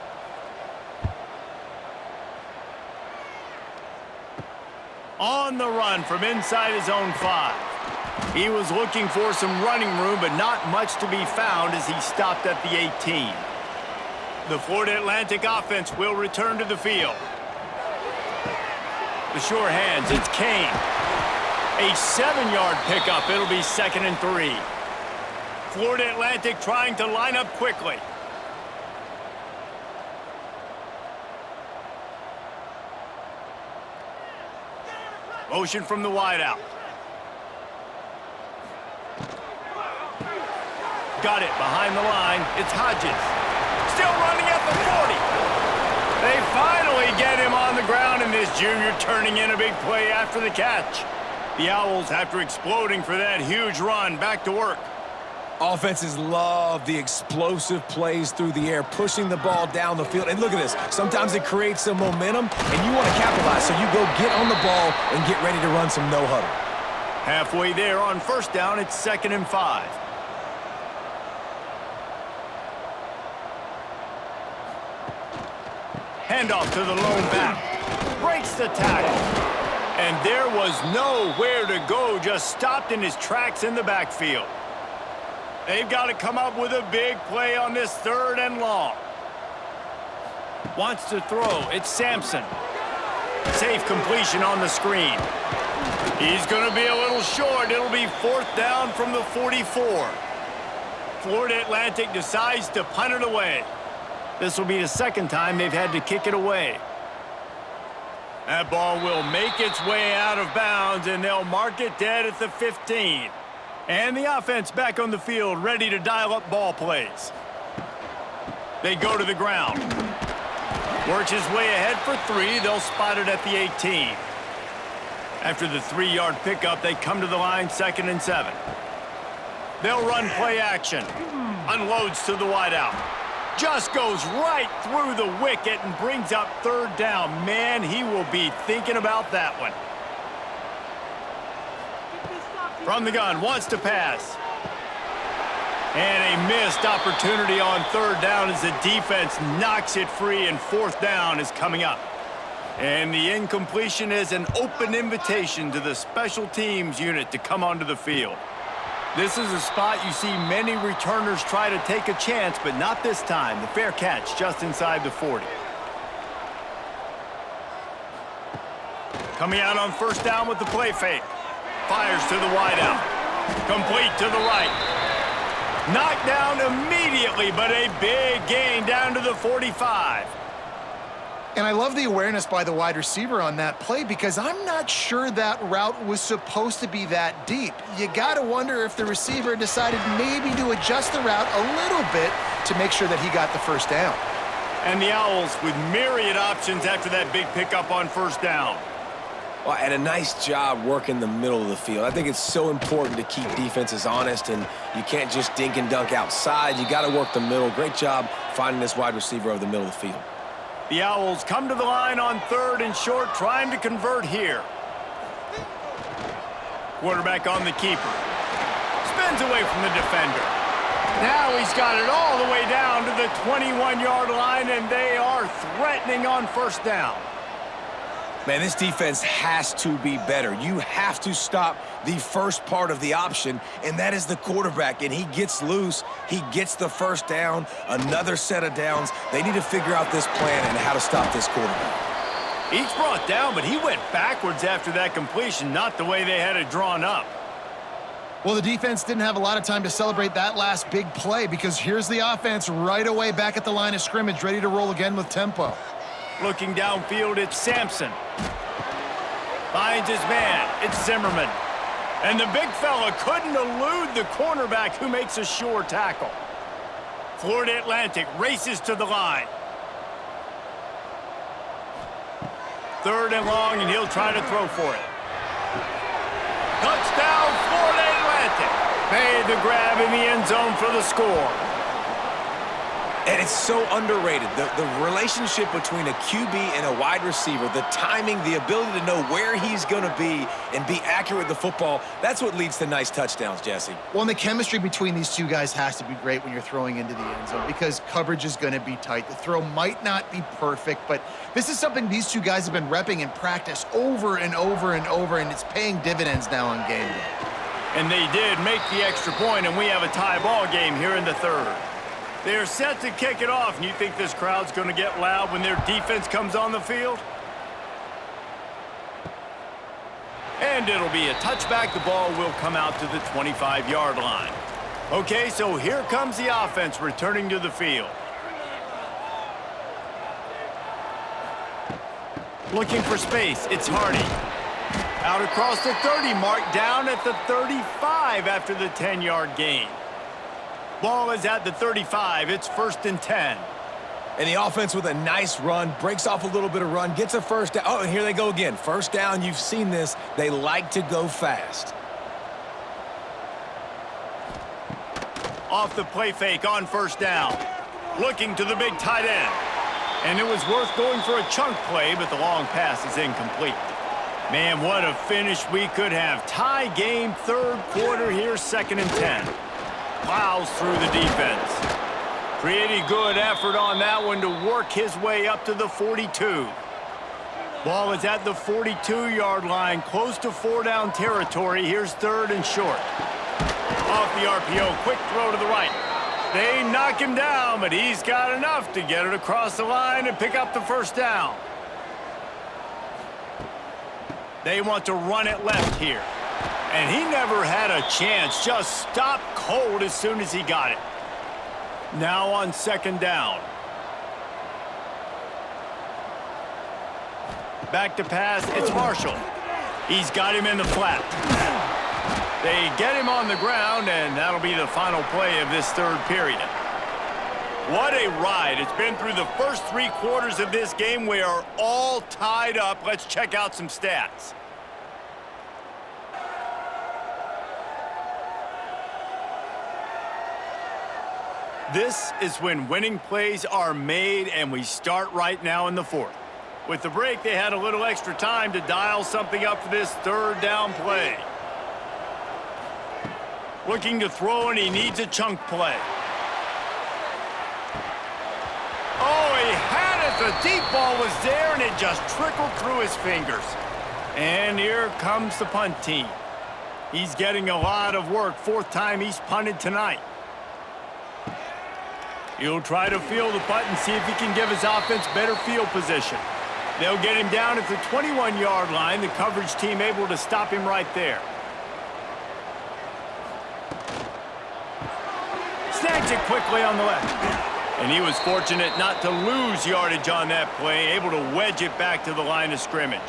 On the run from inside his own 5. He was looking for some running room, but not much to be found as he stopped at the 18. The Florida Atlantic offense will return to the field. The sure hands, it's Kane. A 7-yard pickup. It'll be 2nd and 3. Florida Atlantic trying to line up quickly. Motion from the wideout. Got it behind the line. It's Hodges. Still running at the 40. They finally get him on the ground, and this junior turning in a big play after the catch. The Owls, after exploding for that huge run, back to work. Offenses love the explosive plays through the air, pushing the ball down the field. And look at this. Sometimes it creates some momentum, and you want to capitalize. So you go get on the ball and get ready to run some no-huddle. Halfway there on first down, it's 2nd and 5. Handoff to the lone back. Breaks the tackle. And there was nowhere to go, just stopped in his tracks in the backfield. They've got to come up with a big play on this 3rd and long. Wants to throw. It's Sampson. Safe completion on the screen. He's going to be a little short. It'll be 4th down from the 44. Florida Atlantic decides to punt it away. This will be the 2nd time they've had to kick it away. That ball will make its way out of bounds, and they'll mark it dead at the 15. And the offense back on the field, ready to dial up ball plays. They go to the ground. Works his way ahead for 3. They'll spot it at the 18. After the 3-yard pickup, they come to the line, 2nd and 7. They'll run play action. Unloads to the wideout. Just goes right through the wicket and brings up 3rd down. Man, he will be thinking about that one. From the gun, wants to pass. And a missed opportunity on 3rd down as the defense knocks it free, and 4th down is coming up. And the incompletion is an open invitation to the special teams unit to come onto the field. This is a spot you see many returners try to take a chance, but not this time. The fair catch just inside the 40. Coming out on 1st down with the play fake. Fires to the wideout. Complete to the right. Knocked down immediately, but a big gain down to the 45. And I love the awareness by the wide receiver on that play, because I'm not sure that route was supposed to be that deep. You got to wonder if the receiver decided maybe to adjust the route a little bit to make sure that he got the 1st down. And the Owls with myriad options after that big pickup on 1st down. Well, and a nice job working the middle of the field. I think it's so important to keep defenses honest, and you can't just dink and dunk outside. You got to work the middle. Great job finding this wide receiver over the middle of the field. The Owls come to the line on 3rd and short, trying to convert here. Quarterback on the keeper. Spins away from the defender. Now he's got it all the way down to the 21-yard line, and they are threatening on 1st down. Man, this defense has to be better. You have to stop the first part of the option, and that is the quarterback. And he gets loose. He gets the 1st down, another set of downs. They need to figure out this plan and how to stop this quarterback. He's brought down, but he went backwards after that completion, not the way they had it drawn up. Well, the defense didn't have a lot of time to celebrate that last big play, because here's the offense right away back at the line of scrimmage, ready to roll again with tempo. Looking downfield, it's Sampson. Finds his man. It's Zimmerman. And the big fella couldn't elude the cornerback, who makes a sure tackle. Florida Atlantic races to the line. 3rd and long, and he'll try to throw for it. Touchdown, Florida Atlantic. Made the grab in the end zone for the score. And it's so underrated. The relationship between a QB and a wide receiver, the timing, the ability to know where he's going to be and be accurate with the football, that's what leads to nice touchdowns, Jesse. Well, and the chemistry between these two guys has to be great when you're throwing into the end zone, because coverage is going to be tight. The throw might not be perfect, but this is something these two guys have been repping in practice over and over and over, and it's paying dividends now on game day. And they did make the extra point, and we have a tie ball game here in the 3rd. They're set to kick it off, and you think this crowd's going to get loud when their defense comes on the field? And it'll be a touchback. The ball will come out to the 25-yard line. Okay, so here comes the offense returning to the field. Looking for space, it's Hardy. Out across the 30 mark, down at the 35 after the 10-yard gain. Ball is at the 35, it's 1st and 10. And the offense with a nice run, breaks off a little bit of run, gets a first down. Oh, and here they go again. First down, you've seen this. They like to go fast. Off the play fake on 1st down. Looking to the big tight end. And it was worth going for a chunk play, but the long pass is incomplete. Man, what a finish we could have. Tie game, 3rd quarter here, 2nd and 10. Plows through the defense. Pretty good effort on that one to work his way up to the 42. Ball is at the 42-yard line, close to 4-down territory. Here's 3rd and short. Off the RPO, quick throw to the right. They knock him down, but he's got enough to get it across the line and pick up the 1st down. They want to run it left here. And he never had a chance, just stopped cold as soon as he got it. Now on 2nd down. Back to pass, it's Marshall. He's got him in the flat. They get him on the ground, and that'll be the final play of this 3rd period. What a ride. It's been through the first 3 quarters of this game. We are all tied up. Let's check out some stats. This is when winning plays are made, and we start right now in the 4th. With the break, they had a little extra time to dial something up for this 3rd down play. Looking to throw, and he needs a chunk play. Oh, he had it. The deep ball was there, and it just trickled through his fingers. And here comes the punt team. He's getting a lot of work. 4th time he's punted tonight. He'll try to field the punt and see if he can give his offense better field position. They'll get him down at the 21-yard line. The coverage team able to stop him right there. Snags it quickly on the left. And he was fortunate not to lose yardage on that play, able to wedge it back to the line of scrimmage.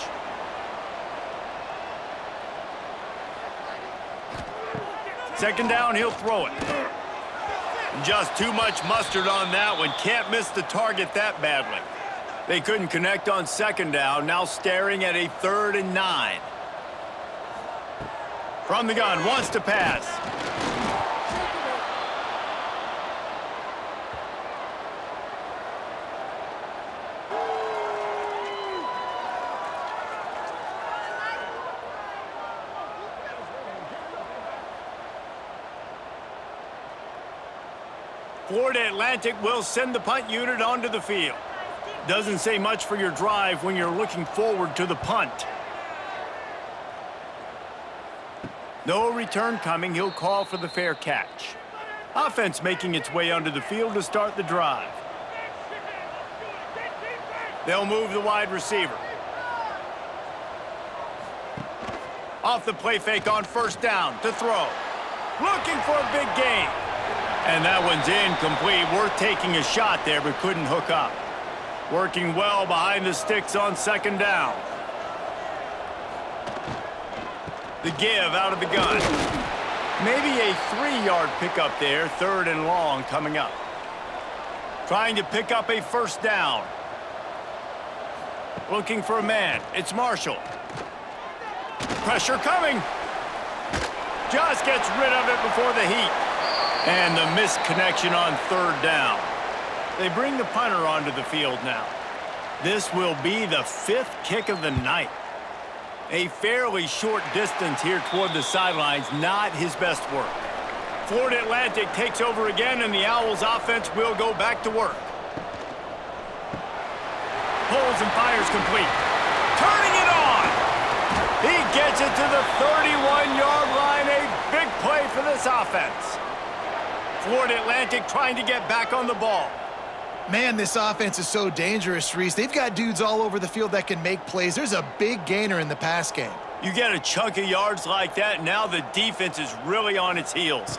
Second down, he'll throw it. Just too much mustard on that one. Can't miss the target that badly. They couldn't connect on 2nd down. Now staring at a 3rd and 9. From the gun, wants to pass. Florida Atlantic will send the punt unit onto the field. Doesn't say much for your drive when you're looking forward to the punt. No return coming. He'll call for the fair catch. Offense making its way onto the field to start the drive. They'll move the wide receiver. Off the play fake on 1st down to throw. Looking for a big gain. And that one's incomplete. Worth taking a shot there, but couldn't hook up. Working well behind the sticks on 2nd down. The give out of the gun. Maybe a 3-yard pickup there. 3rd and long coming up. Trying to pick up a 1st down. Looking for a man. It's Marshall. Pressure coming. Just gets rid of it before the heat. And the misconnection on 3rd down. They bring the punter onto the field now. This will be the 5th kick of the night. A fairly short distance here toward the sidelines, not his best work. Florida Atlantic takes over again, and the Owls offense will go back to work. Pulls and fires complete. Turning it on! He gets it to the 31-yard line. A big play for this offense. Florida Atlantic trying to get back on the ball. Man, this offense is so dangerous, Reese. They've got dudes all over the field that can make plays. There's a big gainer in the pass game. You get a chunk of yards like that, now the defense is really on its heels.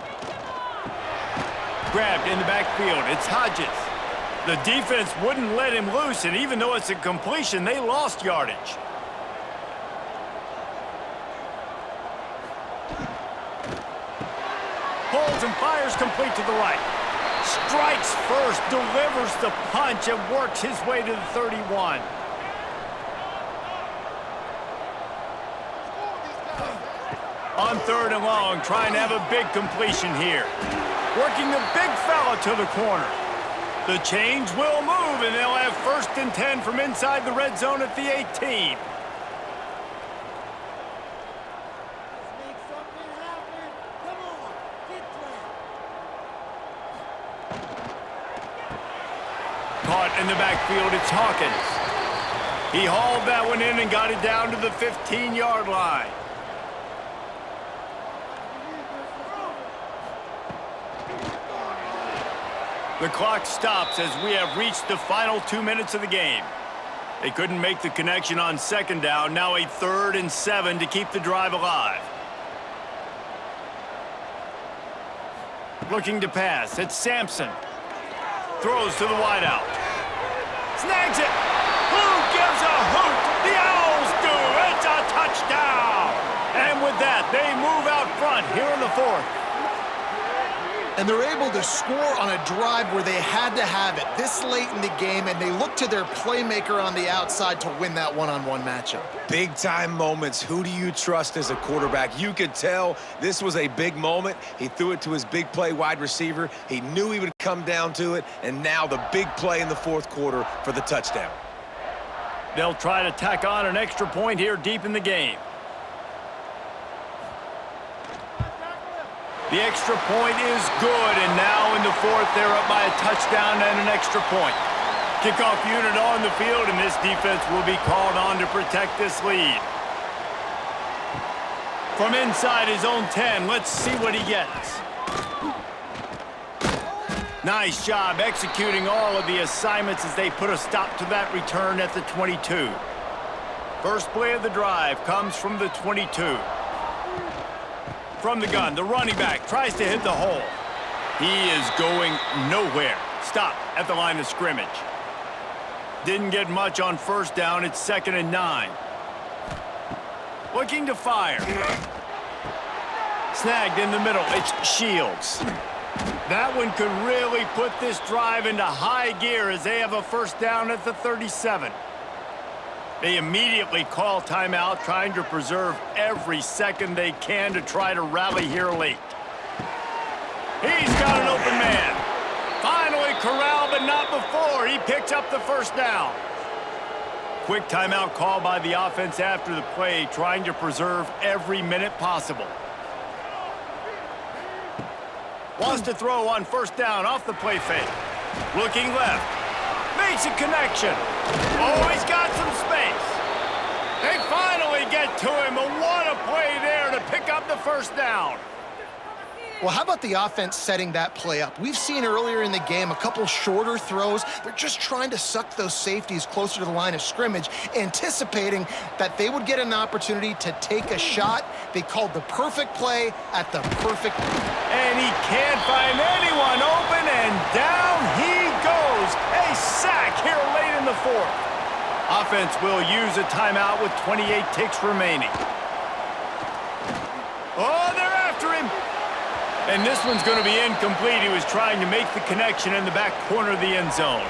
Grabbed in the backfield. It's Hodges. The defense wouldn't let him loose, and even though it's a completion, they lost yardage. Pulls and fires complete to the right. Strikes first, delivers the punch, and works his way to the 31. On 3rd and long, trying to have a big completion here. Working the big fella to the corner. The chains will move, and they'll have 1st and 10 from inside the red zone at the 18. Caught in the backfield, it's Hawkins. He hauled that one in and got it down to the 15-yard line. The clock stops as we have reached the final 2 minutes of the game. They couldn't make the connection on 2nd down. Now a 3rd and 7 to keep the drive alive. Looking to pass. It's Sampson. Throws to the wideout. Snags it. Who gives a hoot? The Owls do. It's a touchdown. And with that, they move out front here in the 4th. And they're able to score on a drive where they had to have it this late in the game, and they look to their playmaker on the outside to win that one-on-one matchup. Big-time moments. Who do you trust as a quarterback? You could tell this was a big moment. He threw it to his big play wide receiver. He knew he would come down to it, and now the big play in the 4th quarter for the touchdown. They'll try to tack on an extra point here deep in the game. The extra point is good, and now in the 4th, they're up by a touchdown and an extra point. Kickoff unit on the field, and this defense will be called on to protect this lead. From inside his own 10, let's see what he gets. Nice job executing all of the assignments as they put a stop to that return at the 22. First play of the drive comes from the 22. From the gun, the running back tries to hit the hole. He is going nowhere. Stop at the line of scrimmage. Didn't get much on 1st down. It's 2nd and 9. Looking to fire. Snagged in the middle. It's Shields. That one could really put this drive into high gear as they have a 1st down at the 37. They immediately call timeout, trying to preserve every second they can to try to rally here late. He's got an open man. Finally corralled, but not before. He picks up the 1st down. Quick timeout call by the offense after the play, trying to preserve every minute possible. Wants to throw on 1st down off the play fake. Looking left. Makes a connection. Oh, he's got some space. They finally get to him, but what a play there to pick up the 1st down. Well, how about the offense setting that play up? We've seen earlier in the game a couple shorter throws. They're just trying to suck those safeties closer to the line of scrimmage, anticipating that they would get an opportunity to take a shot. They called the perfect play at the perfect time. And he can't find anyone open, and down he goes. A sack here late in the 4th. Offense will use a timeout with 28 ticks remaining. Oh, they're after him. And this one's going to be incomplete. He was trying to make the connection in the back corner of the end zone.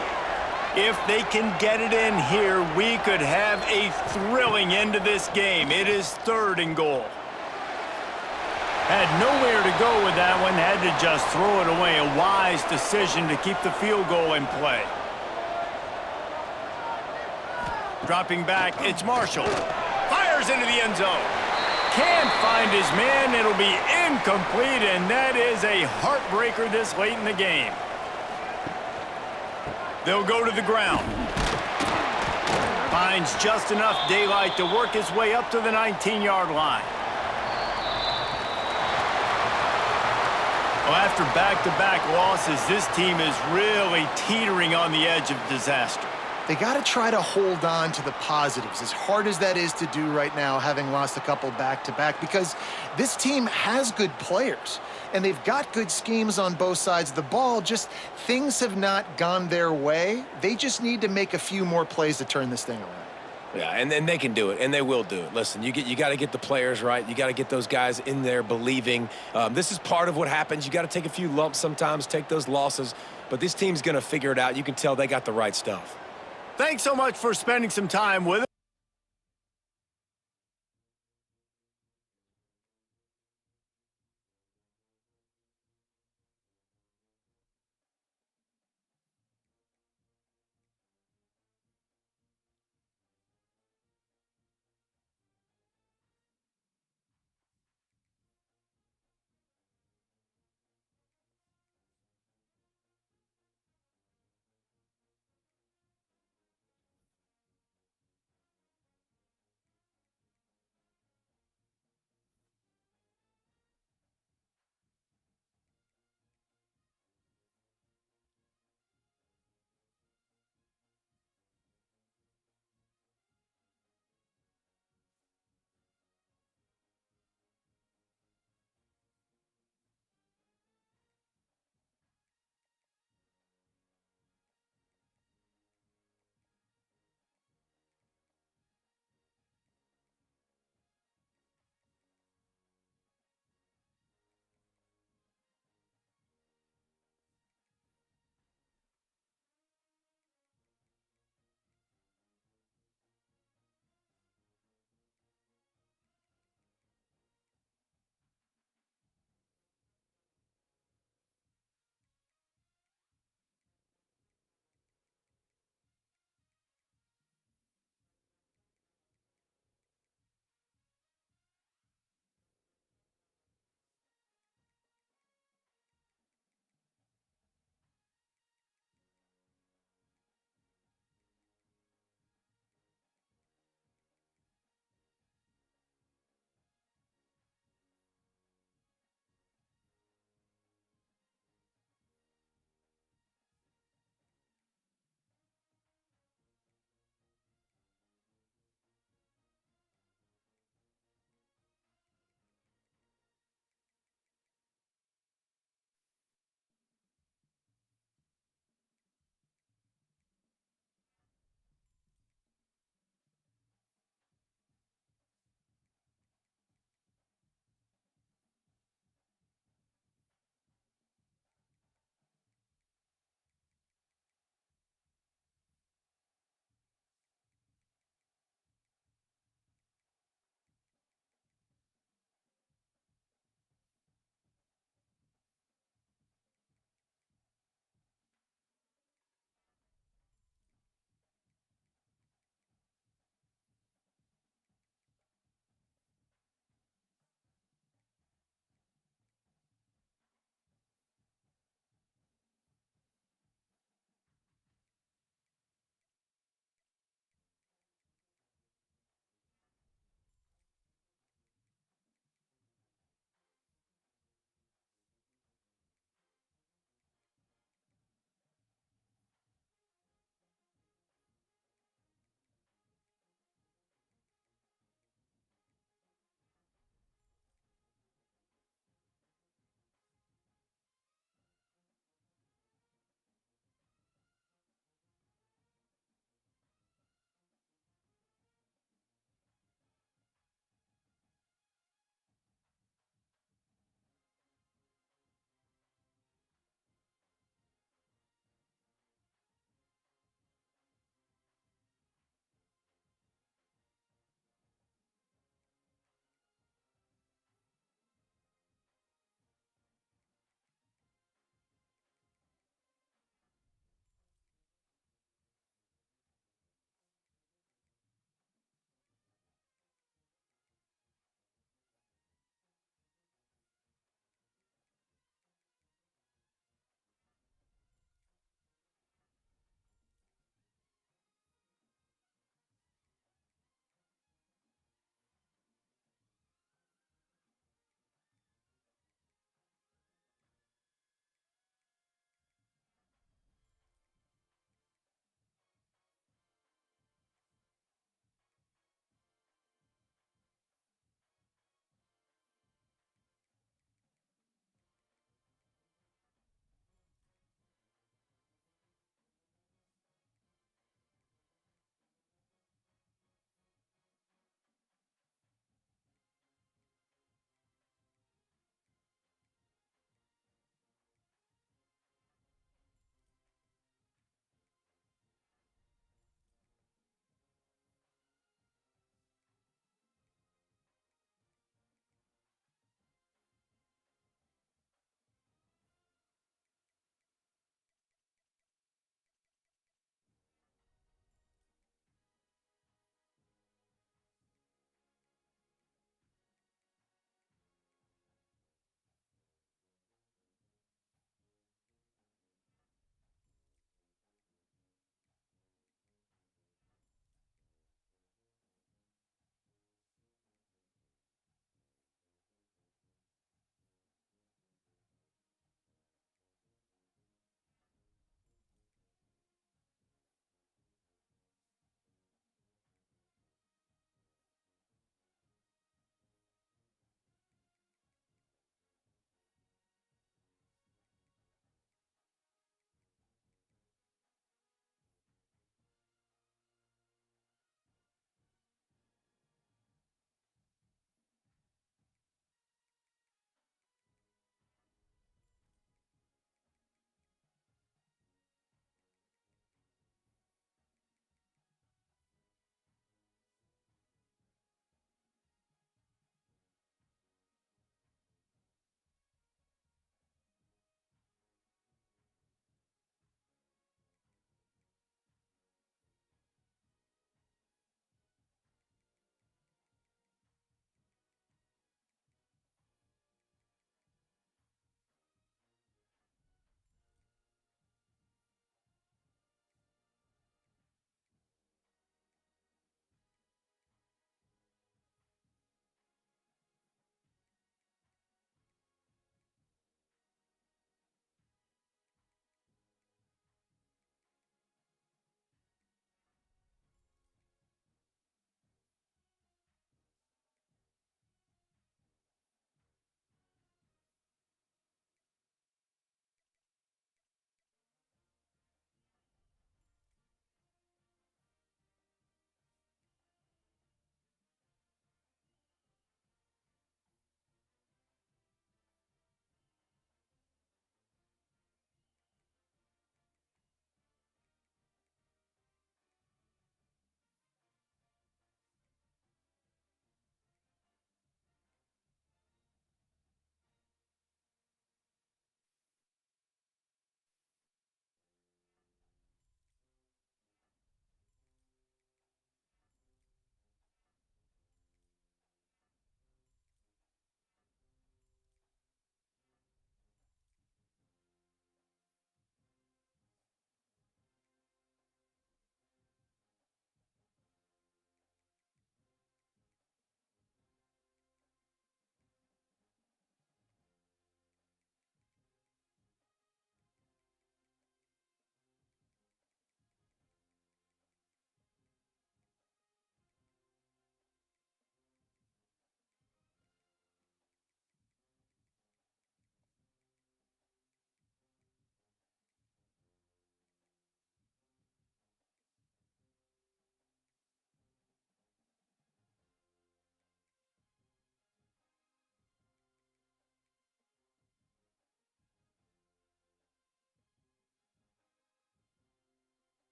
If they can get it in here, we could have a thrilling end to this game. It is 3rd and goal. Had nowhere to go with that one. Had to just throw it away. A wise decision to keep the field goal in play. Dropping back, it's Marshall. Fires into the end zone. Can't find his man. It'll be incomplete, and that is a heartbreaker this late in the game. They'll go to the ground. Finds just enough daylight to work his way up to the 19-yard line. Well, after back-to-back losses, this team is really teetering on the edge of disaster. They got to try to hold on to the positives, as hard as that is to do right now, having lost a couple back-to-back, because this team has good players. and they've got good schemes on both sides of the ball. Just things have not gone their way. They just need to make a few more plays to turn this thing around. Yeah, and then they can do it, and they will do it. Listen, you got to get the players right. You got to get those guys in there believing. This is part of what happens. You got to take a few lumps sometimes, take those losses, but this team's going to figure it out. You can tell they got the right stuff. Thanks so much for spending some time with us.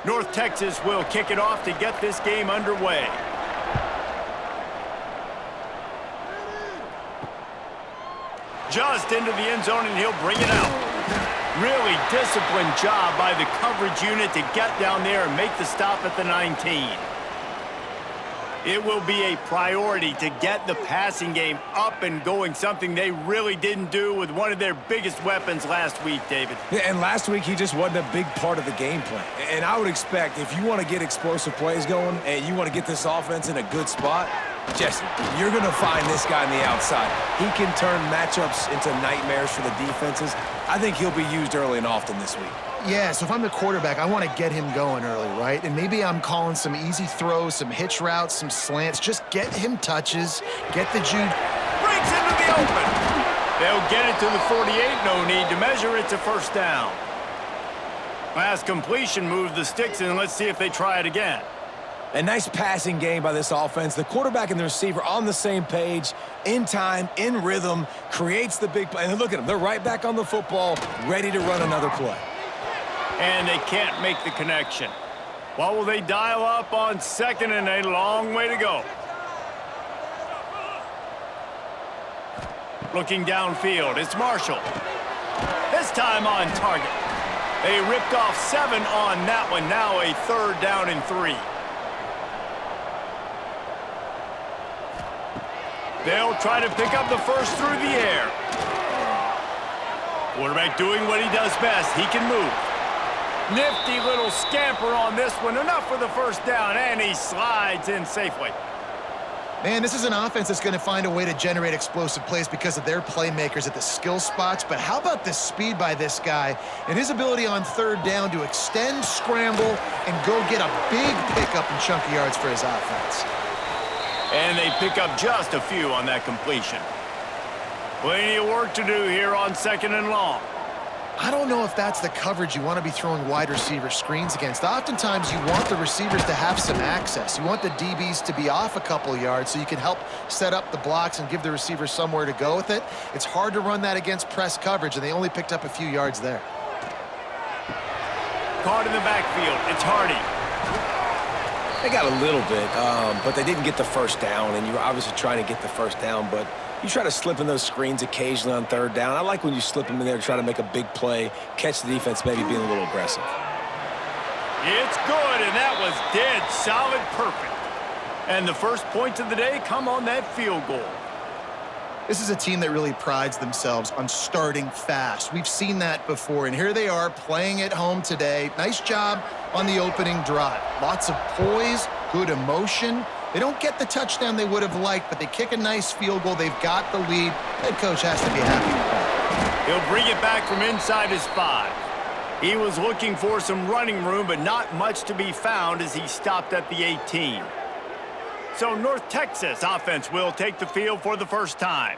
North Texas will kick it off to get this game underway. Just into the end zone, and he'll bring it out. Really disciplined job by the coverage unit to get down there and make the stop at the 19. It will be a priority to get the passing game up and going, something they really didn't do with one of their biggest weapons last week, David. Yeah, and last week he just wasn't a big part of the game plan. And I would expect if you want to get explosive plays going and you want to get this offense in a good spot, Jesse, you're going to find this guy on the outside. He can turn matchups into nightmares for the defenses. I think he'll be used early and often this week. Yeah, so if I'm the quarterback, I want to get him going early, right? And maybe I'm calling some easy throws, some hitch routes, some slants. Just get him touches, get the jude. Breaks into the open. They'll get it to the 48. No need to measure. It's a first down. Last completion moved the sticks, and let's see if they try it again. A nice passing game by this offense. The quarterback and the receiver on the same page, in time, in rhythm, creates the big play. And look at them. They're right back on the football, ready to run another play. And they can't make the connection. What will they dial up on second and a long way to go? Looking downfield, it's Marshall. This time on target. They ripped off 7 on that one. Now a third down and 3. They'll try to pick up the first through the air. Quarterback doing what he does best. He can move. Nifty little scamper on this one. Enough for the first down, and he slides in safely. Man, this is an offense that's going to find a way to generate explosive plays because of their playmakers at the skill spots. But how about the speed by this guy and his ability on third down to extend, scramble, and go get a big pickup and chunky yards for his offense. And they pick up just a few on that completion. Plenty of work to do here on second and long. I don't know if that's the coverage you want to be throwing wide receiver screens against. Oftentimes, you want the receivers to have some access. You want the DBs to be off a couple yards so you can help set up the blocks and give the receiver somewhere to go with it. It's hard to run that against press coverage, and they only picked up a few yards there. Caught in the backfield. It's Hardy. They got a little bit, but they didn't get the first down, and you're obviously trying to get the first down, but you try to slip in those screens occasionally on third down. I like when you slip them in there to try to make a big play, catch the defense maybe being a little aggressive. It's good, and that was dead solid perfect. And the first points of the day come on that field goal. This is a team that really prides themselves on starting fast. We've seen that before, and here they are playing at home today. Nice job on the opening drive. Lots of poise, good emotion. They don't get the touchdown they would have liked, but they kick a nice field goal. They've got the lead. Head coach has to be happy with that. He'll bring it back from inside his 5. He was looking for some running room, but not much to be found as he stopped at the 18. So North Texas offense will take the field for the first time.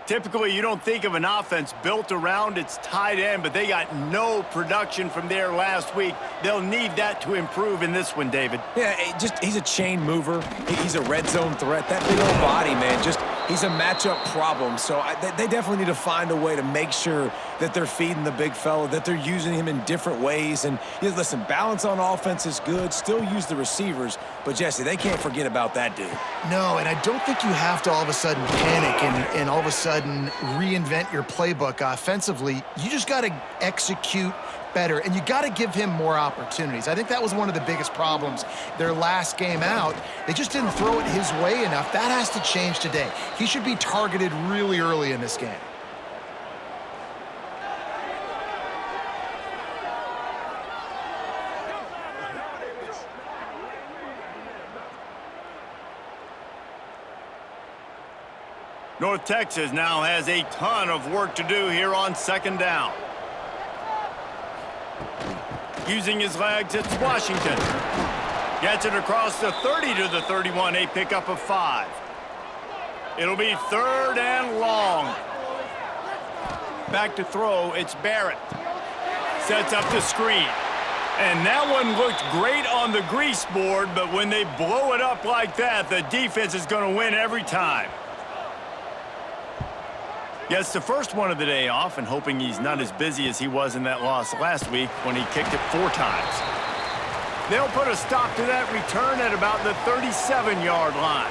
Typically, you don't think of an offense built around its tight end, but they got no production from there last week. They'll need that to improve in this one, David. Yeah, he's a chain mover. He's a red zone threat. That big old body, man, he's a matchup problem. So they definitely need to find a way to make sure that they're feeding the big fella, that they're using him in different ways. And listen, balance on offense is good. Still use the receivers. But, Jesse, they can't forget about that dude. No, and I don't think you have to all of a sudden panic and all of a sudden reinvent your playbook offensively. You just got to execute better, and you got to give him more opportunities. I think that was one of the biggest problems their last game out. They just didn't throw it his way enough. That has to change today. He should be targeted really early in this game. North Texas now has a ton of work to do here on second down. Using his legs, it's Washington. Gets it across the 30 to the 31, a pickup of 5. It'll be third and long. Back to throw, it's Barrett. Sets up the screen. And that one looked great on the grease board, but when they blow it up like that, the defense is going to win every time. Gets the first one of the day off, and hoping he's not as busy as he was in that loss last week when he kicked it 4 times. They'll put a stop to that return at about the 37-yard line.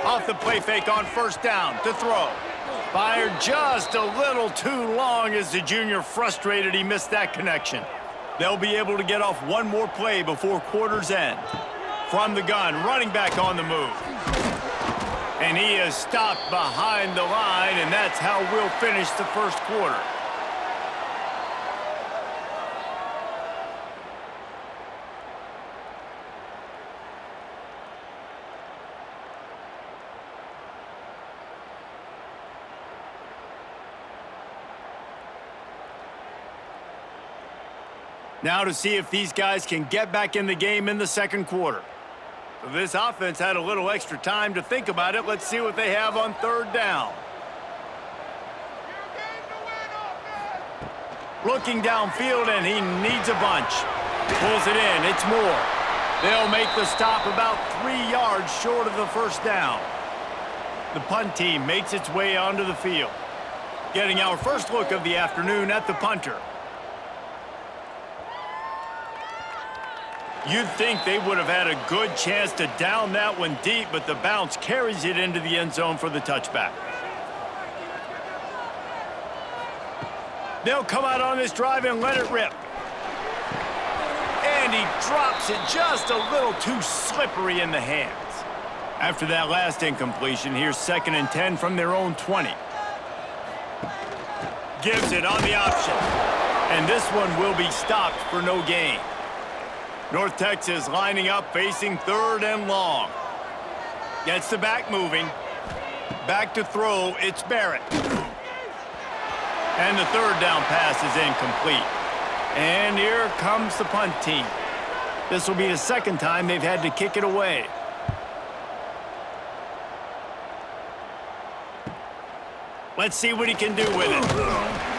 Off the play fake on first down to throw. Fired just a little too long as the junior frustrated he missed that connection. They'll be able to get off one more play before quarter's end. From the gun, running back on the move. And he is stopped behind the line, and that's how we'll finish the first quarter. Now to see if these guys can get back in the game in the second quarter. This offense had a little extra time to think about it. Let's see what they have on third down. Looking downfield, and he needs a bunch. Pulls it in. It's Moore. They'll make the stop about 3 yards short of the first down. The punt team makes its way onto the field. Getting our first look of the afternoon at the punter. You'd think they would have had a good chance to down that one deep, but the bounce carries it into the end zone for the touchback. They'll come out on this drive and let it rip. And he drops it just a little too slippery in the hands. After that last incompletion, here's 2nd and 10 from their own 20. Gives it on the option. And this one will be stopped for no gain. North Texas lining up, facing 3rd and long. Gets the back moving. Back to throw, it's Barrett. And the 3rd down pass is incomplete. And here comes the punt team. This will be the 2nd time they've had to kick it away. Let's see what he can do with it.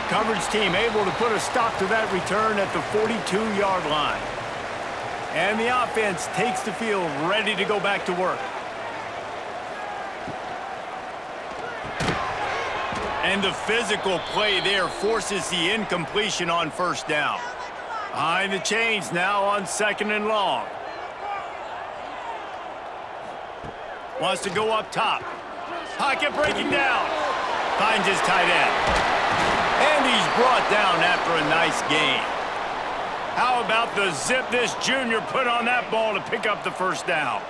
Coverage team able to put a stop to that return at the 42-yard line. And the offense takes the field ready to go back to work. And the physical play there forces the incompletion on first down. Behind the chains now on 2nd and long. Wants to go up top. Pocket breaking down. Finds his tight end. And he's brought down after a nice gain. How about the zip this junior put on that ball to pick up the first down?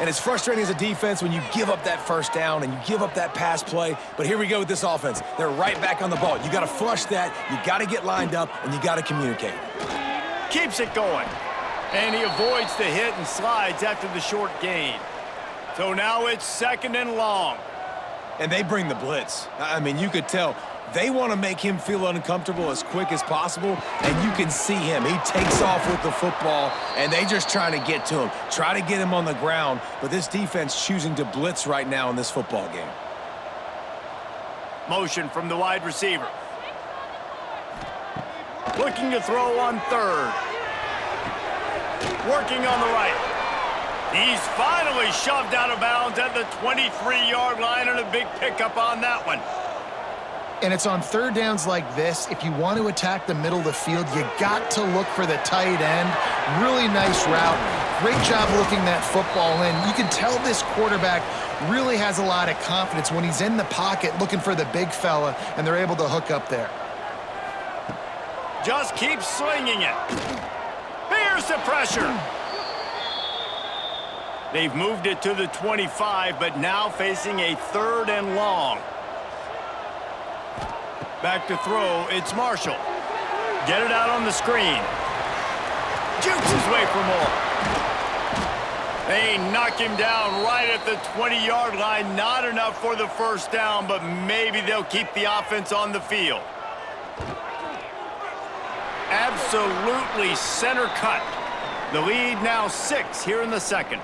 And it's frustrating as a defense when you give up that first down and you give up that pass play. But here we go with this offense. They're right back on the ball. You got to flush that. You got to get lined up, and you got to communicate. Keeps it going. And he avoids the hit and slides after the short gain. So now it's 2nd and long. And they bring the blitz. I mean, you could tell. They want to make him feel uncomfortable as quick as possible, and you can see him. He takes off with the football, and they just trying to get to him, try to get him on the ground, but this defense choosing to blitz right now in this football game. Motion from the wide receiver. Looking to throw on 3rd. Working on the right. He's finally shoved out of bounds at the 23-yard line, and a big pickup on that one. And it's on 3rd downs like this. If you want to attack the middle of the field, you got to look for the tight end. Really nice route. Great job looking that football in. You can tell this quarterback really has a lot of confidence when he's in the pocket looking for the big fella, and they're able to hook up there. Just keep slinging it. Here's the pressure. They've moved it to the 25, but now facing a 3rd and long. Back to throw, it's Marshall. Get it out on the screen. Jukes his way for more. They knock him down right at the 20-yard line. Not enough for the first down, but maybe they'll keep the offense on the field. Absolutely center cut. The lead now 6 here in the 2nd.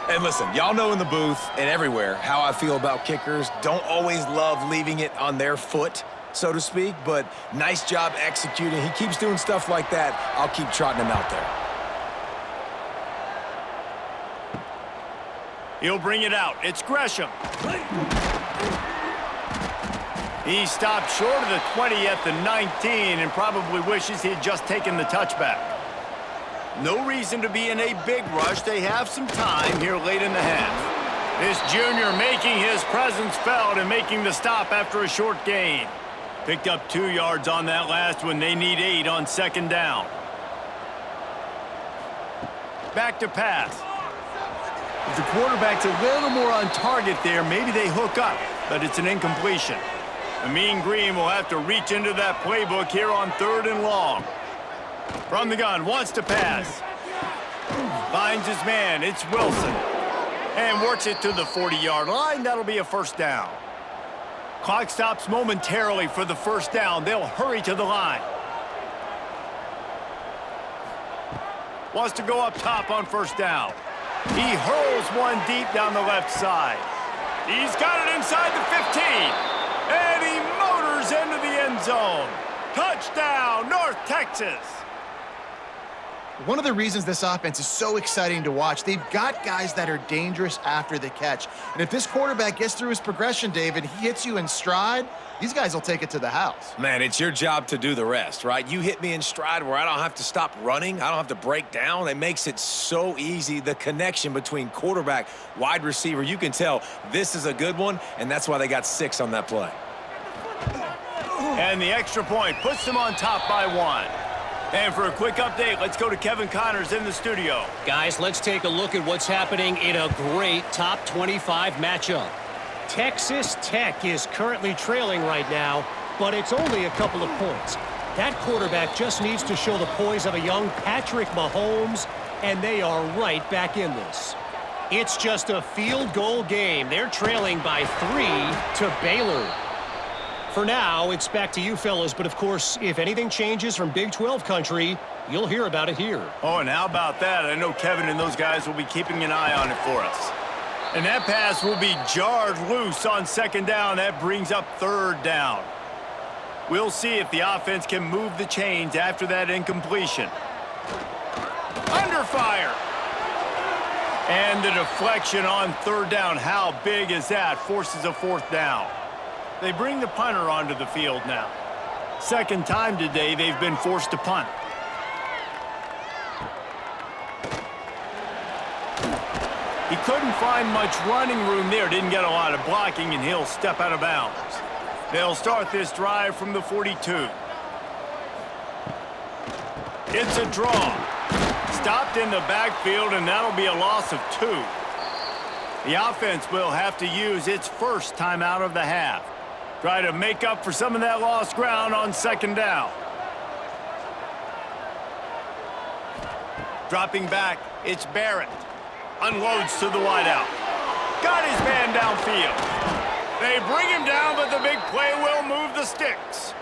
And listen, y'all know in the booth and everywhere how I feel about kickers. Don't always love leaving it on their foot, so to speak, but nice job executing. He keeps doing stuff like that. I'll keep trotting him out there. He'll bring it out. It's Gresham. He stopped short of the 20 at the 19 and probably wishes he had just taken the touchback. No reason to be in a big rush. They have some time here late in the half. This junior making his presence felt and making the stop after a short gain. Picked up 2 yards on that last one. They need 8 on second down. Back to pass. If the quarterback's a little more on target there, maybe they hook up, but it's an incompletion. The Mean Green will have to reach into that playbook here on 3rd and long. From the gun, wants to pass. Finds his man, it's Wilson. And works it to the 40-yard line. That'll be a first down. Clock stops momentarily for the first down. They'll hurry to the line. Wants to go up top on first down. He hurls one deep down the left side. He's got it inside the 15. And he motors into the end zone. Touchdown, North Texas. One of the reasons this offense is so exciting to watch, they've got guys that are dangerous after the catch. And if this quarterback gets through his progression, David, he hits you in stride, these guys will take it to the house. Man, it's your job to do the rest, right? You hit me in stride where I don't have to stop running. I don't have to break down. It makes it so easy. The connection between quarterback, wide receiver, you can tell this is a good one, and that's why they got 6 on that play. And the extra point puts them on top by 1. And for a quick update, let's go to Kevin Connors in the studio. Guys, let's take a look at what's happening in a great top 25 matchup. Texas Tech is currently trailing right now, but it's only a couple of points. That quarterback just needs to show the poise of a young Patrick Mahomes, and they are right back in this. It's just a field goal game. They're trailing by 3 to Baylor. For now, it's back to you fellas, but of course, if anything changes from Big 12 country, you'll hear about it here. Oh, and how about that? I know Kevin and those guys will be keeping an eye on it for us. And that pass will be jarred loose on second down. That brings up 3rd down. We'll see if the offense can move the chains after that incompletion. Under fire. And the deflection on 3rd down. How big is that? Forces a 4th down. They bring the punter onto the field now. Second time today they've been forced to punt. He couldn't find much running room there. Didn't get a lot of blocking, and he'll step out of bounds. They'll start this drive from the 42. It's a draw. Stopped in the backfield, and that'll be a loss of 2. The offense will have to use its first timeout of the half. Try to make up for some of that lost ground on second down. Dropping back, it's Barrett. Unloads to the wideout. Got his man downfield. They bring him down, but the big play will move the sticks.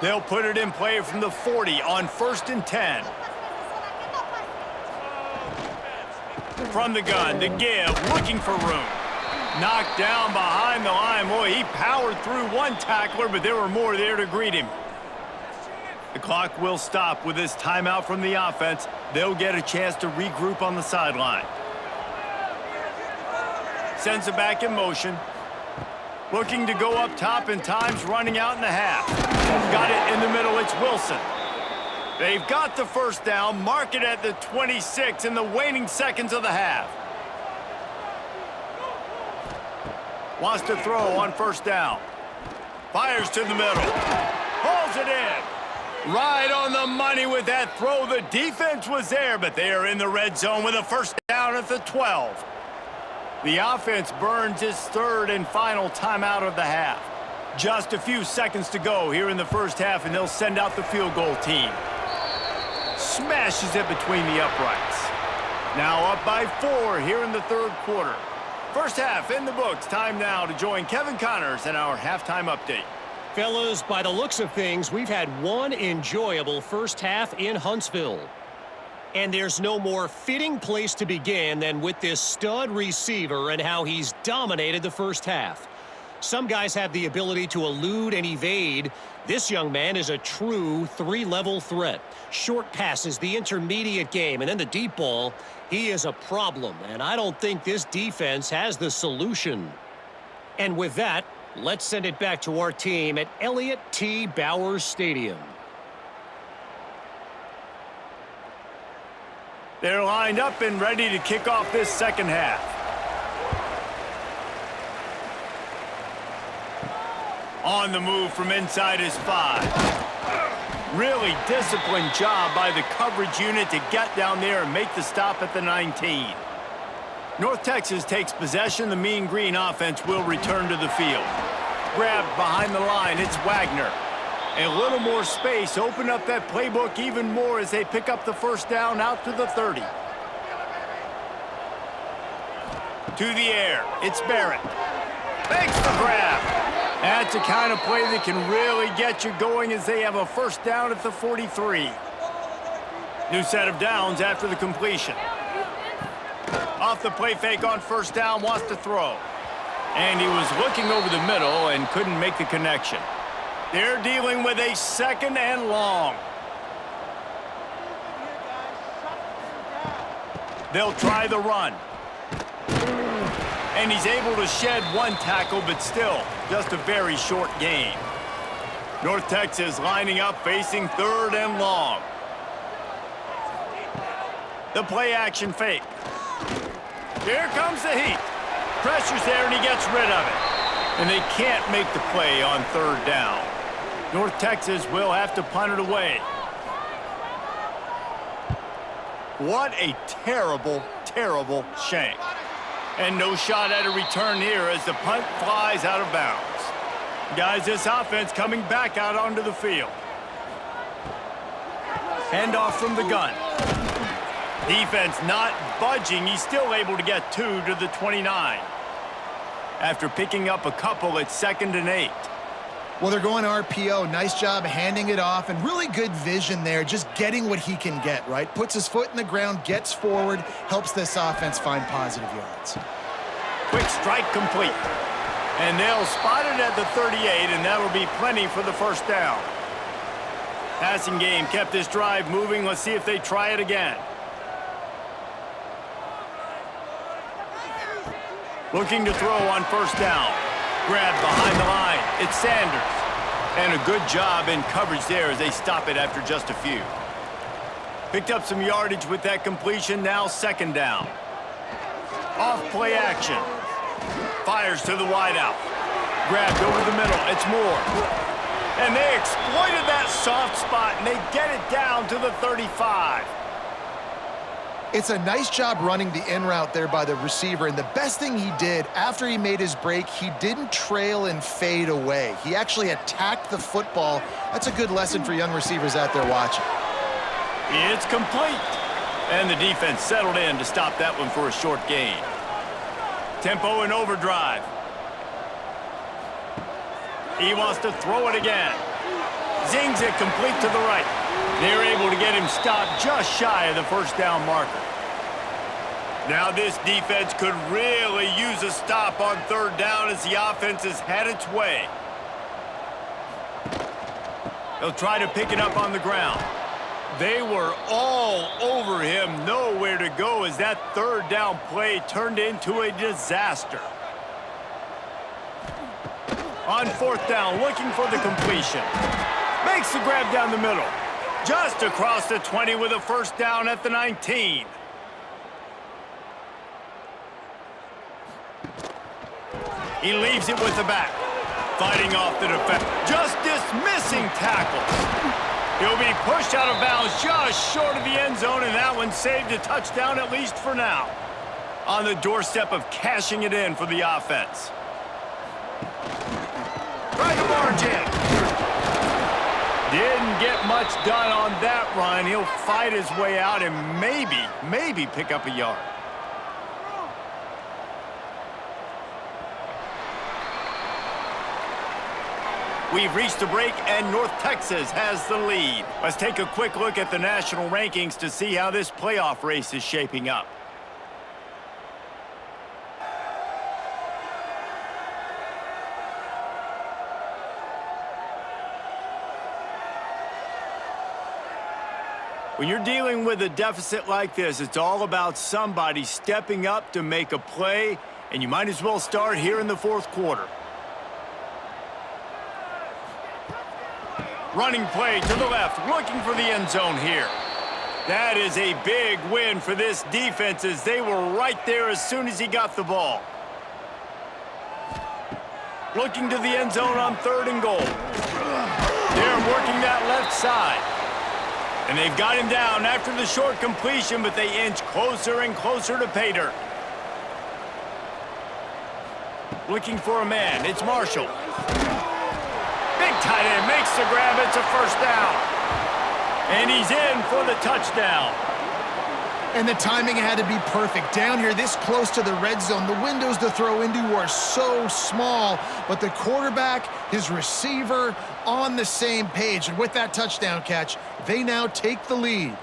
They'll put it in play from the 40 on 1st and 10. From the gun to give, looking for room. Knocked down behind the line. Boy, he powered through one tackler, but there were more there to greet him. The clock will stop with this timeout from the offense. They'll get a chance to regroup on the sideline. Sends it back in motion. Looking to go up top, and time's running out in the half. Got it in the middle. It's Wilson. They've got the first down. Mark it at the 26 in the waning seconds of the half. Wants to throw on first down. Fires to the middle. Pulls it in. Right on the money with that throw. The defense was there, but they are in the red zone with a first down at the 12. The offense burns its 3rd and final timeout of the half. Just a few seconds to go here in the first half, and they'll send out the field goal team. Smashes it between the uprights. Now up by 4 here in the 3rd quarter. First half in the books. Time now to join Kevin Connors in our halftime update. Fellas, by the looks of things, we've had one enjoyable first half in Huntsville. And there's no more fitting place to begin than with this stud receiver and how he's dominated the first half. Some guys have the ability to elude and evade. This young man is a true 3-level threat. Short passes, the intermediate game, and then the deep ball. He is a problem, and I don't think this defense has the solution. And with that, Let's send it back to our team at Elliott T. Bowers Stadium. They're lined up and ready to kick off this second half. On the move from inside his 5. Really disciplined job by the coverage unit to get down there and make the stop at the 19. North Texas takes possession. The Mean Green offense will return to the field. Grabbed behind the line, it's Wagner. A little more space, open up that playbook even more as they pick up the first down out to the 30. To the air, it's Barrett. Makes the grab. That's the kind of play that can really get you going as they have a first down at the 43. New set of downs after the completion. Off the play fake on first down, wants to throw. And he was looking over the middle and couldn't make the connection. They're dealing with a second and long. They'll try the run. And he's able to shed one tackle, but still, just a very short gain. North Texas lining up, facing third and long. The play action fake. Here comes the heat. Pressure's there, and he gets rid of it. And they can't make the play on third down. North Texas will have to punt it away. What a terrible, terrible shank. And no shot at a return here as the punt flies out of bounds. Guys, this offense coming back out onto the field. Handoff from the gun. Defense not budging. He's still able to get 2 to the 29. After picking up a couple, it's 2nd and 8. Well, they're going RPO. Nice job handing it off, and really good vision there, just getting what he can get, right? Puts his foot in the ground, gets forward, helps this offense find positive yards. Quick strike complete. And they'll spot it at the 38, and that'll be plenty for the first down. Passing game kept this drive moving. Let's see if they try it again. Looking to throw on first down. Grabbed behind the line. It's Sanders. And a good job in coverage there as they stop it after just a few. Picked up some yardage with that completion. Now 2nd down. Off play action. Fires to the wideout. Grabbed over the middle. It's Moore. And they exploited that soft spot, and they get it down to the 35. It's a nice job running the in route there by the receiver, and the best thing he did after he made his break, he didn't trail and fade away. He actually attacked the football. That's a good lesson for young receivers out there watching. It's complete. And the defense settled in to stop that one for a short gain. Tempo and overdrive. He wants to throw it again. Zings it complete to the right. They're able to get him stopped just shy of the first down marker. Now this defense could really use a stop on third down as the offense has had its way. They'll try to pick it up on the ground. They were all over him, nowhere to go as that third down play turned into a disaster. On fourth down, looking for the completion. Makes the grab down the middle. Just across the 20 with a first down at the 19. He leaves it with the back. Fighting off the defense. Just dismissing tackles. He'll be pushed out of bounds just short of the end zone, and that one saved a touchdown at least for now. On the doorstep of cashing it in for the offense. Try to barge in. Didn't get much done on that run. He'll fight his way out and maybe pick up a yard. We've reached the break, and North Texas has the lead. Let's take a quick look at the national rankings to see how this playoff race is shaping up. When you're dealing with a deficit like this, it's all about somebody stepping up to make a play, and you might as well start here in the fourth quarter. Running play to the left, looking for the end zone here. That is a big win for this defense as they were right there as soon as he got the ball. Looking to the end zone on 3rd and goal. They're working that left side. And they've got him down after the short completion, but they inch closer and closer to pay dirt. Looking for a man. It's Marshall. Big tight end makes the grab. It's a first down. And he's in for the touchdown. And the timing had to be perfect. Down here, this close to the red zone, the windows to throw into are so small, but the quarterback, his receiver, on the same page. And with that touchdown catch, they now take the lead.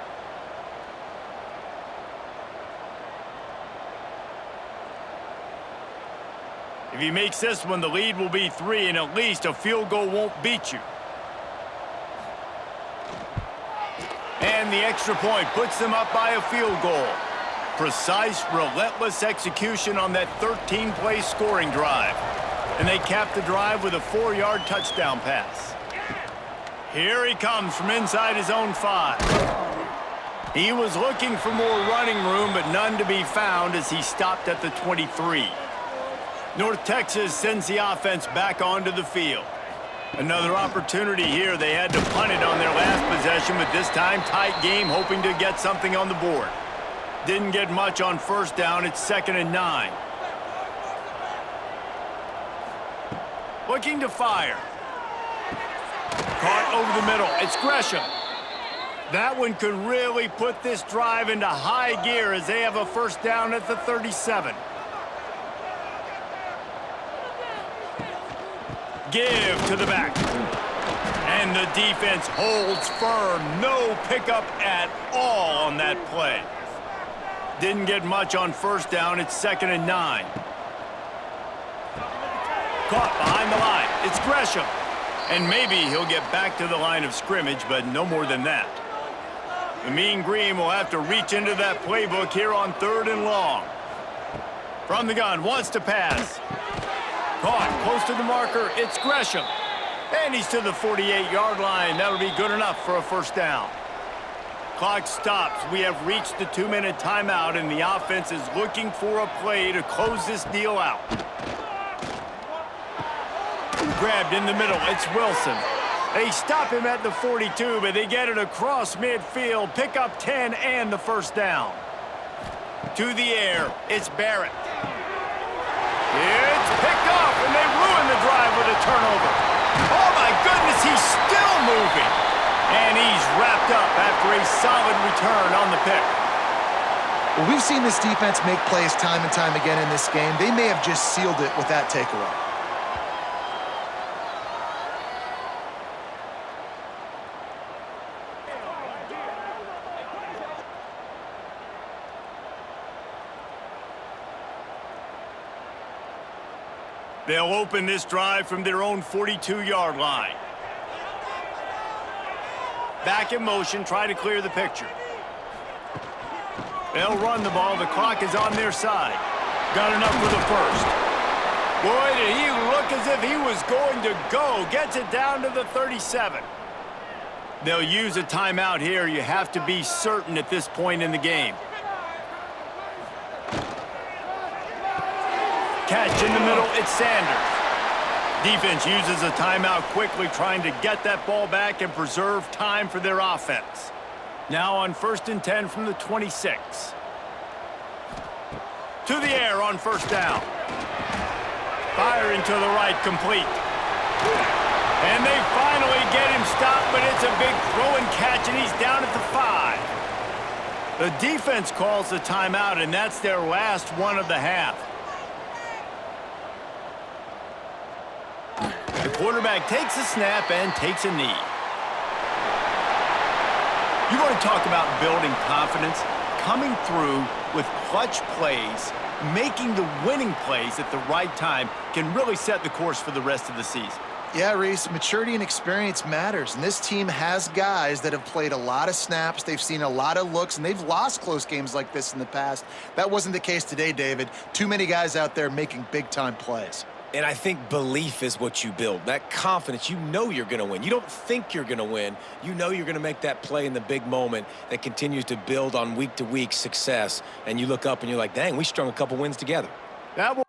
If he makes this one, the lead will be 3, and at least a field goal won't beat you. And the extra point puts them up by a field goal. Precise, relentless execution on that 13-play scoring drive. And they cap the drive with a 4-yard touchdown pass. Here he comes from inside his own 5. He was looking for more running room, but none to be found as he stopped at the 23. North Texas sends the offense back onto the field. Another opportunity here. They had to punt it on their last possession, but this time tight game, hoping to get something on the board. Didn't get much on first down. It's 2nd and 9. Looking to fire. Caught over the middle. It's Gresham. That one could really put this drive into high gear as they have a first down at the 37. Give to the back. And the defense holds firm. No pickup at all on that play. Didn't get much on first down. It's 2nd and 9. Caught behind the line. It's Gresham. And maybe he'll get back to the line of scrimmage, but no more than that. The Mean Green will have to reach into that playbook here on 3rd and long. From the gun, wants to pass. Caught close to the marker. It's Gresham. And he's to the 48-yard line. That'll be good enough for a first down. Clock stops. We have reached the 2-minute timeout, and the offense is looking for a play to close this deal out. Grabbed in the middle. It's Wilson. They stop him at the 42, but they get it across midfield. Pick up 10 and the first down. To the air. It's Barrett. It's picked off, and they ruin the drive with a turnover. Oh, my goodness, he's still moving. And he's wrapped up after a solid return on the pick. Well, we've seen this defense make plays time and time again in this game. They may have just sealed it with that takeaway. They'll open this drive from their own 42-yard line. Back in motion, try to clear the picture. They'll run the ball. The clock is on their side. Got enough for the first. Boy, did he look as if he was going to go. Gets it down to the 37. They'll use a timeout here. You have to be certain at this point in the game. Catch in the middle, it's Sanders. Defense uses a timeout quickly, trying to get that ball back and preserve time for their offense. Now on 1st and 10 from the 26. To the air on first down. Firing to the right, complete. And they finally get him stopped, but it's a big throw and catch, and he's down at the 5. The defense calls the timeout, and that's their last one of the half. The quarterback takes a snap and takes a knee. You want to talk about building confidence? Coming through with clutch plays, making the winning plays at the right time can really set the course for the rest of the season. Yeah, Reese, maturity and experience matters, and this team has guys that have played a lot of snaps, they've seen a lot of looks, and they've lost close games like this in the past. That wasn't the case today, David. Too many guys out there making big-time plays. And I think belief is what you build. That confidence, you know you're going to win. You don't think you're going to win. You know you're going to make that play in the big moment that continues to build on week-to-week success. And you look up and you're like, dang, we strung a couple wins together. That will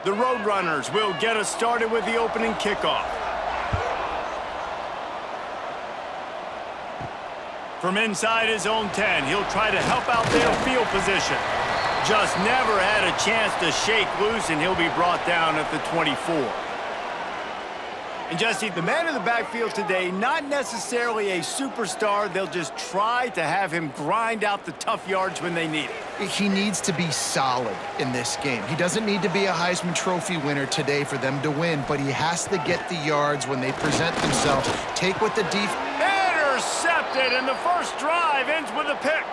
The Roadrunners will get us started with the opening kickoff. From inside his own 10, he'll try to help out their field position. Just never had a chance to shake loose, and he'll be brought down at the 24. And Jesse, the man in the backfield today, not necessarily a superstar. They'll just try to have him grind out the tough yards when they need it. He needs to be solid in this game. He doesn't need to be a Heisman Trophy winner today for them to win, but he has to get the yards when they present themselves. Take what the defense... Intercepted, and the first drive ends with a pick.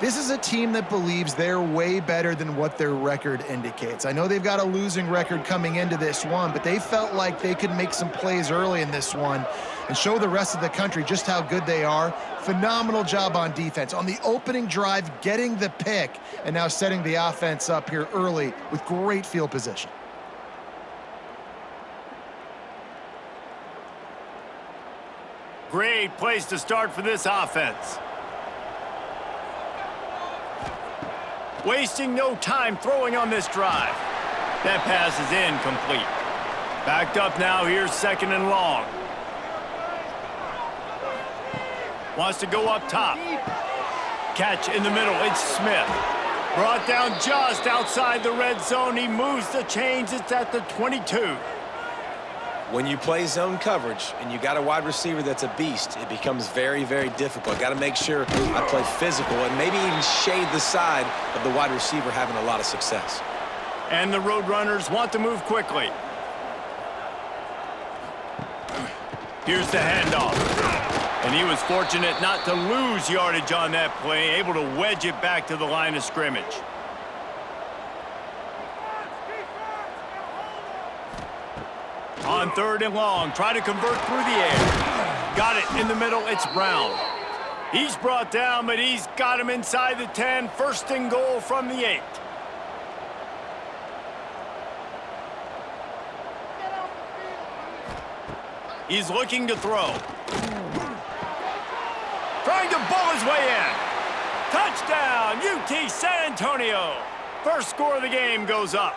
This is a team that believes they're way better than what their record indicates. I know they've got a losing record coming into this one, but they felt like they could make some plays early in this one and show the rest of the country just how good they are. Phenomenal job on defense. On the opening drive, getting the pick, and now setting the offense up here early with great field position. Great place to start for this offense. Wasting no time throwing on this drive. That pass is incomplete. Backed up now, here's second and long. Wants to go up top. Catch in the middle, it's Smith. Brought down just outside the red zone. He moves the chains, it's at the 22. When you play zone coverage and you got a wide receiver that's a beast, it becomes very, very difficult. Got to make sure I play physical and maybe even shade the side of the wide receiver having a lot of success. And the Roadrunners want to move quickly. Here's the handoff. And he was fortunate not to lose yardage on that play, able to wedge it back to the line of scrimmage. On third and long, try to convert through the air. Got it in the middle, it's Brown. He's brought down, but he's got him inside the 10. First and goal from the 8. He's looking to throw. Trying to bull his way in. Touchdown, UT San Antonio. First score of the game goes up.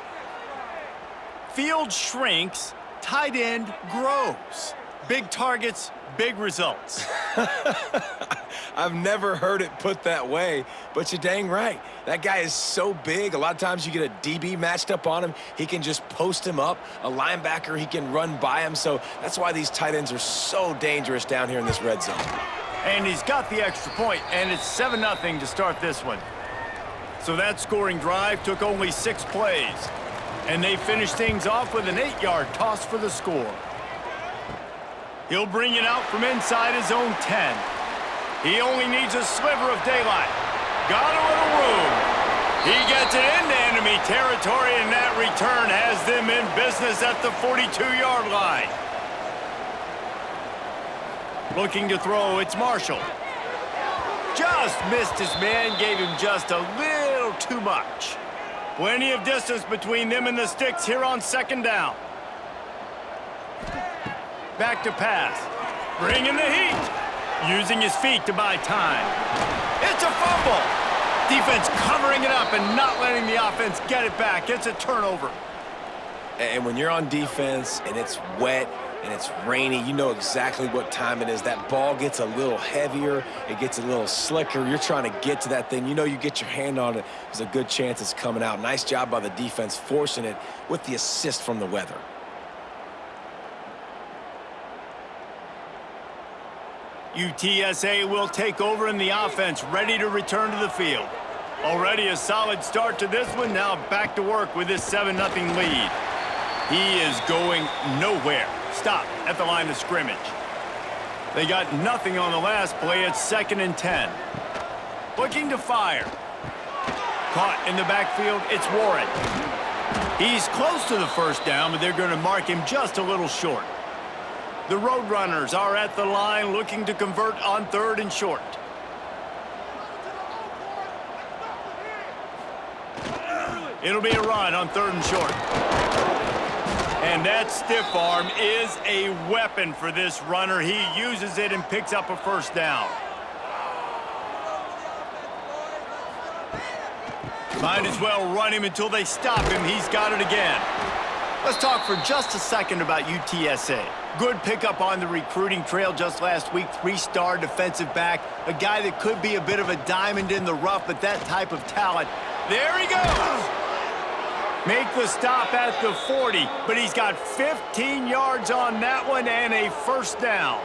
Field shrinks. Tight end grows. Big targets, big results. I've never heard it put that way, but you're dang right. That guy is so big. A lot of times you get a DB matched up on him. He can just post him up. A linebacker, he can run by him. So that's why these tight ends are so dangerous down here in this red zone. And he's got the extra point, and it's 7-0 to start this one. So that scoring drive took only 6 plays. And they finish things off with an 8-yard toss for the score. He'll bring it out from inside his own 10. He only needs a sliver of daylight. Got a little room. He gets it into enemy territory, and that return has them in business at the 42-yard line. Looking to throw, it's Marshall. Just missed his man, gave him just a little too much. Plenty of distance between them and the sticks here on second down. Back to pass. Bringing the heat. Using his feet to buy time. It's a fumble. Defense covering it up and not letting the offense get it back. It's a turnover. And when you're on defense and it's wet and it's rainy, you know exactly what time it is. That ball gets a little heavier. It gets a little slicker. You're trying to get to that thing. You know you get your hand on it. There's a good chance it's coming out. Nice job by the defense forcing it with the assist from the weather. UTSA will take over in the offense, ready to return to the field. Already a solid start to this one. Now back to work with this 7-0 lead. He is going nowhere. Stop at the line of scrimmage. They got nothing on the last play. It's 2nd and 10. Looking to fire. Caught in the backfield, it's Warren. He's close to the first down, but they're going to mark him just a little short. The Roadrunners are at the line looking to convert on 3rd and short. It'll be a run on 3rd and short. And that stiff arm is a weapon for this runner. He uses it and picks up a first down. Might as well run him until they stop him. He's got it again. Let's talk for just a second about UTSA. Good pickup on the recruiting trail just last week. 3-star defensive back. A guy that could be a bit of a diamond in the rough, but that type of talent. There he goes! Make the stop at the 40, but he's got 15 yards on that one and a first down.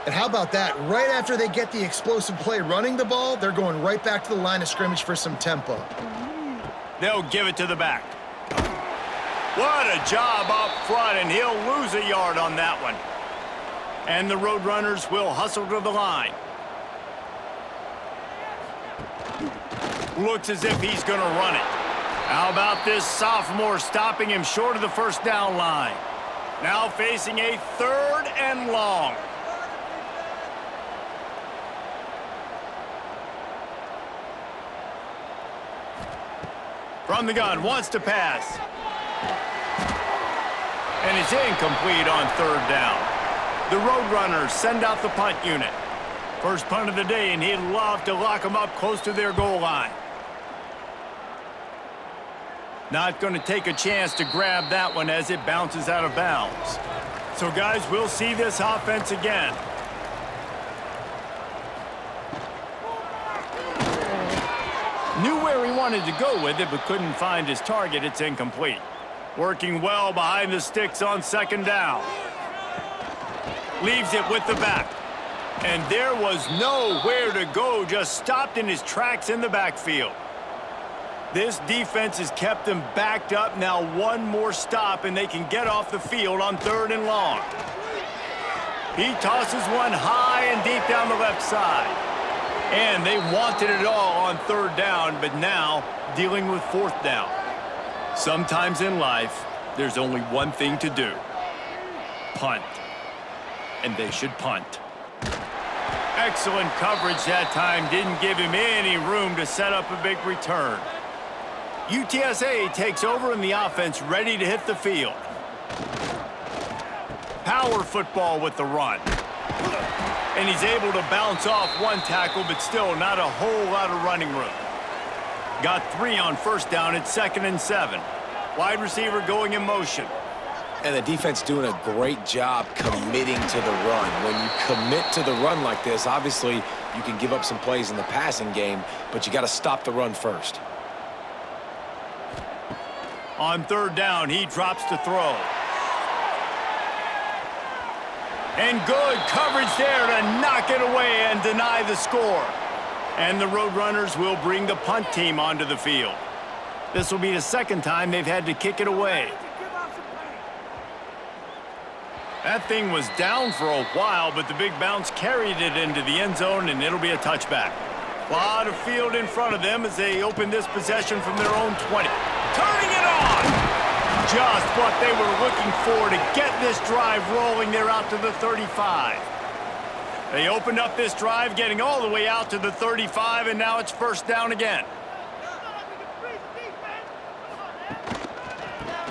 And how about that? Right after they get the explosive play running the ball, they're going right back to the line of scrimmage for some tempo. They'll give it to the back. What a job up front, and he'll lose a yard on that one. And the Roadrunners will hustle to the line. Looks as if he's going to run it. How about this sophomore stopping him short of the first down line? Now facing a 3rd and long. From the gun, wants to pass. And it's incomplete on 3rd down. The Roadrunners send out the punt unit. First punt of the day, and he'd love to lock them up close to their goal line. Not going to take a chance to grab that one as it bounces out of bounds. So, guys, we'll see this offense again. Knew where he wanted to go with it, but couldn't find his target. It's incomplete. Working well behind the sticks on 2nd down. Leaves it with the back. And there was nowhere to go, just stopped in his tracks in the backfield. This defense has kept them backed up. Now one more stop, and they can get off the field on 3rd and long. He tosses one high and deep down the left side. And they wanted it all on 3rd down, but now dealing with 4th down. Sometimes in life, there's only one thing to do. Punt. And they should punt. Excellent coverage that time. Didn't give him any room to set up a big return. UTSA takes over in the offense, ready to hit the field. Power football with the run. And he's able to bounce off one tackle, but still not a whole lot of running room. Got 3 on 1st down at 2nd and 7. Wide receiver going in motion. And the defense doing a great job committing to the run. When you commit to the run like this, obviously you can give up some plays in the passing game, but you got to stop the run first. On 3rd down, he drops to throw. And good coverage there to knock it away and deny the score. And the Roadrunners will bring the punt team onto the field. This will be the 2nd time they've had to kick it away. That thing was down for a while, but the big bounce carried it into the end zone, and it'll be a touchback. A lot of field in front of them as they open this possession from their own 20. Turning it on! Just what they were looking for to get this drive rolling. They're out to the 35. They opened up this drive, getting all the way out to the 35, and now it's 1st down again.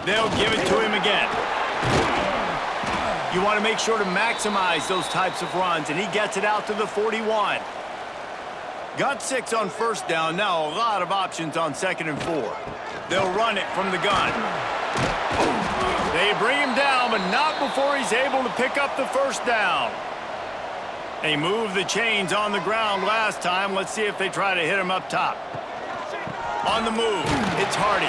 They'll give it to him again. You want to make sure to maximize those types of runs, and he gets it out to the 41. Got 6 on 1st down. Now a lot of options on 2nd and 4. They'll run it from the gun. They bring him down, but not before he's able to pick up the 1st down. They moved the chains on the ground last time. Let's see if they try to hit him up top. On the move, it's Hardy.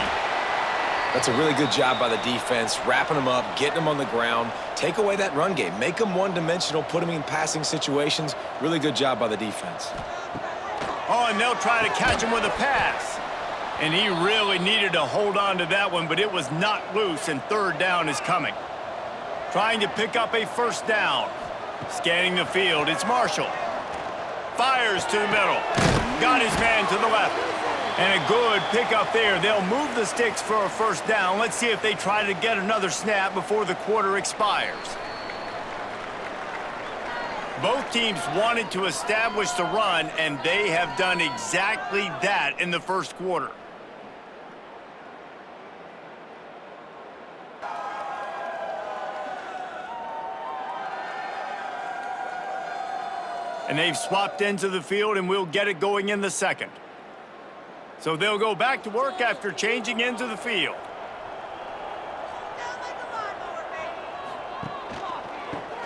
That's a really good job by the defense, wrapping them up, getting them on the ground. Take away that run game. Make them one-dimensional, put them in passing situations. Really good job by the defense. Oh, and they'll try to catch him with a pass. And he really needed to hold on to that one, but it was not loose, and 3rd down is coming. Trying to pick up a 1st down. Scanning the field, it's Marshall. Fires to the middle. Got his man to the left. And a good pickup there. They'll move the sticks for a 1st down. Let's see if they try to get another snap before the quarter expires. Both teams wanted to establish the run, and they have done exactly that in the 1st quarter. And they've swapped ends of the field, and we'll get it going in the 2nd. So they'll go back to work after changing into the field.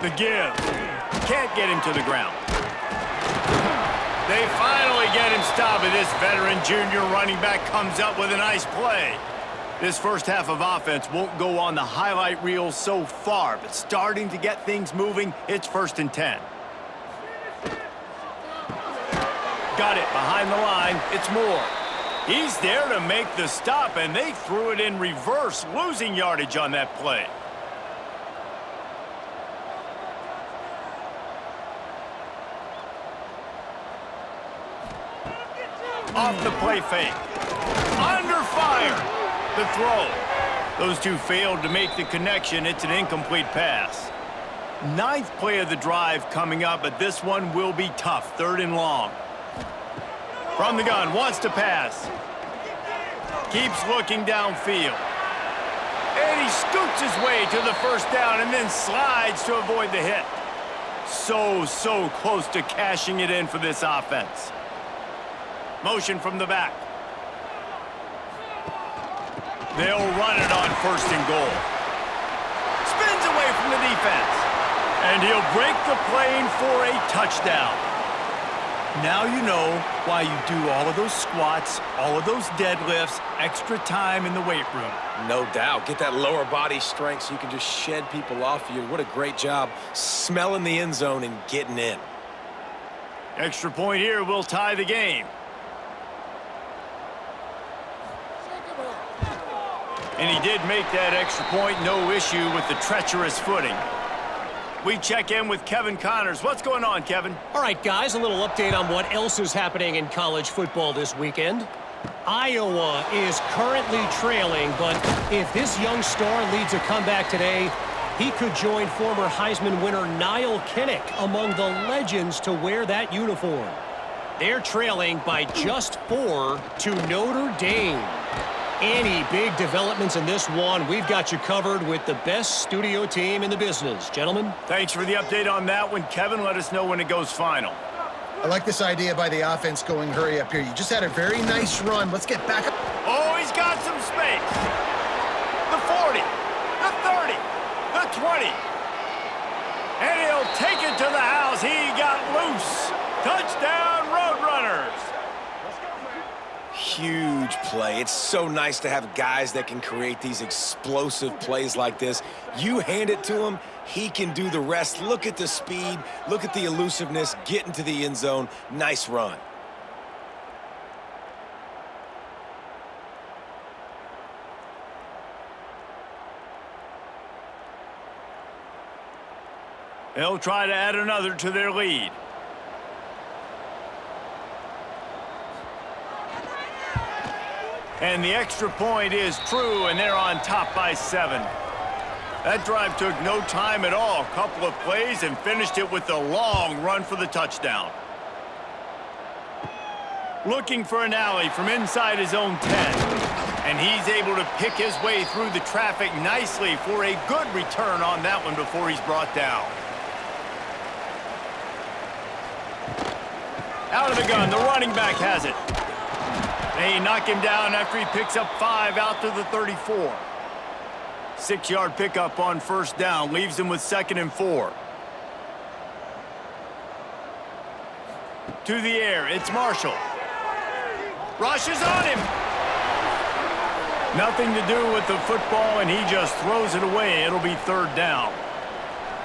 The give. Can't get him to the ground. They finally get him stopped, and this veteran junior running back comes up with a nice play. This first half of offense won't go on the highlight reel so far, but starting to get things moving, it's 1st and 10. Got it behind the line. It's Moore. He's there to make the stop, and they threw it in reverse, losing yardage on that play. Off the play fake. Under fire. The throw. Those two failed to make the connection. It's an incomplete pass. 9th play of the drive coming up, but this one will be tough. 3rd and long. From the gun, wants to pass. Keeps looking downfield. And he scoots his way to the 1st down and then slides to avoid the hit. So close to cashing it in for this offense. Motion from the back. They'll run it on 1st and goal. Spins away from the defense. And he'll break the plane for a touchdown. Now you know why you do all of those squats, all of those deadlifts, extra time in the weight room. No doubt. Get that lower body strength so you can just shed people off of you. What a great job smelling the end zone and getting in. Extra point here will tie the game. And he did make that extra point, no issue with the treacherous footing. We check in with Kevin Connors. What's going on, Kevin? All right, guys, a little update on what else is happening in college football this weekend. Iowa is currently trailing, but if this young star leads a comeback today, he could join former Heisman winner Niall Kinnick among the legends to wear that uniform. They're trailing by just 4 to Notre Dame. Any big developments in this one, we've got you covered with the best studio team in the business. Gentlemen. Thanks for the update on that one, Kevin. Let us know when it goes final. I like this idea by the offense going hurry up here. You just had a very nice run. Let's get back up. Oh, he's got some space. The 40, the 30, the 20. And he'll take it to the house. He got loose. Touchdown, Roadrunners. Huge play. It's so nice to have guys that can create these explosive plays like this. You hand it to him, he can do the rest. Look at the speed. Look at the elusiveness. Get into the end zone. Nice run. They'll try to add another to their lead. And the extra point is true, and they're on top by 7. That drive took no time at all. Couple of plays and finished it with a long run for the touchdown. Looking for an alley from inside his own 10. And he's able to pick his way through the traffic nicely for a good return on that one before he's brought down. Out of the gun, the running back has it. They knock him down after he picks up 5 out to the 34. 6-yard pickup on 1st down, leaves him with 2nd and 4. To the air, it's Marshall. Rushes on him. Nothing to do with the football, and he just throws it away. It'll be 3rd down.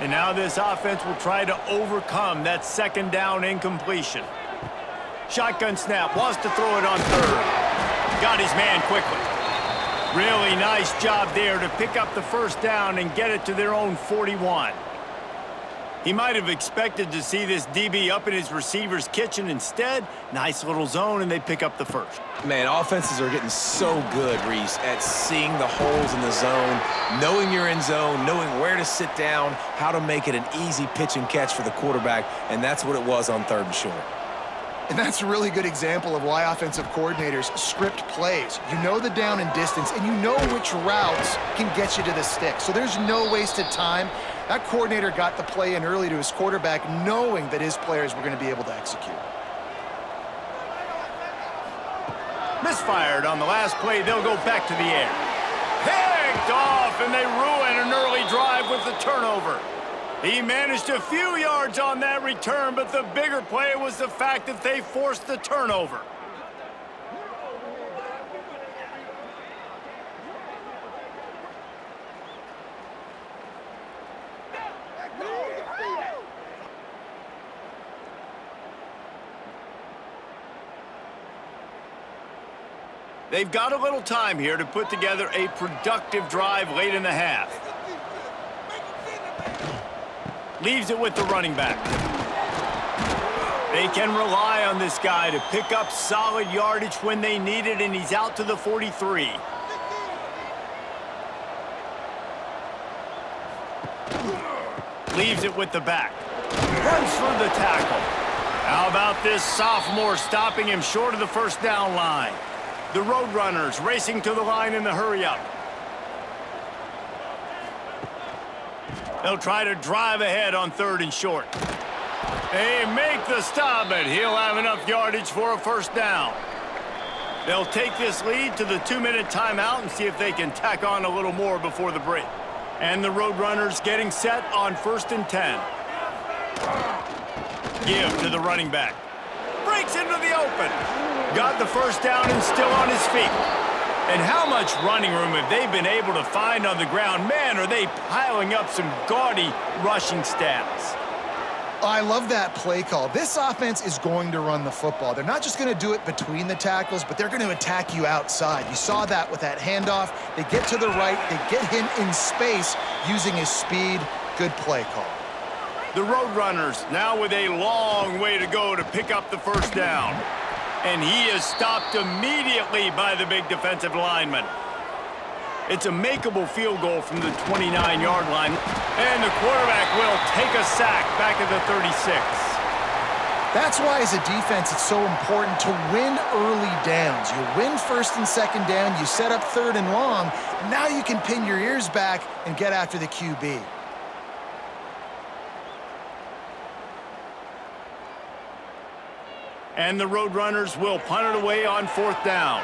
And now this offense will try to overcome that 2nd down incompletion. Shotgun snap, wants to throw it on 3rd. Got his man quickly. Really nice job there to pick up the 1st down and get it to their own 41. He might have expected to see this DB up in his receiver's kitchen. Instead, nice little zone, and they pick up the 1st. Man, offenses are getting so good, Reese, at seeing the holes in the zone, knowing your end zone, knowing where to sit down, how to make it an easy pitch and catch for the quarterback, and that's what it was on 3rd and short. And that's a really good example of why offensive coordinators script plays. You know the down and distance, and you know which routes can get you to the stick. So there's no wasted time. That coordinator got the play in early to his quarterback, knowing that his players were going to be able to execute. Misfired on the last play. They'll go back to the air. Picked off, and they ruin an early drive with the turnover. He managed a few yards on that return, but the bigger play was the fact that they forced the turnover. They've got a little time here to put together a productive drive late in the half. Leaves it with the running back. They can rely on this guy to pick up solid yardage when they need it, and he's out to the 43. Leaves it with the back. Runs for the tackle. How about this sophomore stopping him short of the first down line? The Roadrunners racing to the line in the hurry-up. They'll try to drive ahead on 3rd and short. They make the stop, but he'll have enough yardage for a first down. They'll take this lead to the 2-minute timeout and see if they can tack on a little more before the break. And the Roadrunners getting set on 1st and 10. Give to the running back. Breaks into the open. Got the first down and still on his feet. And how much running room have they been able to find on the ground? Man, are they piling up some gaudy rushing stats. I love that play call. This offense is going to run the football. They're not just going to do it between the tackles, but they're going to attack you outside. You saw that with that handoff. They get to the right. They get him in space using his speed. Good play call. The Roadrunners now with a long way to go to pick up the first down. And he is stopped immediately by the big defensive lineman. It's a makeable field goal from the 29-yard line. And the quarterback will take a sack back at the 36. That's why, as a defense, it's so important to win early downs. You win 1st and 2nd down, you set up 3rd and long. Now you can pin your ears back and get after the QB. And the Roadrunners will punt it away on 4th down.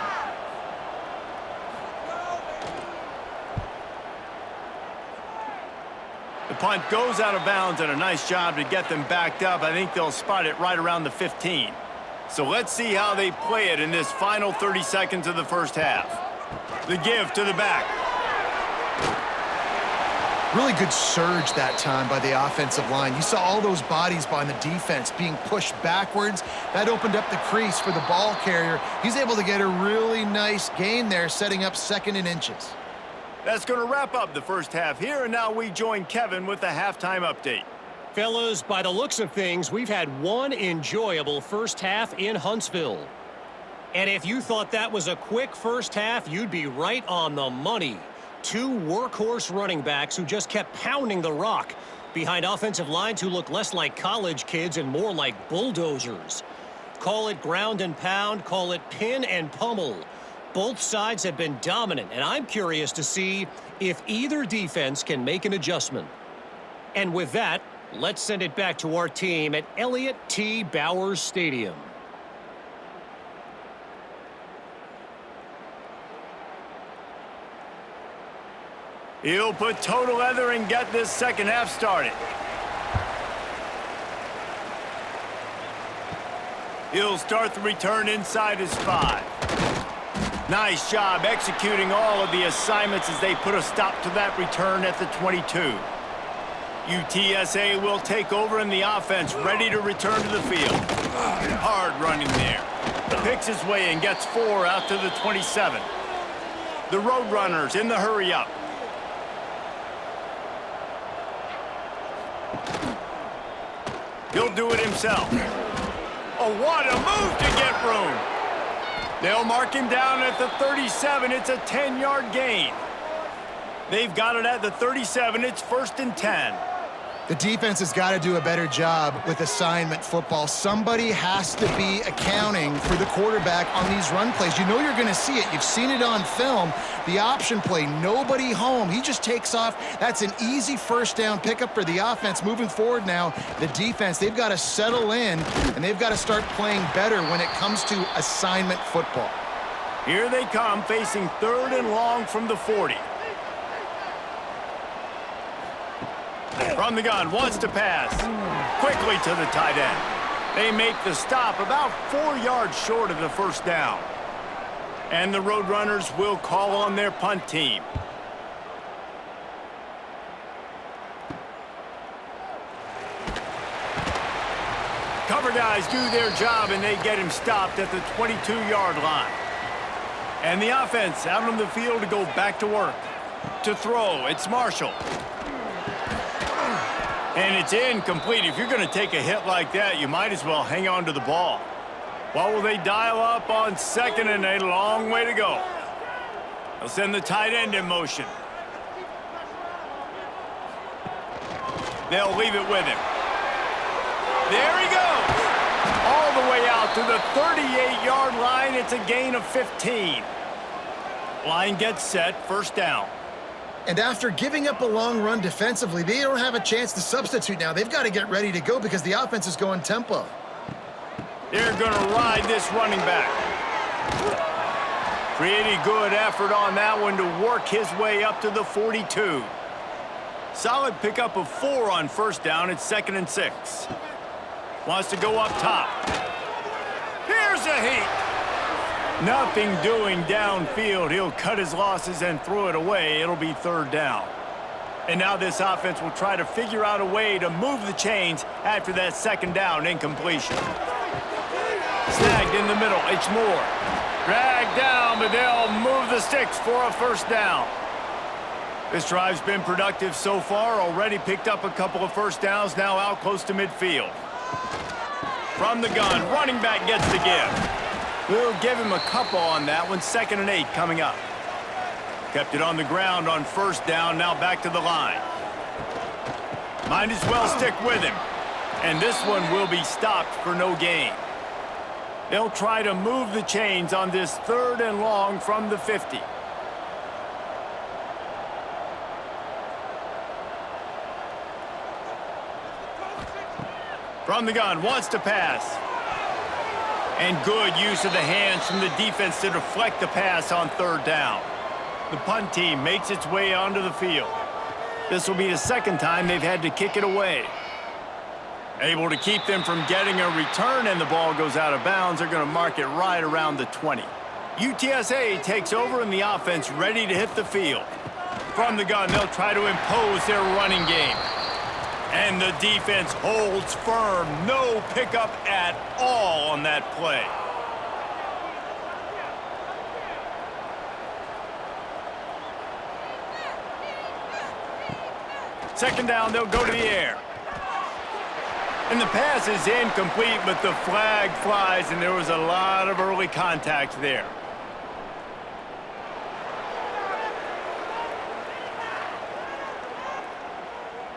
The punt goes out of bounds, and a nice job to get them backed up. I think they'll spot it right around the 15. So let's see how they play it in this final 30 seconds of the first half. The give to the back. Really good surge that time by the offensive line. You saw all those bodies behind the defense being pushed backwards. That opened up the crease for the ball carrier. He's able to get a really nice gain there, setting up 2nd and inches. That's going to wrap up the first half here, and now we join Kevin with the halftime update. Fellas, by the looks of things, we've had one enjoyable first half in Huntsville. And if you thought that was a quick first half, you'd be right on the money. 2 workhorse running backs who just kept pounding the rock behind offensive lines who look less like college kids and more like bulldozers. Call it ground and pound, call it pin and pummel. Both sides have been dominant, and I'm curious to see if either defense can make an adjustment. And with that, let's send it back to our team at Elliott T. Bowers Stadium. He'll put toe to leather and get this second half started. He'll start the return inside his 5. Nice job executing all of the assignments as they put a stop to that return at the 22. UTSA will take over in the offense, ready to return to the field. Hard running there. Picks his way and gets 4 out to the 27. The Roadrunners in the hurry-up. He'll do it himself. Oh, what a move to get room. They'll mark him down at the 37. It's a 10-yard gain. They've got it at the 37. It's 1st and 10. The defense has got to do a better job with assignment football. Somebody has to be accounting for the quarterback on these run plays. You know you're going to see it. You've seen it on film. The option play, nobody home. He just takes off. That's an easy first down pickup for the offense. Moving forward now, the defense, they've got to settle in, and they've got to start playing better when it comes to assignment football. Here they come, facing 3rd and long from the 40. From the gun, wants to pass. Quickly to the tight end. They make the stop about 4 yards short of the first down. And the Roadrunners will call on their punt team. Cover guys do their job, and they get him stopped at the 22-yard line. And the offense out on the field to go back to work. To throw, it's Marshall. And it's incomplete. If you're going to take a hit like that, you might as well hang on to the ball. What will they dial up on 2nd and a long way to go? They'll send the tight end in motion. They'll leave it with him. There he goes. All the way out to the 38-yard line. It's a gain of 15. Line gets set, first down. And after giving up a long run defensively, they don't have a chance to substitute now. They've got to get ready to go because the offense is going tempo. They're going to ride this running back. Pretty good effort on that one to work his way up to the 42. Solid pickup of 4 on first down. It's 2nd and 6. Wants to go up top. Here's a heat. Nothing doing downfield. He'll cut his losses and throw it away. It'll be 3rd down. And now this offense will try to figure out a way to move the chains after that 2nd down incompletion. Snagged in the middle. It's Moore. Dragged down, but they'll move the sticks for a first down. This drive's been productive so far. Already picked up a couple of first downs. Now out close to midfield. From the gun, running back gets the give. We'll give him a couple on that one. 2nd and 8 coming up. Kept it on the ground on first down. Now back to the line. Might as well stick with him. And this one will be stopped for no gain. They'll try to move the chains on this 3rd and long from the 50. From the gun, wants to pass. And good use of the hands from the defense to deflect the pass on 3rd down. The punt team makes its way onto the field. This will be the 2nd time they've had to kick it away. Able to keep them from getting a return, and the ball goes out of bounds. They're going to mark it right around the 20. UTSA takes over, and the offense ready to hit the field. From the gun, they'll try to impose their running game. And the defense holds firm. No pickup at all on that play. Second down, they'll go to the air. And the pass is incomplete, but the flag flies, and there was a lot of early contact there.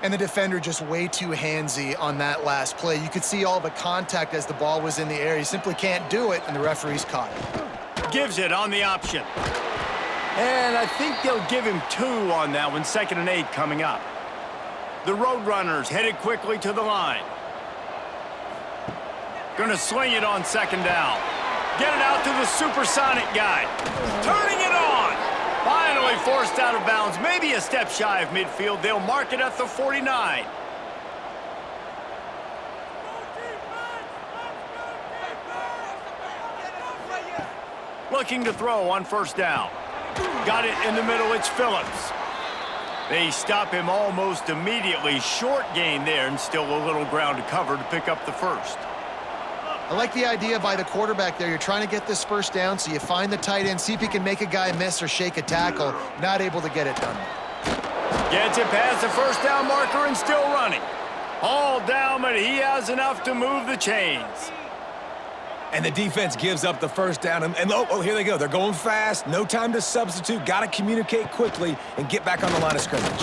And the defender just way too handsy on that last play. You could see all the contact as the ball was in the air. He simply can't do it, and the referee's caught it. Gives it on the option. And I think they'll give him 2 on that one. 2nd and 8 coming up. The Roadrunners headed quickly to the line. Gonna sling it on 2nd down. Get it out to the supersonic guy. Turning it on. Finally forced out of bounds. Maybe a step shy of midfield. They'll mark it at the 49. Looking to throw on first down. Got it in the middle. It's Phillips. They stop him almost immediately. Short gain there, and still a little ground to cover to pick up the first. I like the idea by the quarterback there. You're trying to get this first down, so you find the tight end, see if he can make a guy miss or shake a tackle. Not able to get it done. Gets it past the first down marker and still running. All down, but he has enough to move the chains. And the defense gives up the first down. And oh, here they go. They're going fast. No time to substitute. Got to communicate quickly and get back on the line of scrimmage.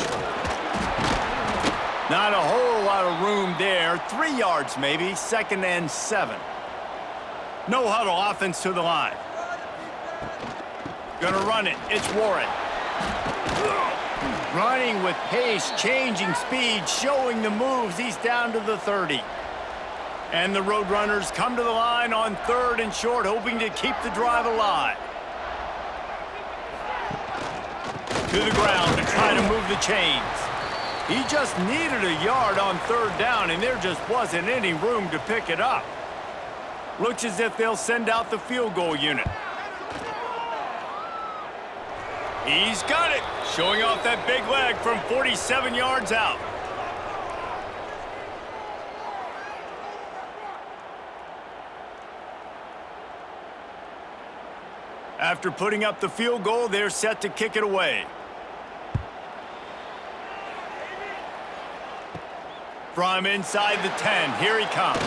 Not a whole lot of room there. 3 yards maybe. 2nd and 7. No huddle offense to the line. Gonna run it. It's Warren. Running with pace, changing speed, showing the moves. He's down to the 30. And the Roadrunners come to the line on 3rd and short, hoping to keep the drive alive. To the ground to try to move the chains. He just needed a yard on third down, and there just wasn't any room to pick it up. Looks as if they'll send out the field goal unit. He's got it, showing off that big leg from 47 yards out. After putting up the field goal, they're set to kick it away. From inside the 10, here he comes.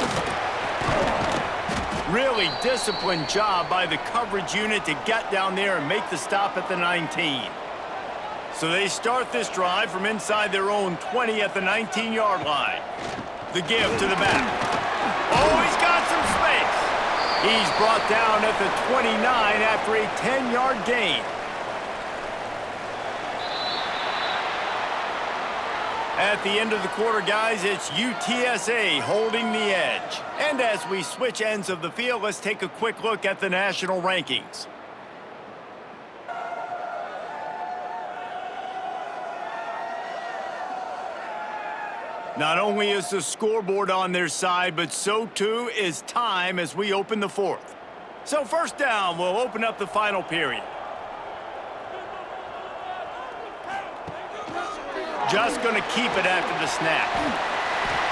Really disciplined job by the coverage unit to get down there and make the stop at the 19. So they start this drive from inside their own 20 at the 19-yard line. The give to the back. Oh, he's got some space. He's brought down at the 29 after a 10-yard gain. At the end of the quarter, guys, it's UTSA holding the edge. And as we switch ends of the field, let's take a quick look at the national rankings. Not only is the scoreboard on their side, but so too is time as we open the fourth. So first down, we'll open up the final period. Just going to keep it after the snap.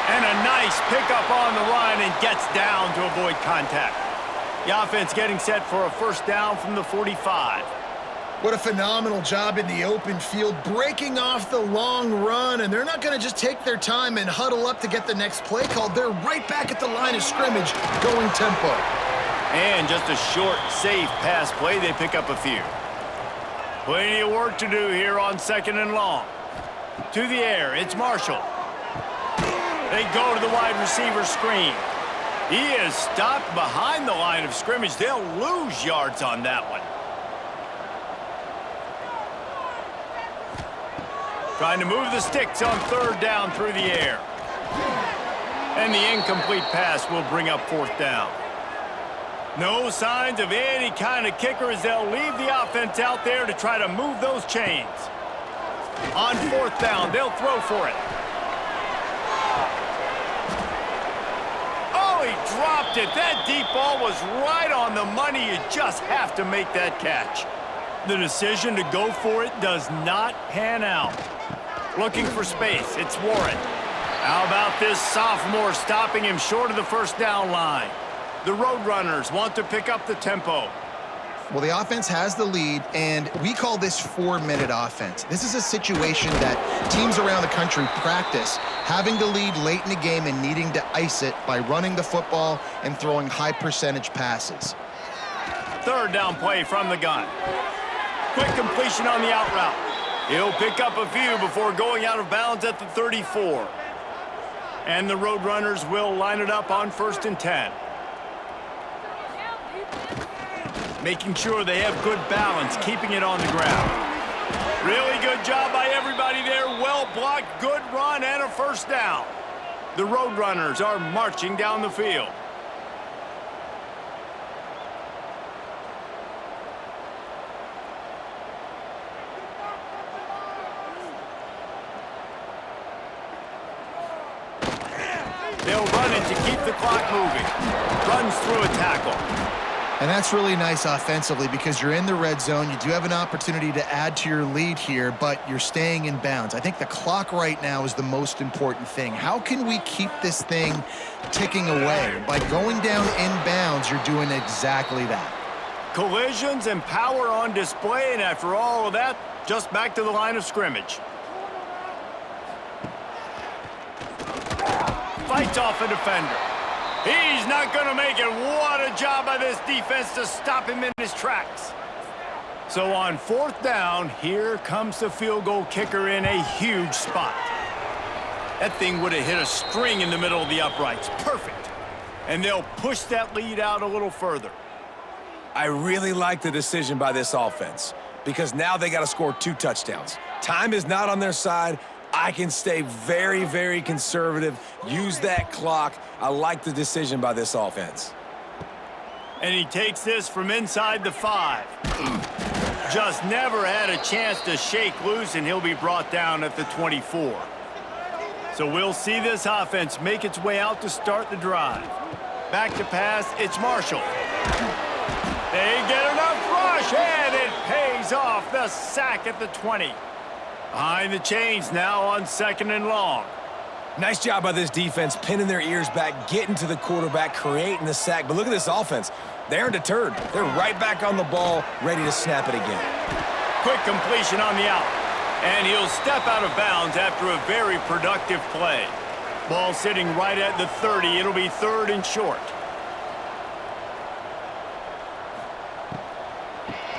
And a nice pickup on the run and gets down to avoid contact. The offense getting set for a first down from the 45. What a phenomenal job in the open field, breaking off the long run, and they're not going to just take their time and huddle up to get the next play called. They're right back at the line of scrimmage, going tempo. And just a short, safe pass play, they pick up a few. Plenty of work to do here on second and long. To the air, it's Marshall. They go to the wide receiver screen. He is stopped behind the line of scrimmage. They'll lose yards on that one. Trying to move the sticks on third down through the air. And the incomplete pass will bring up fourth down. No signs of any kind of kicker as they'll leave the offense out there to try to move those chains. On fourth down, they'll throw for it. Oh, he dropped it. That deep ball was right on the money. You just have to make that catch. The decision to go for it does not pan out. Looking for space, it's Warren. How about this sophomore stopping him short of the first down line? The Roadrunners want to pick up the tempo. Well, the offense has the lead, and we call this 4-minute offense. This is a situation that teams around the country practice, having the lead late in the game and needing to ice it by running the football and throwing high-percentage passes. Third down play from the gun. Quick completion on the out route. He'll pick up a few before going out of bounds at the 34. And the Roadrunners will line it up on 1st and 10. Making sure they have good balance, keeping it on the ground. Really good job by everybody there. Well blocked, good run, and a first down. The Roadrunners are marching down the field. They'll run it to keep the clock moving. Runs through a tackle. And that's really nice offensively because you're in the red zone. You do have an opportunity to add to your lead here, but you're staying in bounds. I think the clock right now is the most important thing. How can we keep this thing ticking away? By going down in bounds, you're doing exactly that. Collisions and power on display, and after all of that, just back to the line of scrimmage. Fights off a defender. He's not going to make it. What a job by this defense to stop him in his tracks. So on fourth down, here comes the field goal kicker in a huge spot. That thing would have hit a string in the middle of the uprights. Perfect. And they'll push that lead out a little further. I really like the decision by this offense because now they got to score 2 touchdowns. Time is not on their side. I can stay very, very conservative, use that clock. I like the decision by this offense. And he takes this from inside the 5. Just never had a chance to shake loose, and he'll be brought down at the 24. So we'll see this offense make its way out to start the drive. Back to pass, it's Marshall. They get enough rush, and it pays off. The sack at the 20. Behind the chains now on 2nd and long. Nice job by this defense, pinning their ears back, getting to the quarterback, creating the sack. But look at this offense. They aren't deterred. They're right back on the ball, ready to snap it again. Quick completion on the out. And he'll step out of bounds after a very productive play. Ball sitting right at the 30. It'll be 3rd and short.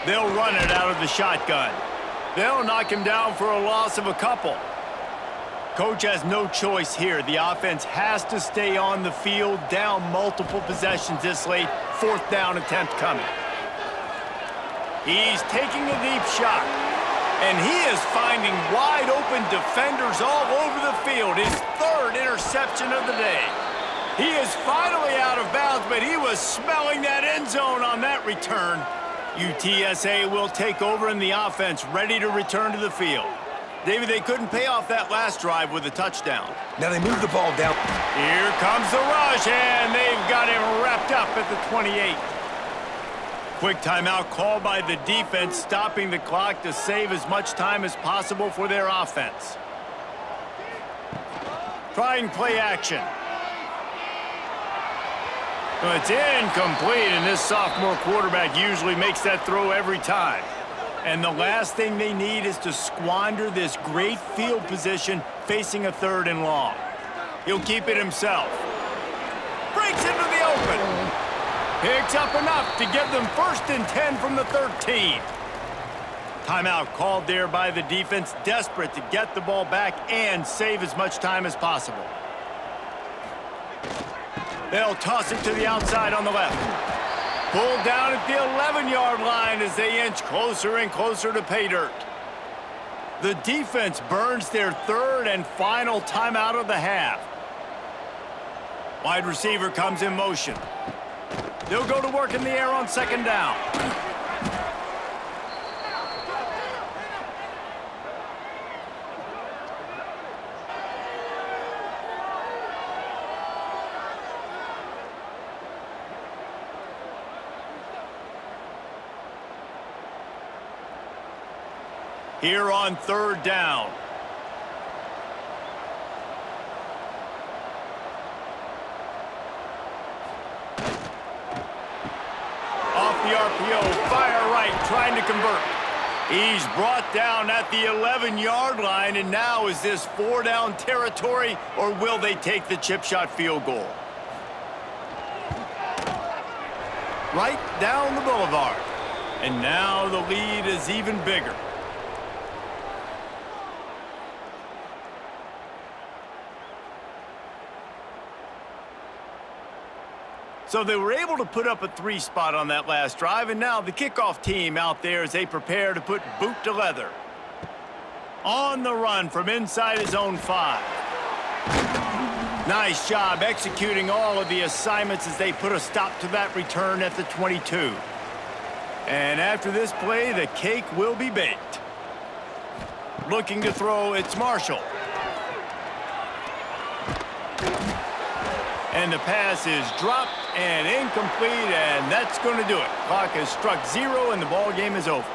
They'll run it out of the shotgun. They'll knock him down for a loss of a couple. Coach has no choice here. The offense has to stay on the field, down multiple possessions this late. 4th down attempt coming. He's taking a deep shot. And he is finding wide open defenders all over the field. His 3rd interception of the day. He is finally out of bounds, but he was smelling that end zone on that return. UTSA will take over in the offense, ready to return to the field. David, they couldn't pay off that last drive with a touchdown. Now they move the ball down. Here comes the rush, and they've got him wrapped up at the 28. Quick timeout called by the defense, stopping the clock to save as much time as possible for their offense. Trying play action. Well, it's incomplete, and this sophomore quarterback usually makes that throw every time. And the last thing they need is to squander this great field position facing a 3rd and long. He'll keep it himself. Breaks into the open. Picks up enough to give them 1st and 10 from the 13. Timeout called there by the defense, desperate to get the ball back and save as much time as possible. They'll toss it to the outside on the left. Pulled down at the 11-yard line as they inch closer and closer to pay dirt. The defense burns their 3rd and final timeout of the half. Wide receiver comes in motion. They'll go to work in the air on 2nd down. Here on 3rd down. Off the RPO, fire right, trying to convert. He's brought down at the 11-yard line, and now is this 4-down territory, or will they take the chip shot field goal? Right down the boulevard. And now the lead is even bigger. So they were able to put up a 3 spot on that last drive, and now the kickoff team out there as they prepare to put boot to leather. On the run from inside his own 5. Nice job executing all of the assignments as they put a stop to that return at the 22. And after this play, the cake will be baked. Looking to throw, it's Marshall. And the pass is dropped and incomplete, and that's going to do it. Clock has struck 0, and the ball game is over.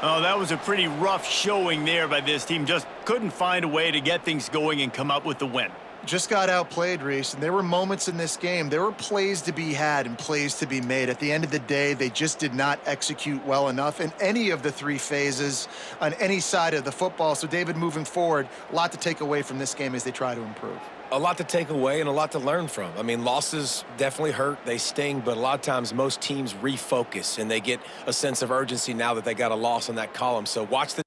Oh, that was a pretty rough showing there by this team. Just couldn't find a way to get things going and come up with the win. Just got outplayed, Reese, and there were moments in this game. There were plays to be had and plays to be made. At the end of the day, they just did not execute well enough in any of the 3 phases on any side of the football. So, David, moving forward, a lot to take away from this game as they try to improve. A lot to take away and a lot to learn from. I mean, losses definitely hurt. They sting, but a lot of times most teams refocus, and they get a sense of urgency now that they got a loss in that column. So watch the